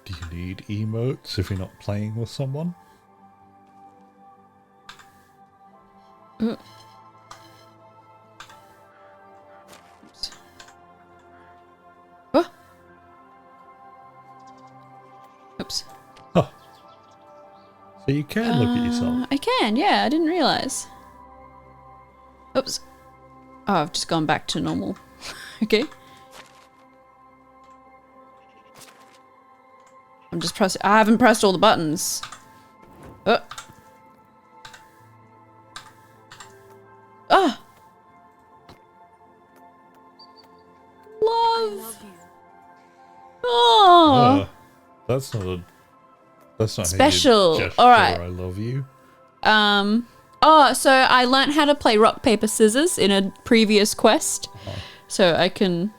do you need emotes if you're not playing with someone? Ooh. Oh. Oops. Oh, so you can look at yourself. I can, yeah, I didn't realize. Oops. Oh, I've just gone back to normal. Okay. I'm just pressing. I haven't pressed all the buttons. Oh. Ah. Love. Oh. That's not a. That's not Special. How you gesture, All right. I love you. Oh, so I learnt how to play rock, paper, scissors in a previous quest. So I can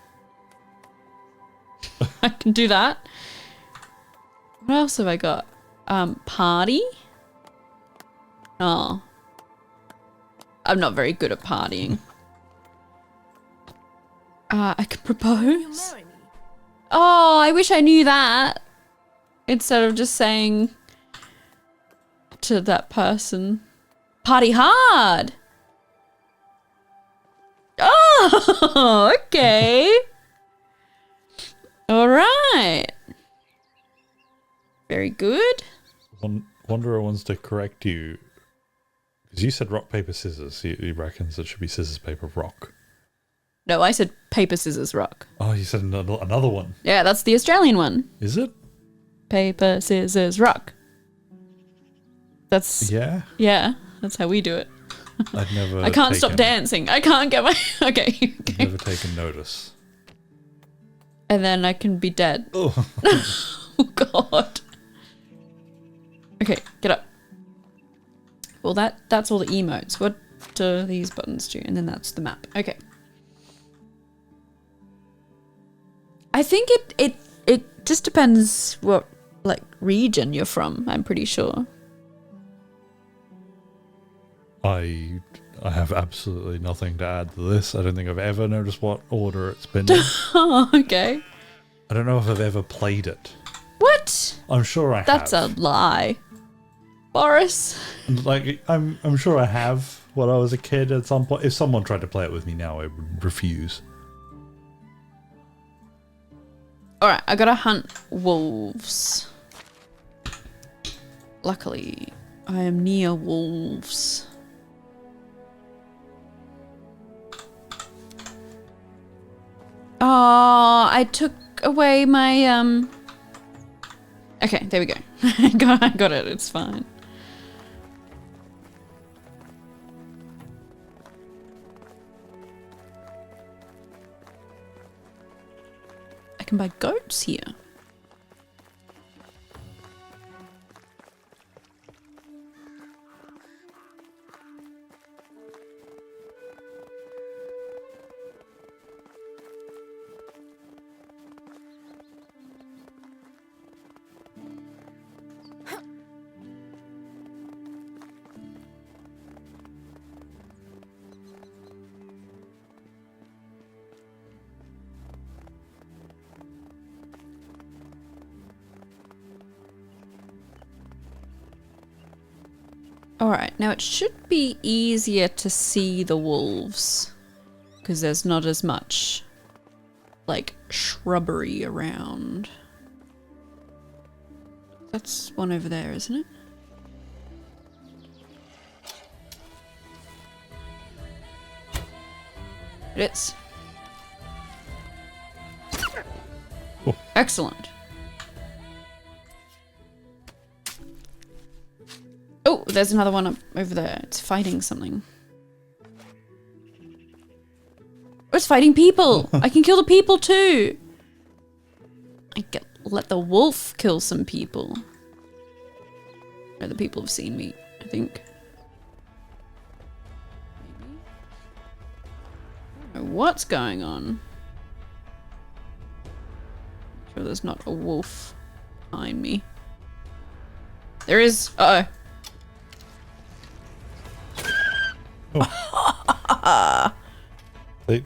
do that. What else have I got? Party? Oh. I'm not very good at partying. I can propose? Oh, I wish I knew that. Instead of just saying to that person, party hard. Oh, okay. All right. Very good. Wanderer wants to correct you because you said rock paper scissors. He reckons it should be scissors paper rock. No, I said paper, scissors, rock. Oh, you said another one. Yeah, that's the Australian one. Is it? Paper, scissors, rock. That's Yeah. yeah. That's how we do it. I'd never. I can't stop taken- dancing. I can't get my okay. I've never taken notice. And then I can be dead. Oh. Oh God. Okay, get up. Well, that's all the emotes. What do these buttons do? And then that's the map. Okay. I think it just depends what like region you're from. I'm pretty sure. I I have absolutely nothing to add to this. I don't think I've ever noticed what order it's been in. Oh, okay. I don't know if I've ever played it. What? I'm sure I That's have. a lie. Boris. Like, I'm sure I have when I was a kid at some point. If someone tried to play it with me now, I would refuse. Alright, I gotta hunt wolves. Luckily, I am near wolves. Oh, I took away my, Okay, there we go. I got it, it's fine. I can buy goats here. Alright, now it should be easier to see the wolves because there's not as much like shrubbery around. That's one over there, isn't it? It is. Oh. Excellent. Oh, there's another one up over there. It's fighting something. Oh, it's fighting people. I can kill the people too. Let the wolf kill some people. Or the people have seen me, I think. Maybe. I don't know what's going on. I'm sure there's not a wolf behind me. There is. Uh-oh. They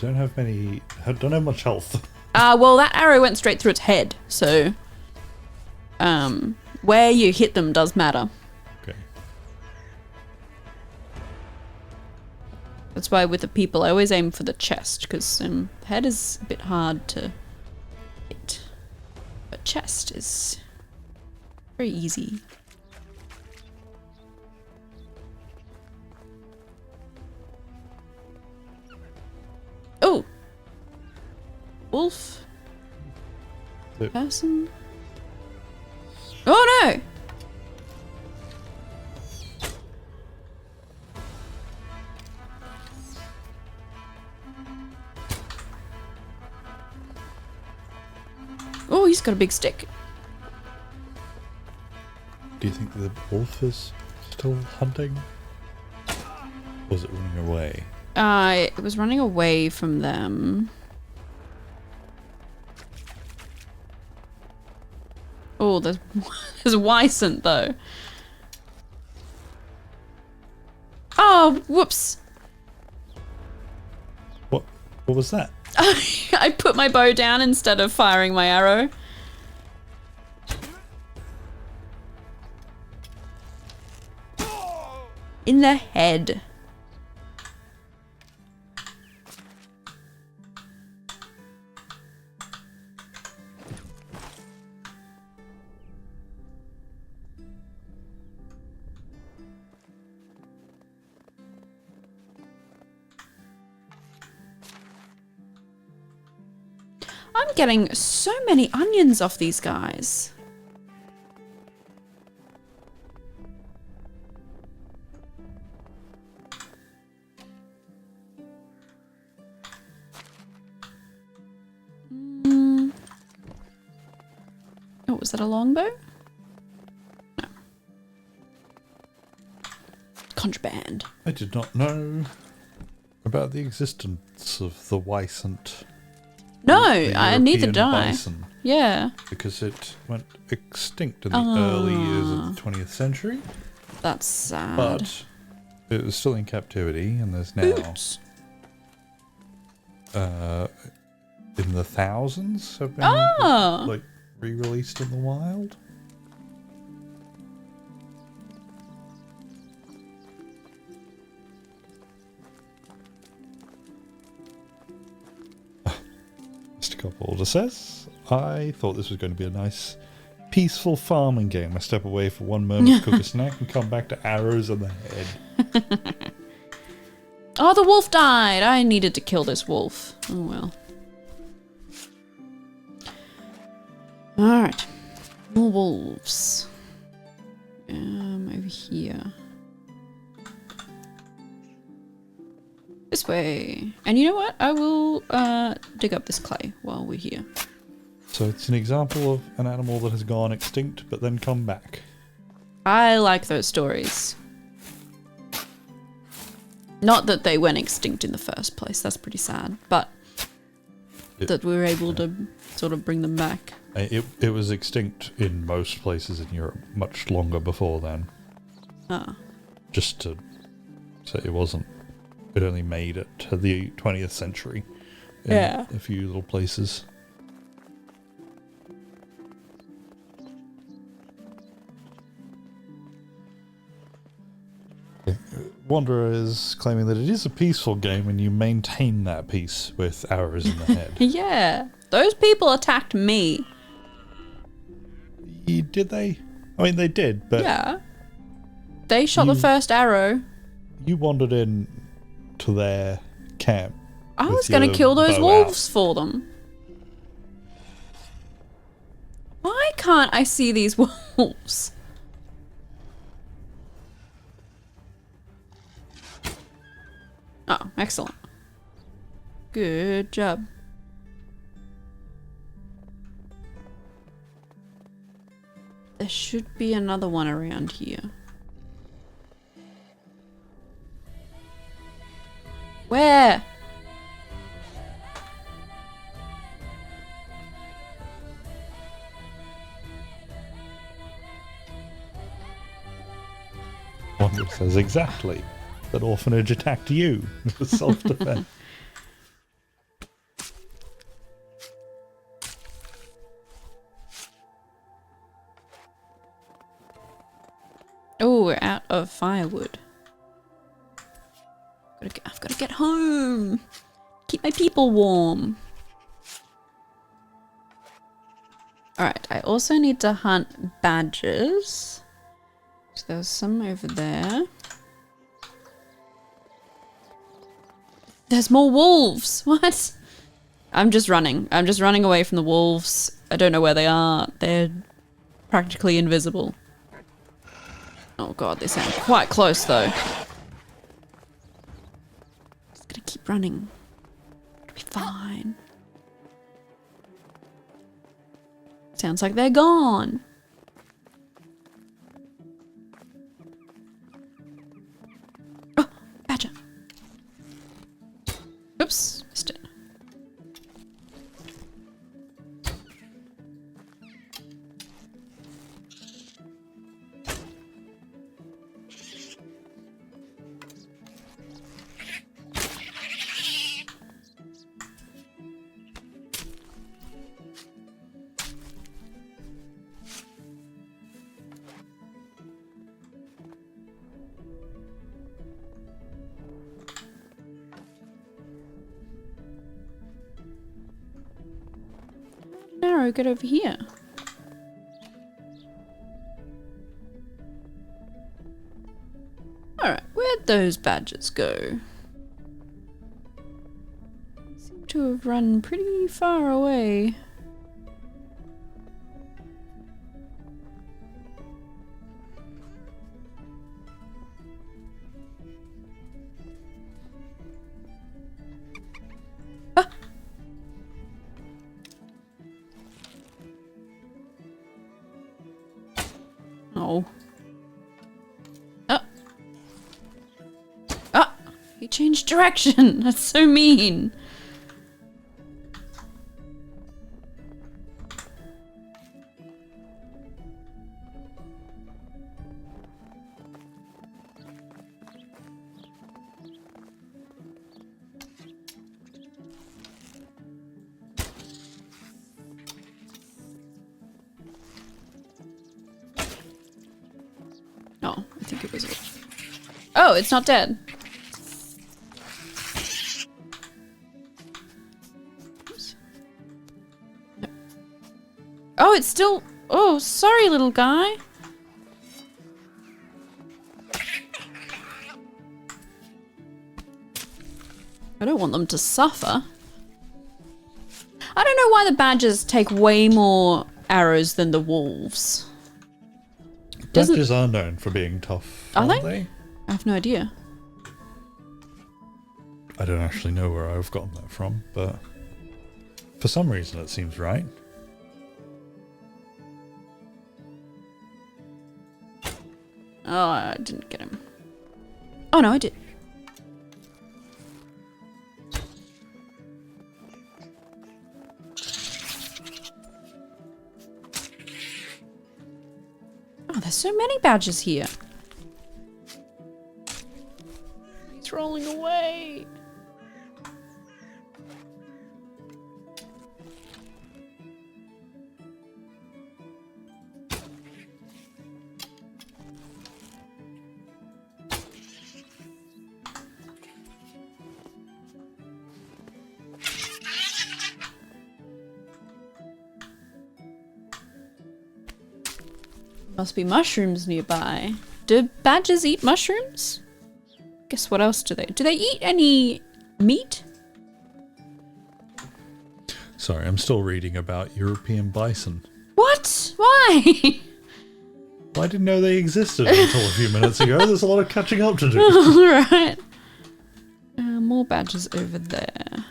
don't have many. Don't have much health. Well, that arrow went straight through its head, so where you hit them does matter. Okay. That's why with the people I always aim for the chest, because head is a bit hard to hit, but chest is very easy. Oh! Wolf? So- Person? Oh no! Oh, he's got a big stick. Do you think the wolf is still hunting? Or was it running away? It was running away from them. Oh, there's Wysant though. Oh, whoops. What was that? I put my bow down instead of firing my arrow. In the head. I'm getting so many onions off these guys. Oh, was that a longbow? No. Contraband. I did not know about the existence of the Wysant. No, the neither European did I. bison, Yeah, because it went extinct in the early years of the 20th century. that's sad. But it was still in captivity, and there's now Oops. in the thousands have been Oh. like re-released in the wild. Mr. Copholder says, I thought this was going to be a nice, peaceful farming game. I step away for one moment to cook a snack and come back to arrows on the head. Oh, the wolf died. I needed to kill this wolf. Oh well. Alright. More wolves. Over here. This way. And you know what? I will dig up this clay while we're here. So it's an example of an animal that has gone extinct but then come back. I like those stories. Not that they went extinct in the first place, that's pretty sad, but that we were able to sort of bring them back. It was extinct in most places in Europe much longer before then. Ah. Just to say it wasn't. It only made it to the 20th century in Yeah. a few little places. Wanderer is claiming that it is a peaceful game and you maintain that peace with arrows in the head. Yeah. Those people attacked me. Did they? I mean, they did, but Yeah. They shot the first arrow. you wandered in to their camp. I with was going to your kill those bow wolves out. for them. Why can't I see these wolves? Oh, excellent. Good job. There should be another one around here. Where? Wanderer says exactly. That orphanage attacked you for self-defense. Oh, we're out of firewood. I've got to get home. Keep my people warm. Alright, I also need to hunt badgers. So there's some over there. There's more wolves! What? I'm just running. I'm just running away from the wolves. I don't know where they are. They're practically invisible. Oh god, they sound quite close though. Just gonna keep running. It'll be fine. Sounds like they're gone. Oh, badger. Oops, missed it. Arrow, get over here. Alright, where'd those badgers go? Seem to have run pretty far away. Oh. Oh. Ah! He changed direction! That's so mean! Oh, I think it was. Oh, it's not dead. Oops. No. Oh, it's still. Oh, sorry, little guy. I don't want them to suffer. I don't know why the badgers take way more arrows than the wolves. Badgers are known for being tough, Are aren't they? I have no idea. I don't actually know where I've gotten that from, but for some reason it seems right. Oh, I didn't get him. Oh no, I did. Oh, there's so many badgers here. He's rolling away. Must be mushrooms nearby. Do badgers eat mushrooms? Guess what else do they? Do they eat any meat? Sorry, I'm still reading about European bison. What? Why? Well, I didn't know they existed until a few minutes ago. There's a lot of catching up to do. Alright. More badgers over there.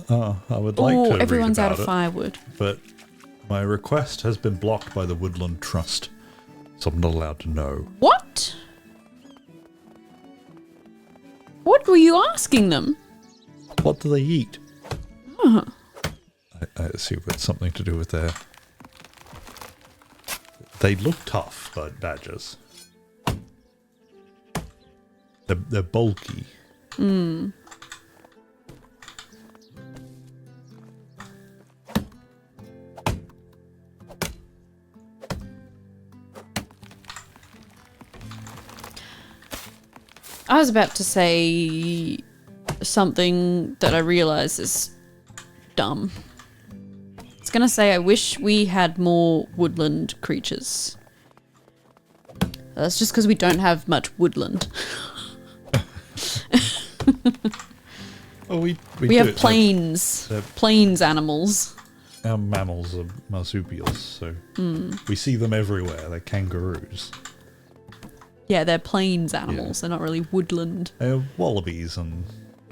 I would like to everyone's read out about of it, firewood. but my request has been blocked by the Woodland Trust, so I'm not allowed to know. What? What were you asking them? What do they eat? Huh. I assume it's something to do with their... They look tough, but badgers. They're bulky. Hmm. I was about to say something that I realise is dumb. I was gonna say I wish we had more woodland creatures. That's just because we don't have much woodland. Oh, we We have do. plains. They're- Plains animals. Our mammals are marsupials, so we see them everywhere. They're kangaroos. Yeah, they're plains animals. They're not really woodland. They're wallabies and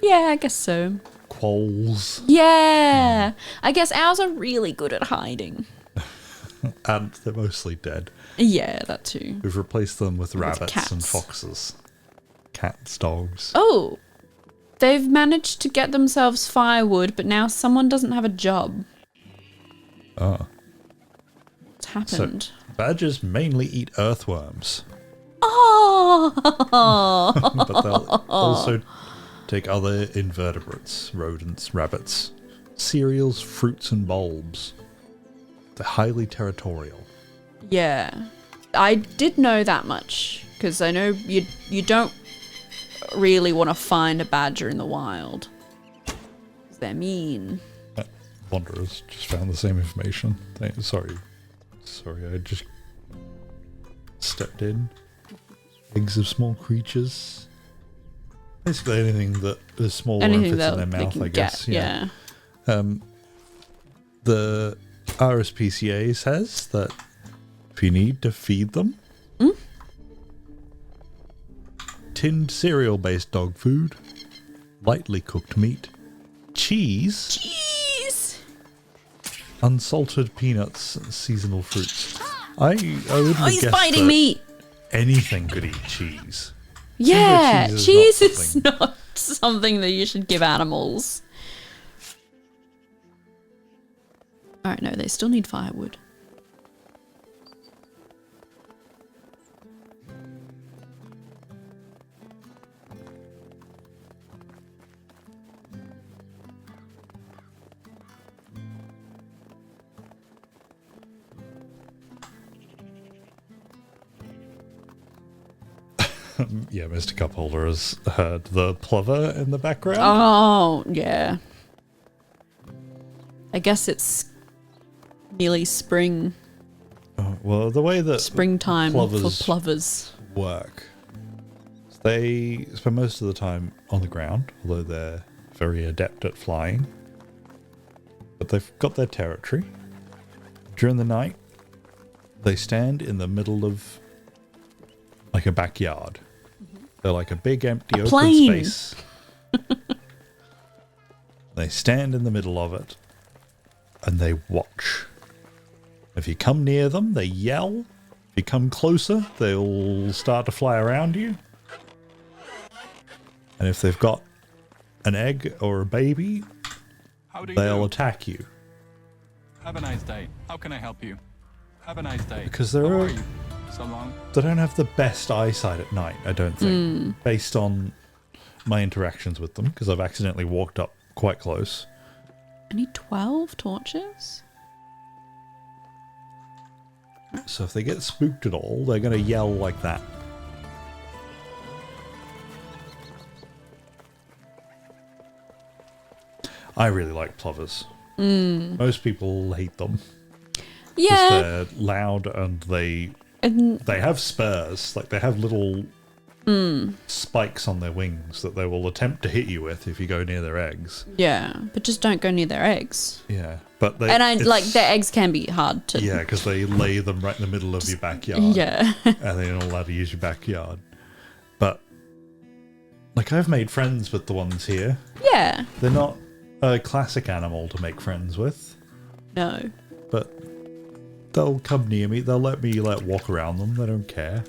Yeah, I guess so. quolls, Yeah! I guess ours are really good at hiding. and they're mostly dead. Yeah, that too. We've replaced them with rabbits and cats. foxes. Cats, dogs. Oh! They've managed to get themselves firewood, but now someone doesn't have a job. Ah. What's happened? Badgers mainly eat earthworms, Oh! but they'll also take other invertebrates, rodents, rabbits, cereals, fruits, and bulbs. They're highly territorial. Yeah. I did know that much, because I know you don't really want to find a badger in the wild. 'Cause they're mean. Wanderers just found the same information. Sorry, I just stepped in. Eggs of small creatures. Basically anything that is small and Anything fits that in their they mouth, can I guess. get, yeah. The RSPCA says that if you need to feed them, tinned cereal-based dog food, lightly cooked meat, cheese, unsalted peanuts, and seasonal fruits. I wouldn't Oh, have he's guessed biting that me! anything could eat cheese. Yeah, cheese cheese is is not something that you should give animals. Alright, no, they still need firewood. Yeah, Mr. Cupholder has heard the plover in the background. Oh, yeah. I guess it's nearly spring, Well, the way that springtime plovers for plovers. work, they spend most of the time on the ground, although they're very adept at flying. But they've got their territory. During the night, they stand in the middle of like a backyard. They're like a big empty open plane. space. They stand in the middle of it and they watch. If you come near them, they yell. If you come closer, they'll start to fly around you. And if they've got an egg or a baby, How do you they'll do? attack you. Have a nice day. How can I help you? Have a nice day. Because How they're are you? So long. they don't have the best eyesight at night, I don't think, based on my interactions with them, because I've accidentally walked up quite close. I need 12 torches? So if they get spooked at all, they're going to yell like that. I really like plovers. Most people hate them. Because Yeah. they're loud and they And have spurs. Like, they have little spikes on their wings that they will attempt to hit you with if you go near their eggs. yeah, but just don't go near their eggs. Yeah, but they... And I like it's- their eggs can be hard to. Yeah, because they lay them right in the middle of your backyard. Yeah. And they're not allowed to use your backyard. But, like, I've made friends with the ones here. Yeah. They're not a classic animal to make friends with, No. but they'll come near me. They'll let me, like, walk around them. They don't care.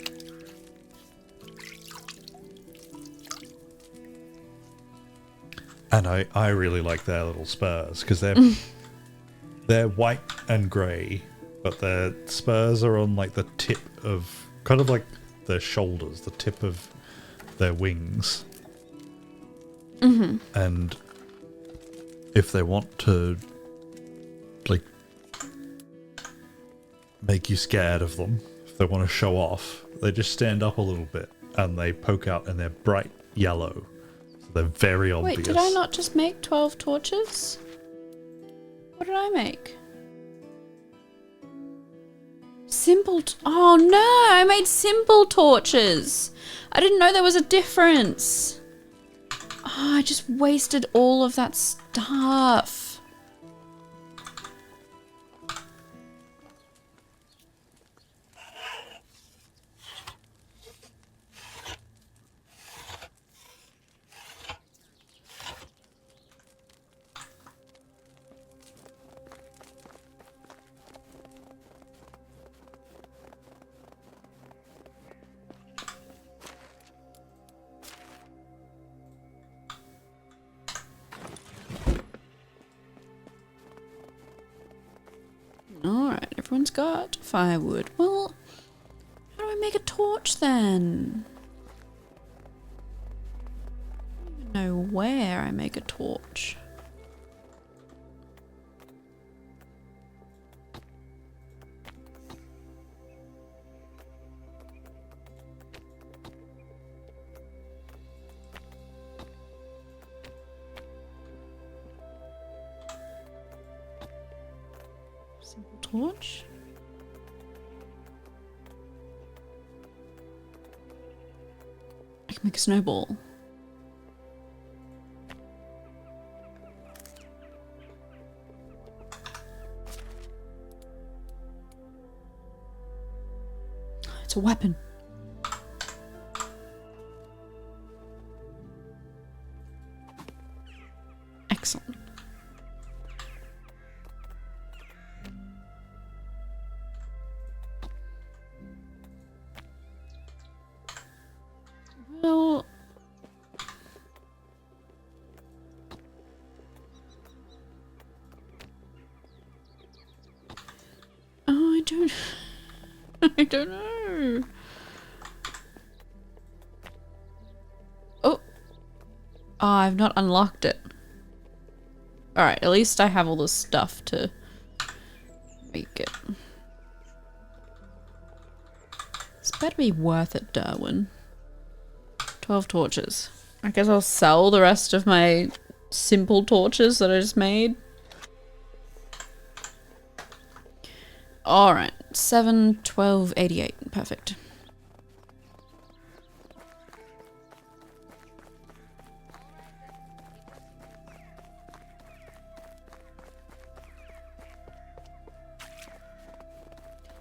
And I really like their little spurs, because they're white and grey, but their spurs are on, like, the tip of... kind of like their shoulders, the tip of their wings. And if they want to, like, make you scared of them, if they want to show off, they just stand up a little bit and they poke out and they're bright yellow. So they're very obvious. Wait, did I not just make 12 torches? What did I make? Simple. Oh no, I made simple torches. I didn't know there was a difference. Oh, I just wasted all of that stuff. Alright, everyone's got firewood. Well, how do I make a torch then? I don't even know where I make a torch. Simple torch. I can make a snowball. It's a weapon. Excellent. Well, oh, I don't, I don't know. Oh, I've not unlocked it. All right, at least I have all the stuff to make it. It's better be worth it, Darwin. 12 torches. I guess I'll sell the rest of my simple torches that I just made. Alright. 7, 12, 88. Perfect.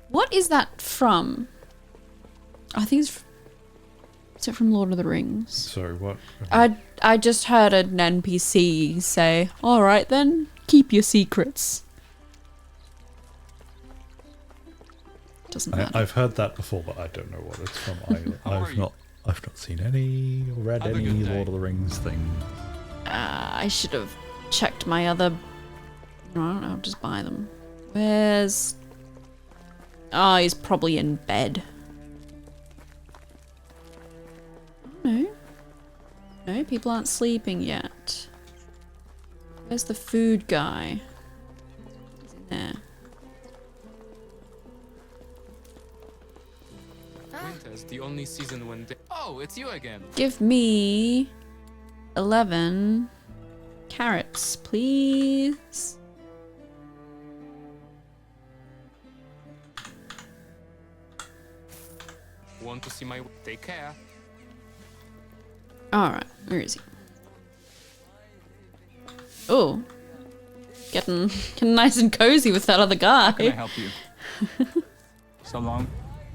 What is that from? I think it's... Is it from Lord of the Rings? Sorry, what? I just heard an NPC say, alright then, keep your secrets. Doesn't matter. I've heard that before, but I don't know what it's from either. How are you? I've not seen any or read Have a any good day. Lord of the Rings thing. I should have checked my other... No, I don't know, I'll just buy them. Where's... Oh, he's probably in bed. No. No, people aren't sleeping yet. Where's the food guy? He's in there. Winter's the only season when they... Oh, it's you again. Give me 11 carrots, please. Want to see my... Take care. Alright, where is he? Oh. Getting nice and cozy with that other How can I guy. help you? So long.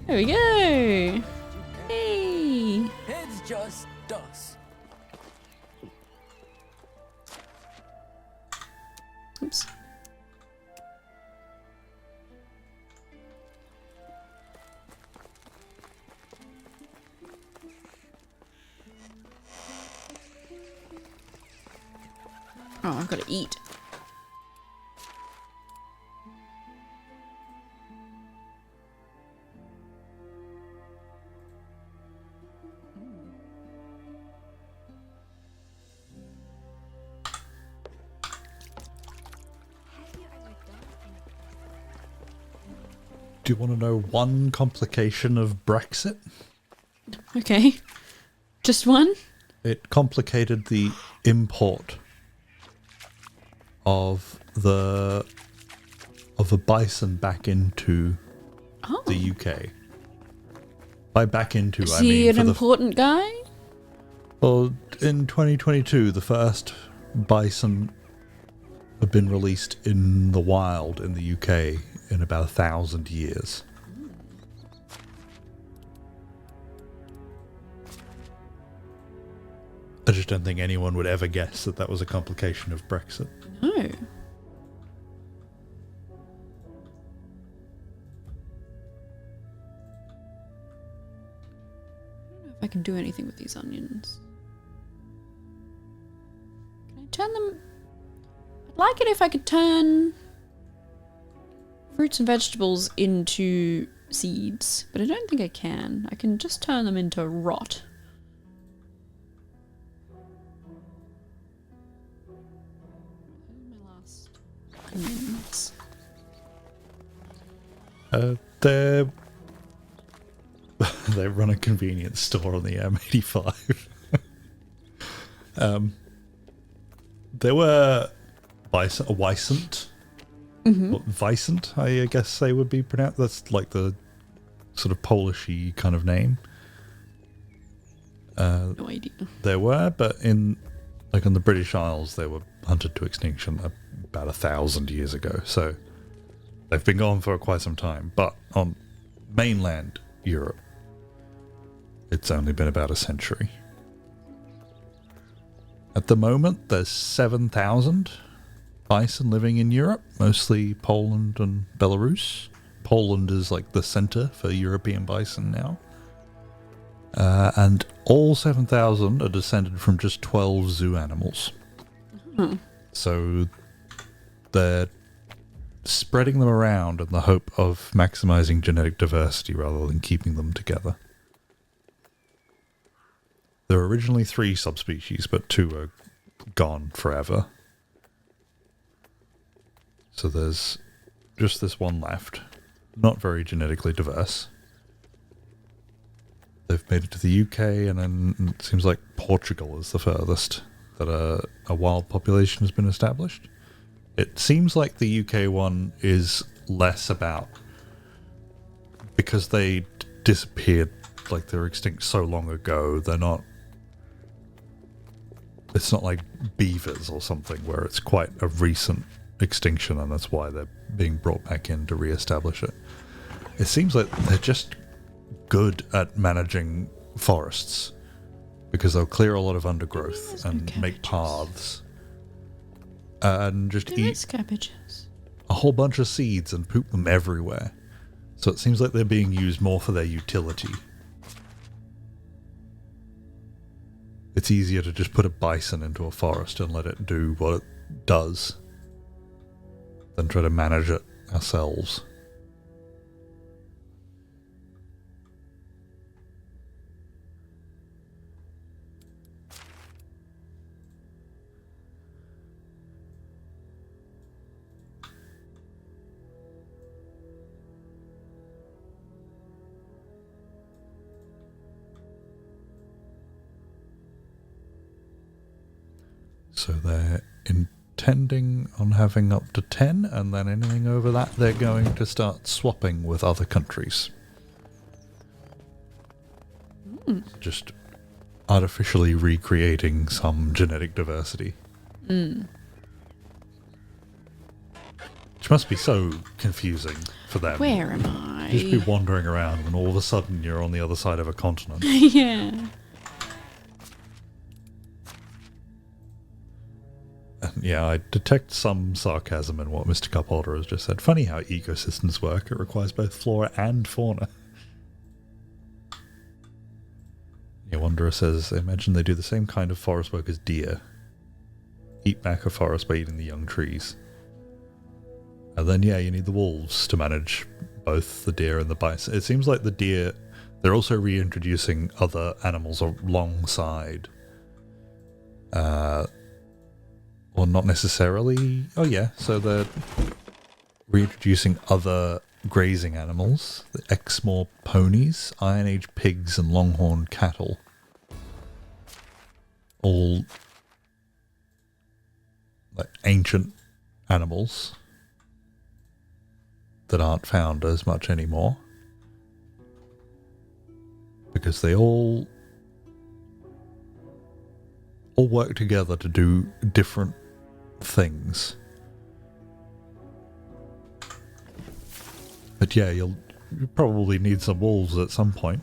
There we go. Hey. It's just us. Oops. Oh, I've got to eat. Do you want to know one complication of Brexit? Okay. Just one? It complicated the import of the bison back into Oh. the UK. By back into, Is I he mean an for the important guy? well, in 2022, the first bison have been released in the wild in the UK in about 1,000 years. I just don't think anyone would ever guess that that was a complication of Brexit. No. I don't know if I can do anything with these onions. Can I turn them... I'd like it if I could turn fruits and vegetables into seeds, but I don't think I can. I can just turn them into rot. My last onions. They they run a convenience store on the M85. There were Vicent. Vicent, I guess they would be pronounced. That's like the sort of Polishy kind of name. No idea. There were, but in like on the British Isles, they were hunted to extinction about 1,000 years ago. So they've been gone for quite some time. But on mainland Europe, it's only been about a century. At the moment, there's 7,000 bison living in Europe, mostly Poland and Belarus. Poland is like the center for European bison now. And all 7,000 are descended from just 12 zoo animals. So they're spreading them around in the hope of maximizing genetic diversity rather than keeping them together. There were originally 3 subspecies, but 2 are gone forever. So there's just this one left. Not very genetically diverse. they've made it to the UK, and then it seems like Portugal is the furthest that a wild population has been established. It seems like the UK one is less about, because they disappeared, like they were extinct so long ago, they're not, it's not like beavers or something where it's quite a recent extinction and that's why they're being brought back in to re-establish it. It seems like they're just good at managing forests because they'll clear a lot of undergrowth and make paths and just eat cabbages. a whole bunch of seeds and poop them everywhere. So it seems like they're being used more for their utility. It's easier to just put a bison into a forest and let it do what it does than try to manage it ourselves. So they're intending on having up to 10, and then anything over that they're going to start swapping with other countries. Just artificially recreating some genetic diversity. Which must be so confusing for them. Where am I? Just be wandering around and all of a sudden you're on the other side of a continent. Yeah. Yeah, I detect some sarcasm in what Mr. Cupholder has just said. Funny how ecosystems work. It requires both flora and fauna. Yeah, Wanderer says, imagine they do the same kind of forest work as deer. Eat back a forest by eating the young trees. And then, yeah, you need the wolves to manage both the deer and the bison. It seems like the deer, they're also reintroducing other animals alongside. Or not necessarily. Oh yeah, so they're reintroducing other grazing animals. The Exmoor ponies, Iron Age pigs and longhorn cattle. All like ancient animals that aren't found as much anymore. Because they all work together to do different things. But yeah, you probably need some wolves at some point.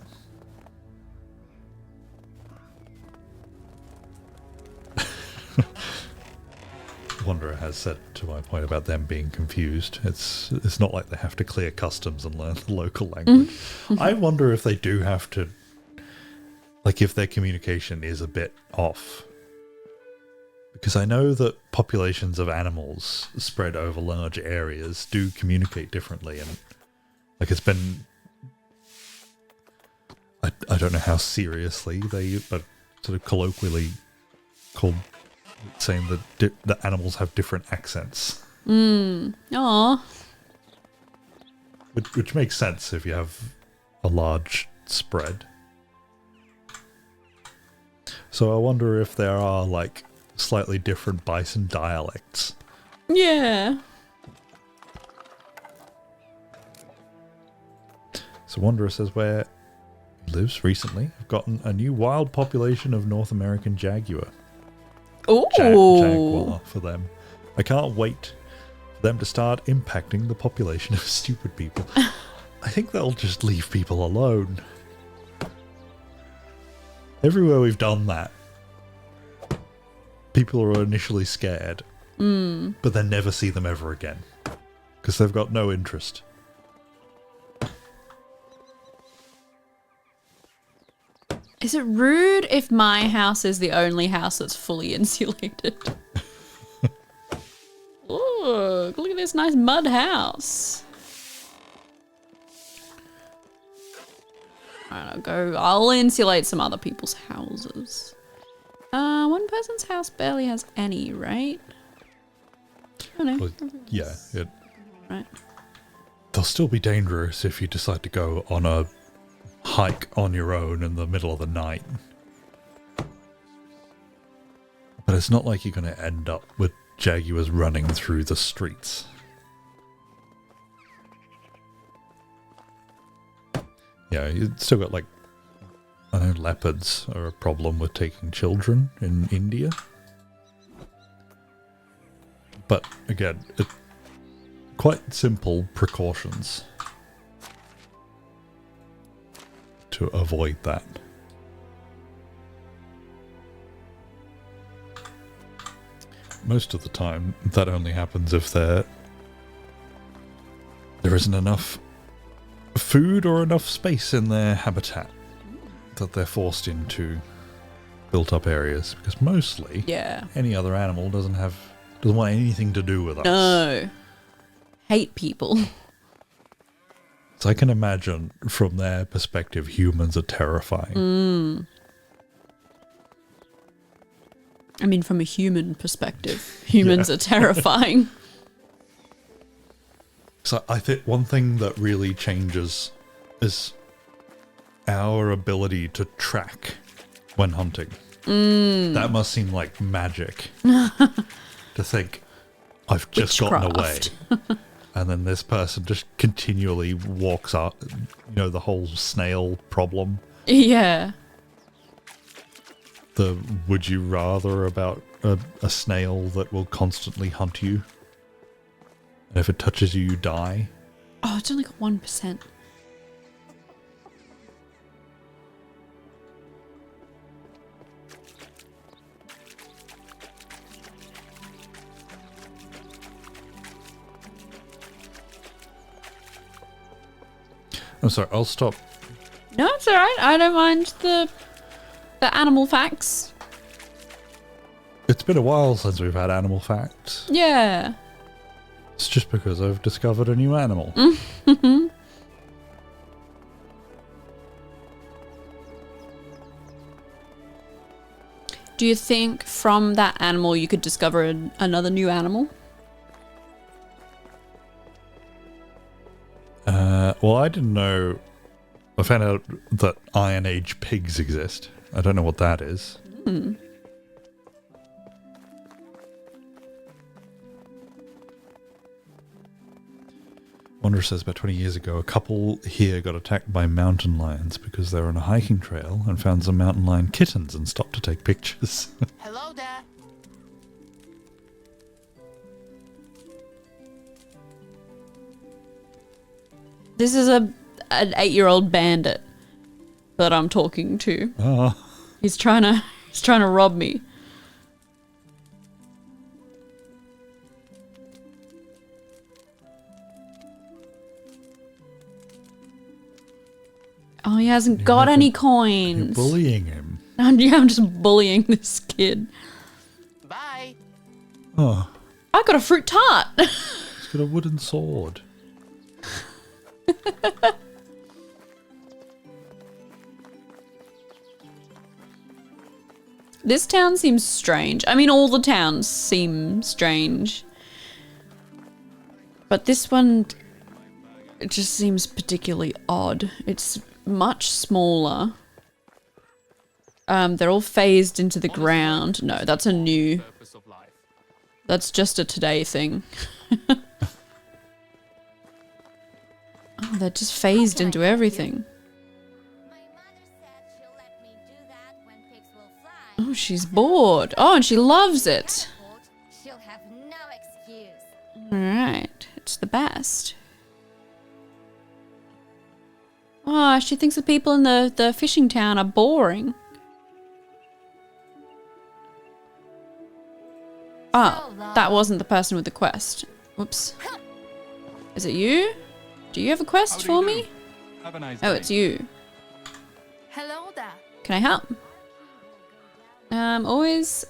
Wanderer has said to my point about them being confused. It's not like they have to clear customs and learn the local language. I wonder if they do have to, like if their communication is a bit off. Because I know that populations of animals spread over large areas do communicate differently, and like it's been, I don't know how seriously but sort of colloquially called saying that the animals have different accents. Aw. Which makes sense if you have a large spread. So I wonder if there are like slightly different bison dialects. Yeah. So Wanderer says where he lives recently, I've gotten a new wild population of North American jaguar. Ooh. Jaguar for them. I can't wait for them to start impacting the population of stupid people. I think they'll just leave people alone. Everywhere we've done that, people are initially scared, but then never see them ever again because they've got no interest. Is it rude if my house is the only house that's fully insulated? Look at this nice mud house. Alright, I'll insulate some other people's houses. One person's house barely has any, right? Oh no. Well, yeah, Right. they'll still be dangerous if you decide to go on a hike on your own in the middle of the night. But it's not like you're going to end up with jaguars running through the streets. Yeah, you still got like, I know leopards are a problem with taking children in India. But again, quite simple precautions to avoid that. Most of the time, that only happens if there isn't enough food or enough space in their habitat that they're forced into built-up areas. Because mostly, any other animal doesn't want anything to do with us. No. Hate people. So I can imagine from their perspective, humans are terrifying. I mean, from a human perspective, humans are terrifying. So I think one thing that really changes is our ability to track when hunting. That must seem like magic. To think, I've just gotten away. And then this person just continually walks up, you know, the whole snail problem. Yeah. The would you rather about a snail that will constantly hunt you. And if it touches you, you die. Oh, it's only got 1%. I'm sorry, I'll stop. No, it's alright. I don't mind the animal facts. It's been a while since we've had animal facts. Yeah. It's just because I've discovered a new animal. Do you think from that animal you could discover another new animal? Well, I didn't know. I found out that Iron Age pigs exist. I don't know what that is. Wanderer says about 20 years ago, a couple here got attacked by mountain lions because they were on a hiking trail and found some mountain lion kittens and stopped to take pictures. Hello there. This is an 8-year-old bandit that I'm talking to. Oh. He's trying to rob me. Oh, he hasn't got any coins. You're bullying him. I'm just bullying this kid. Bye. Oh, I got a fruit tart. he's got a wooden sword. This town seems strange. I mean, all the towns seem strange. But this one, it just seems particularly odd. It's much smaller. They're all phased into the ground. No, that's a new... Purpose of life. That's just a today thing. Oh, they're just phased into everything. My mother said she'll let me do that when pigs will fly. Oh, she's bored. Oh, and she loves it. She'll have no excuse. Alright, it's the best. Oh, she thinks the people in the fishing town are boring. Oh, that wasn't the person with the quest. Whoops. Is it you? Do you have a quest How do for you me? do? Have a nice Oh, day. it's you. Hello there. Can I help? Always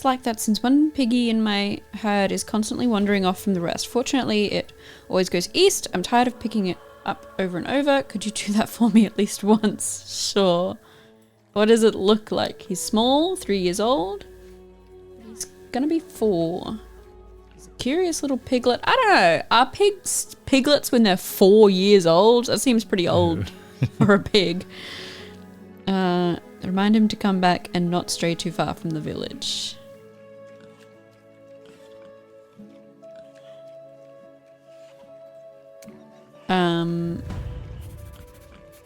like that since one piggy in my herd is constantly wandering off from the rest. Fortunately, it always goes east. I'm tired of picking it up over and over. Could you do that for me at least once? Sure. What does it look like? He's small, 3 years old. He's gonna be 4. He's a curious little piglet. I don't know. Are piglets when they're 4 years old? That seems pretty old for a pig. Remind him to come back and not stray too far from the village.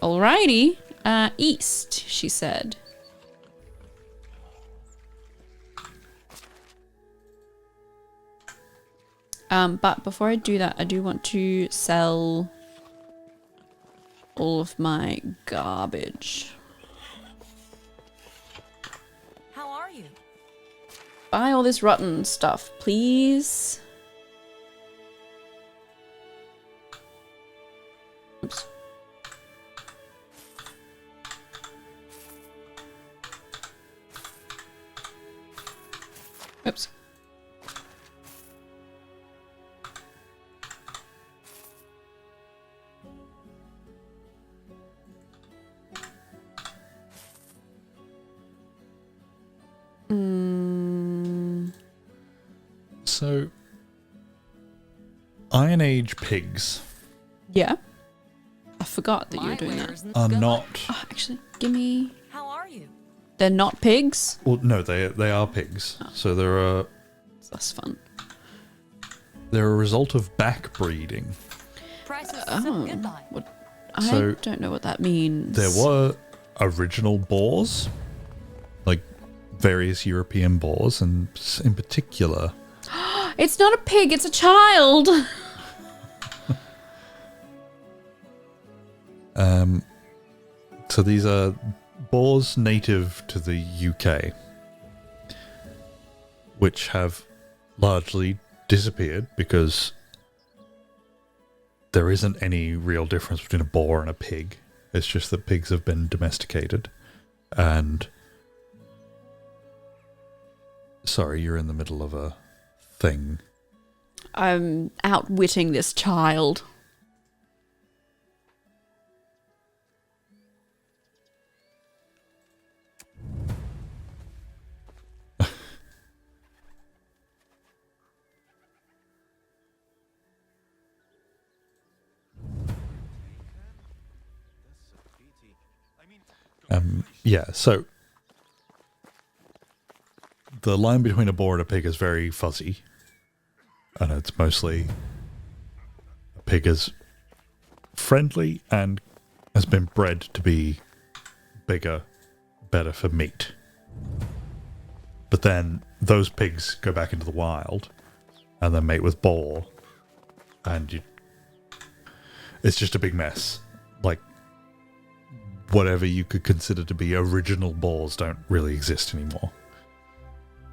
Alrighty. East, she said. But before I do that, I do want to sell all of my garbage. How are you? Buy all this rotten stuff, please. Oops. Oops. So, Iron Age pigs Yeah. I forgot that you were My doing that. wares are good. not. Oh, actually, give me... How are you? They're not pigs? Well, no, they are pigs. So That's fun. they're a result of backbreeding. Prices Oh. goodbye. I So- don't know what that means. There were original boars, like various European boars, and in particular, It's not a pig, it's a child! so these are boars native to the UK, which have largely disappeared because there isn't any real difference between a boar and a pig. It's just that pigs have been domesticated. And sorry, you're in the middle of a thing. I'm outwitting this child. Yeah, so the line between a boar and a pig is very fuzzy. And it's mostly a pig is friendly and has been bred to be bigger, better for meat. But then those pigs go back into the wild and then mate with boar, and it's just a big mess. Like, whatever you could consider to be original boars don't really exist anymore.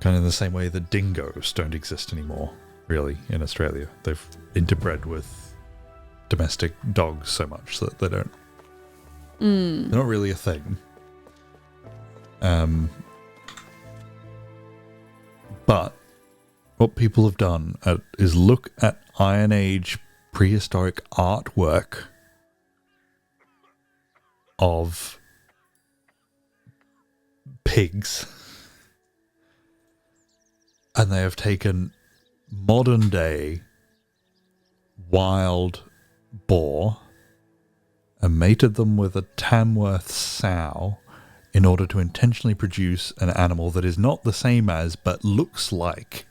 Kind of in the same way that dingoes don't exist anymore, really, in Australia. They've interbred with domestic dogs so much that they don't... They're not really a thing. But what people have done is look at Iron Age prehistoric artwork of pigs, and they have taken modern day wild boar and mated them with a Tamworth sow in order to intentionally produce an animal that is not the same as but looks like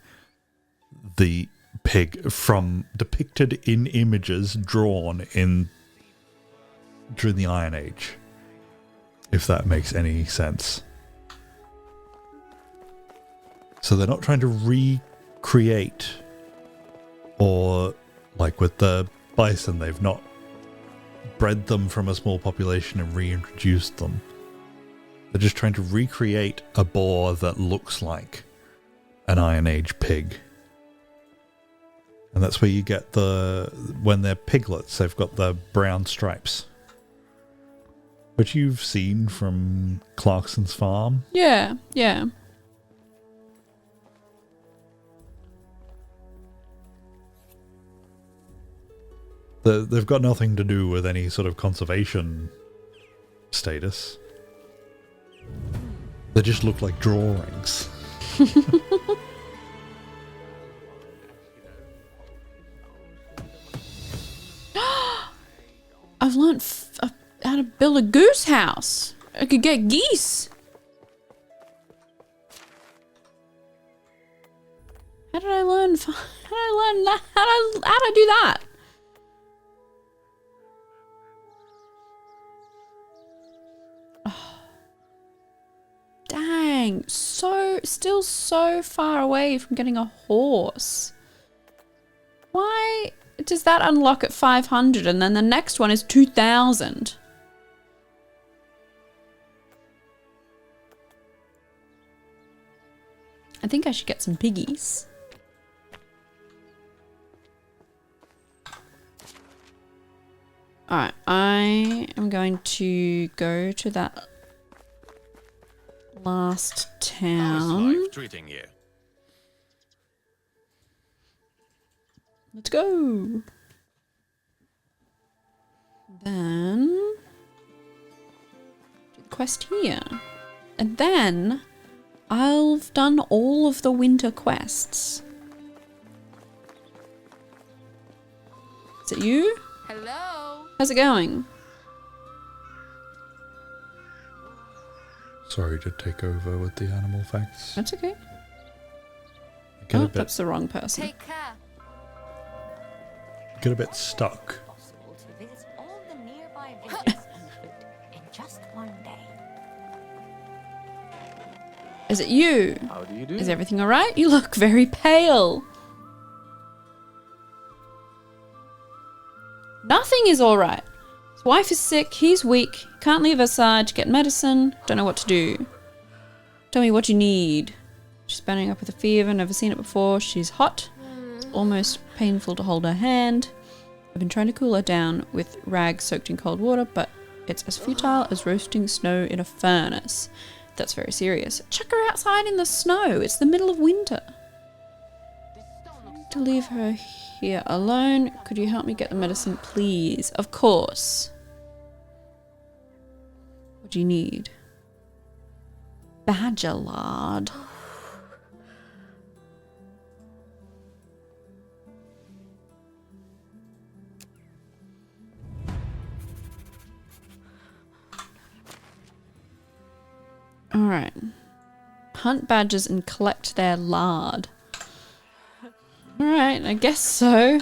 the pig from depicted in images drawn in during the Iron Age, if that makes any sense. So they're not trying to recreate, or like with the bison, they've not bred them from a small population and reintroduced them. They're just trying to recreate a boar that looks like an Iron Age pig. And that's where you get when they're piglets, they've got the brown stripes, which you've seen from Clarkson's farm. Yeah, yeah. They've got nothing to do with any sort of conservation status. They just look like drawings. I've learned how to build a goose house. I could get geese. How did I learn? How did I learn that? How did I do that? Oh. Dang, still so far away from getting a horse. Why does that unlock at 500 and then the next one is 2,000? I think I should get some piggies. Alright, I am going to go to that last town. How's life treating you? Let's go. Then do the quest here. And then I've done all of the winter quests. Is it you? Hello. How's it going? Sorry to take over with the animal facts. That's okay. Get Oh, a bit, that's the wrong person. Take care. get a bit stuck. Possible to visit all the nearby villages on foot in just one day. Is it you? How do you do? Is everything alright? You look very pale. Nothing is alright. His wife is sick, he's weak, can't leave her side to get medicine, don't know what to do. Tell me what you need. She's burning up with a fever, never seen it before. She's hot. It's almost painful to hold her hand. I've been trying to cool her down with rags soaked in cold water, but it's as futile as roasting snow in a furnace. That's very serious. Chuck her outside in the snow. It's the middle of winter. To leave her here alone. Could you help me get the medicine, please? Of course. What do you need? Badger lard. Alright. Hunt badgers and collect their lard. Alright, I guess so.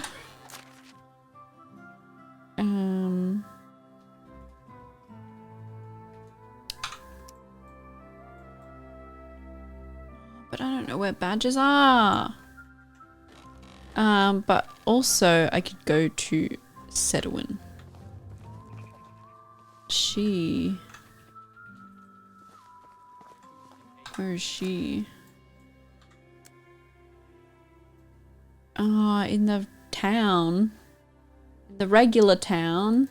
But I don't know where badgers are. But also I could go to Sedwin. Where is she? In the town. The regular town.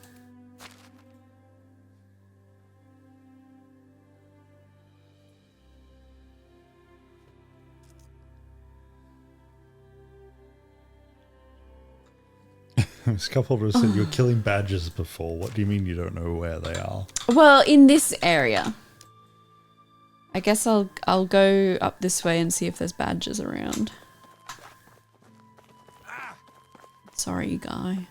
Scaffolder said you were killing badgers before. What do you mean you don't know where they are? Well, in this area. I guess I'll go up this way and see if there's badgers around. Sorry, guy.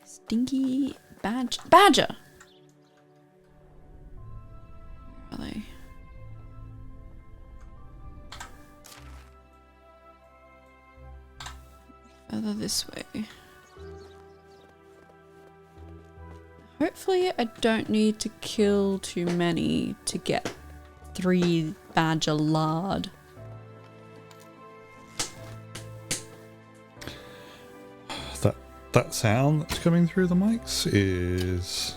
Stinky badger. Where are they? Further this way. Hopefully I don't need to kill too many to get 3 badger lard. That sound that's coming through the mics is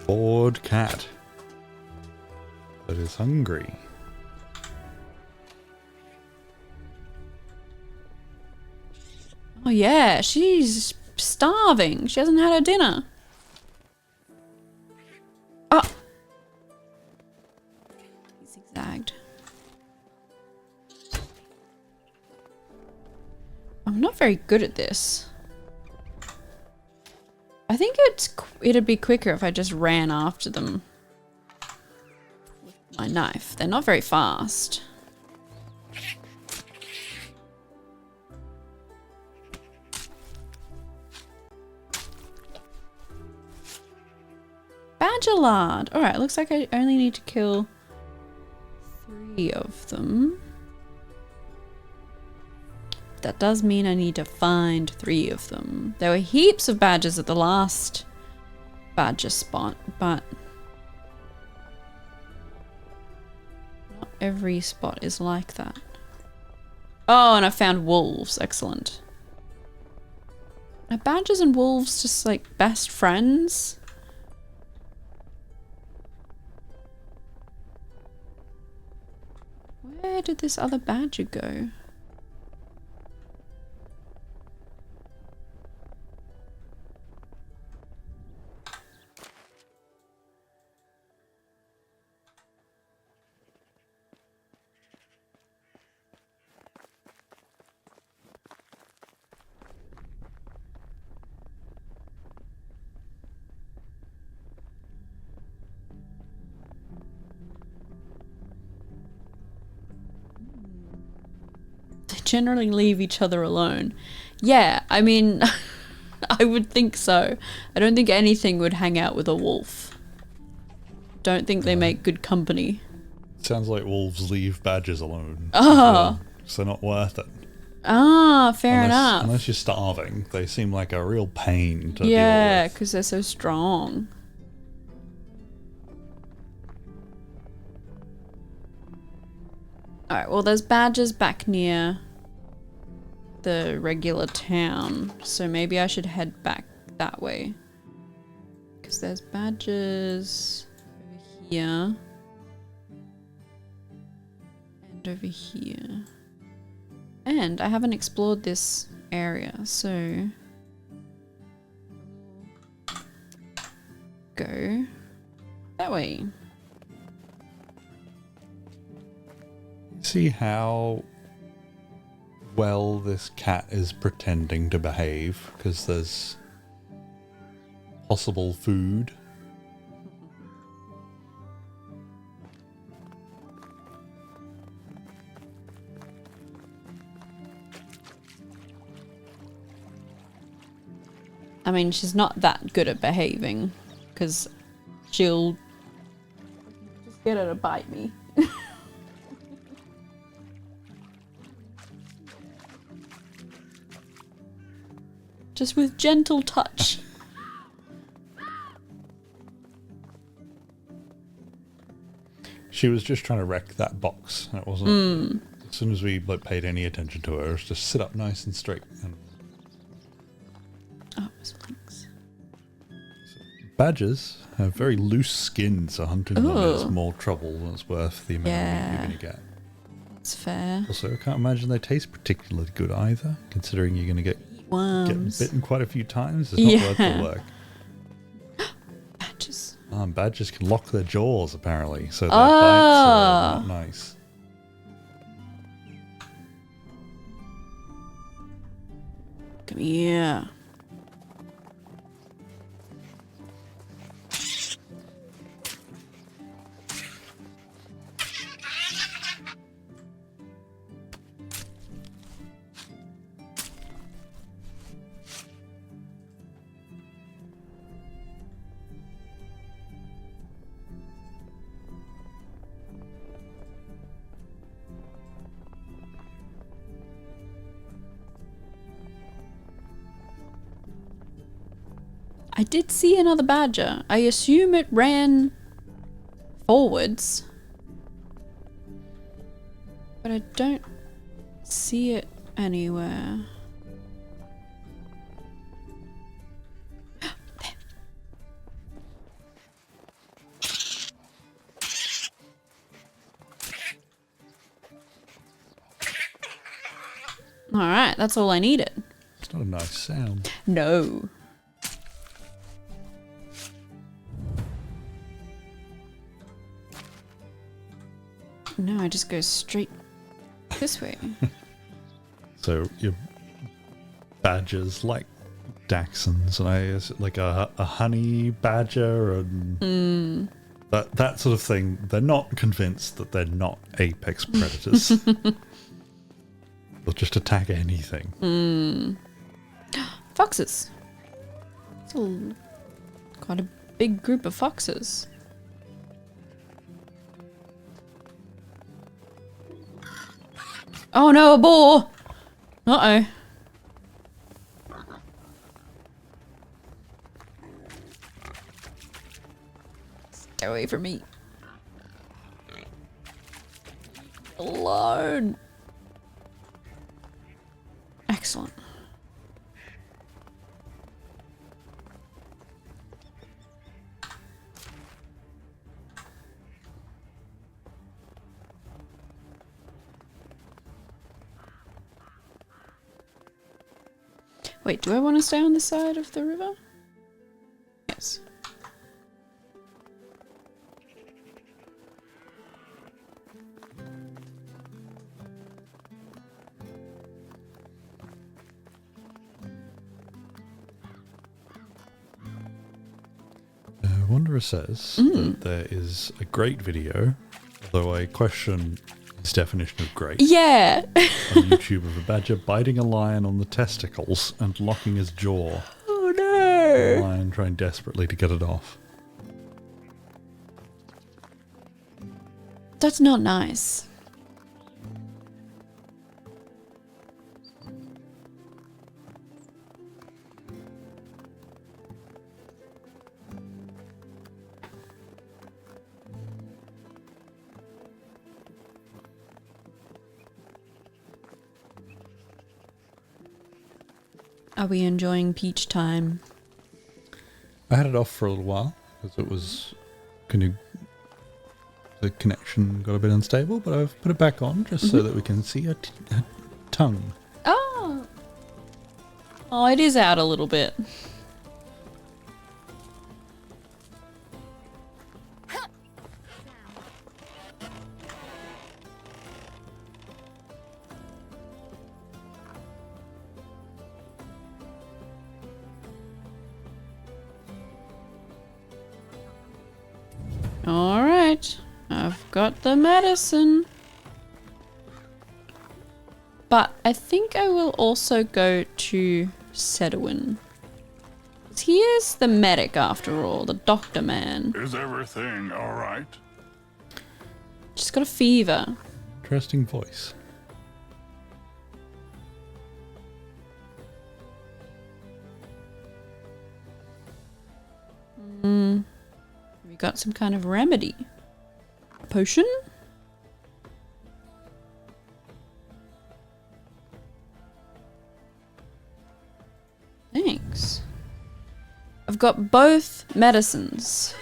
bored cat that is hungry. Oh yeah, she's She's starving. She hasn't had her dinner. Oh! He zigzagged. I'm not very good at this. I think it'd be quicker if I just ran after them with my knife. They're not very fast. Badger lard. Alright, looks like I only need to kill 3 of them. That does mean I need to find 3 of them. There were heaps of badgers at the last badger spot, but not every spot is like that. Oh, and I found wolves. Excellent. Are badgers and wolves just like best friends? Where did this other badger go? Generally leave each other alone. Yeah, I mean, I would think so. I don't think anything would hang out with a wolf. Don't think they make good company. Sounds like wolves leave badgers alone. Oh. So not worth it. Ah, fair enough. Unless you're starving. They seem like a real pain to Yeah, deal with. because they're so strong. Alright, well there's badgers back near the regular town, so maybe I should head back that way. Because there's badgers over here. And over here. And I haven't explored this area, so go that way. See how well this cat is pretending to behave because there's possible food. I mean, she's not that good at behaving because she'll just get her to bite me. Just with gentle touch. She was just trying to wreck that box. It wasn't. As soon as we paid any attention to her, it was just sit up nice and straight. And Oh, thanks. badgers have very loose skin, so hunting them is Ooh. more trouble than it's worth the amount of meat you're going to get. That's fair. Also, I can't imagine they taste particularly good either, considering you're going to get Worms. bitten quite a few times. It's not worth the work. Badgers. Badgers can lock their jaws, apparently, so their bites are not nice. Come here. I did see another badger. I assume it ran forwards. But I don't see it anywhere. There. Alright, that's all I needed. It's not a nice sound. No. No, I just go straight this way. So your badgers like Dachshunds, and I like a honey badger and that sort of thing. They're not convinced that they're not apex predators. They'll just attack anything. Foxes. It's quite a big group of foxes. Oh no, a boar! Uh-oh. Stay away from me. Alone. Excellent. Wait, do I want to stay on this side of the river? Yes. Wanderer says that there is a great video, although I question his definition of great, Yeah. on YouTube of a badger biting a lion on the testicles and locking his jaw. Oh The no. lion trying desperately to get it off. That's not nice. Are we enjoying peach time? I had it off for a little while because it was the connection got a bit unstable, but I've put it back on just so that we can see her tongue. Oh. Oh, it is out a little bit. All right, I've got the medicine. But I think I will also go to Sedwin. He is the medic after all, the doctor man. Is everything all right? Just got a fever. Interesting voice. We got some kind of remedy. A potion? Thanks. I've got both medicines.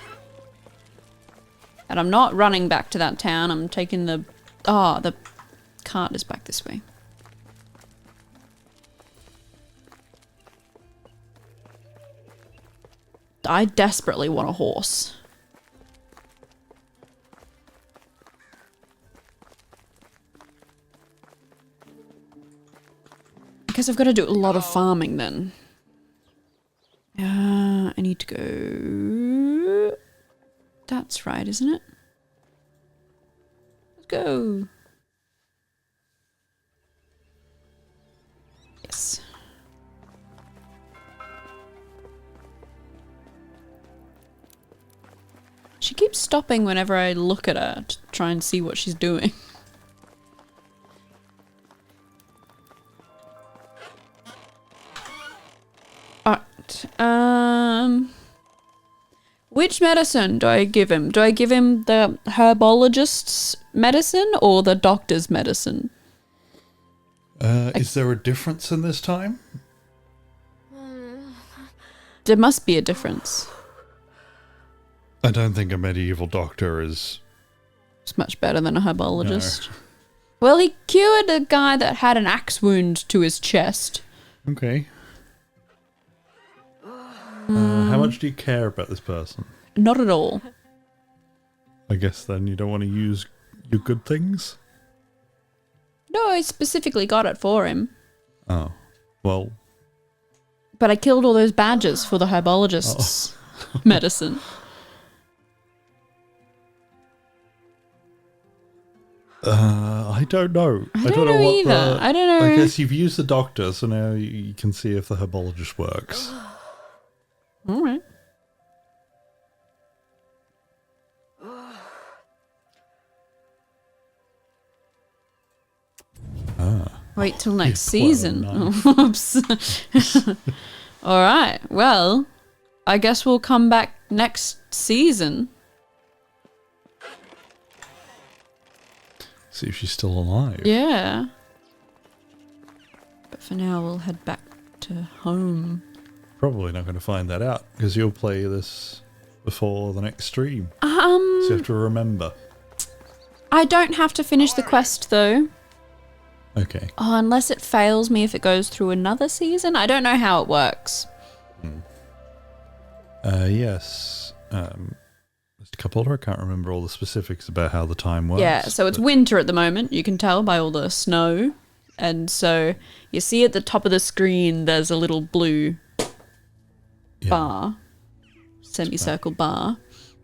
And I'm not running back to that town. I'm taking the... Ah, the cart is back this way. I desperately want a horse. I guess I've got to do a lot of farming then. I need to go... That's right, isn't it? Let's go. Yes. She keeps stopping whenever I look at her to try and see what she's doing. Alright, which medicine do I give him? Do I give him the herbologist's medicine or the doctor's medicine? Is there a difference in this time? There must be a difference. I don't think a medieval doctor is... It's much better than a herbologist. Well, he cured a guy that had an axe wound to his chest. Okay. How much do you care about this person? Not at all. I guess then you don't want to use your good things? No, I specifically got it for him. Oh. Well, But I killed all those badges for the herbologist's medicine. I don't know. I don't know what either. I don't know. I guess you've used the doctor, so now you can see if the herbologist works. All right. Wait till next You've quite a season. knife. Oh, oops. All right. Well, I guess we'll come back next season. See if she's still alive. Yeah. But for now, we'll head back to home. Probably not going to find that out because you'll play this before the next stream. So you have to remember. I don't have to finish the quest though. Okay. Oh, unless it fails me if it goes through another season. I don't know how it works. Yes. Just a couple. I can't remember all the specifics about how the time works. Yeah, so it's winter at the moment. You can tell by all the snow. And so you see at the top of the screen, there's a little blue bar, semicircle bar.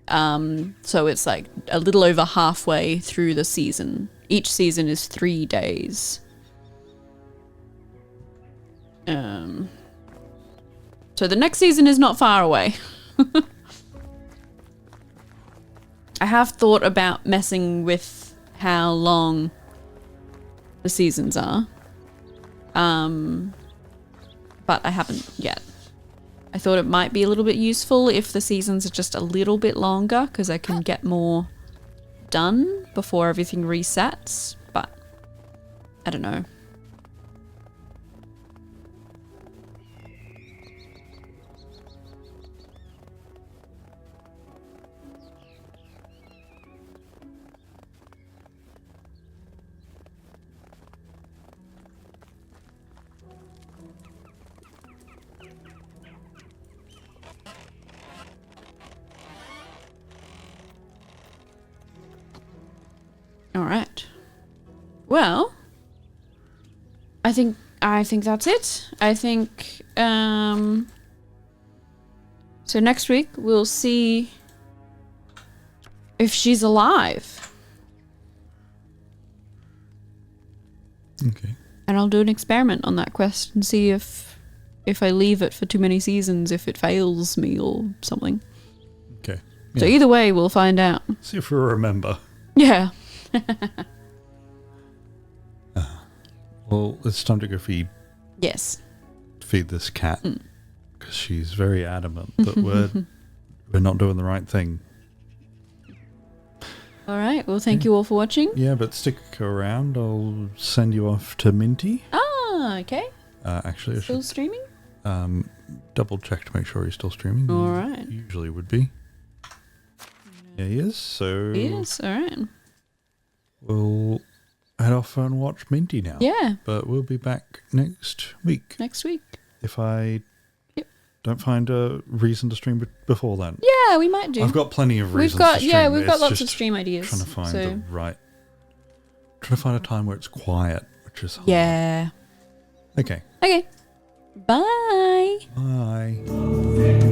So it's like a little over halfway through the season. Each season is 3 days. So the next season is not far away. I have thought about messing with how long the seasons are. But I haven't yet. I thought it might be a little bit useful if the seasons are just a little bit longer because I can get more done before everything resets, but I don't know. All right. Well, I think that's it. I think so next week we'll see if she's alive. Okay. And I'll do an experiment on that quest and see if I leave it for too many seasons, if it fails me or something. Okay. So Yeah. either way, we'll find out. See if we remember. Yeah. Well, it's time to go feed Yes. this cat because she's very adamant that we're not doing the right thing. All right. Well, thank you all for watching. Yeah, but stick around. I'll send you off to Minty. Ah, okay. Actually, I Still should streaming? double check to make sure he's still streaming. All He right. usually would be. Yeah, he is. So Yes. All right. we'll head off and watch Minty now. Yeah. But we'll be back next week Next week. if I Yep. don't find a reason to stream before then. Yeah, we might do. I've got plenty of reasons. We've got to stream. we've got It's lots of just stream ideas. Trying to find so the right. Trying to find a time where it's quiet, which is hard. yeah. Okay. Okay. Bye. Bye.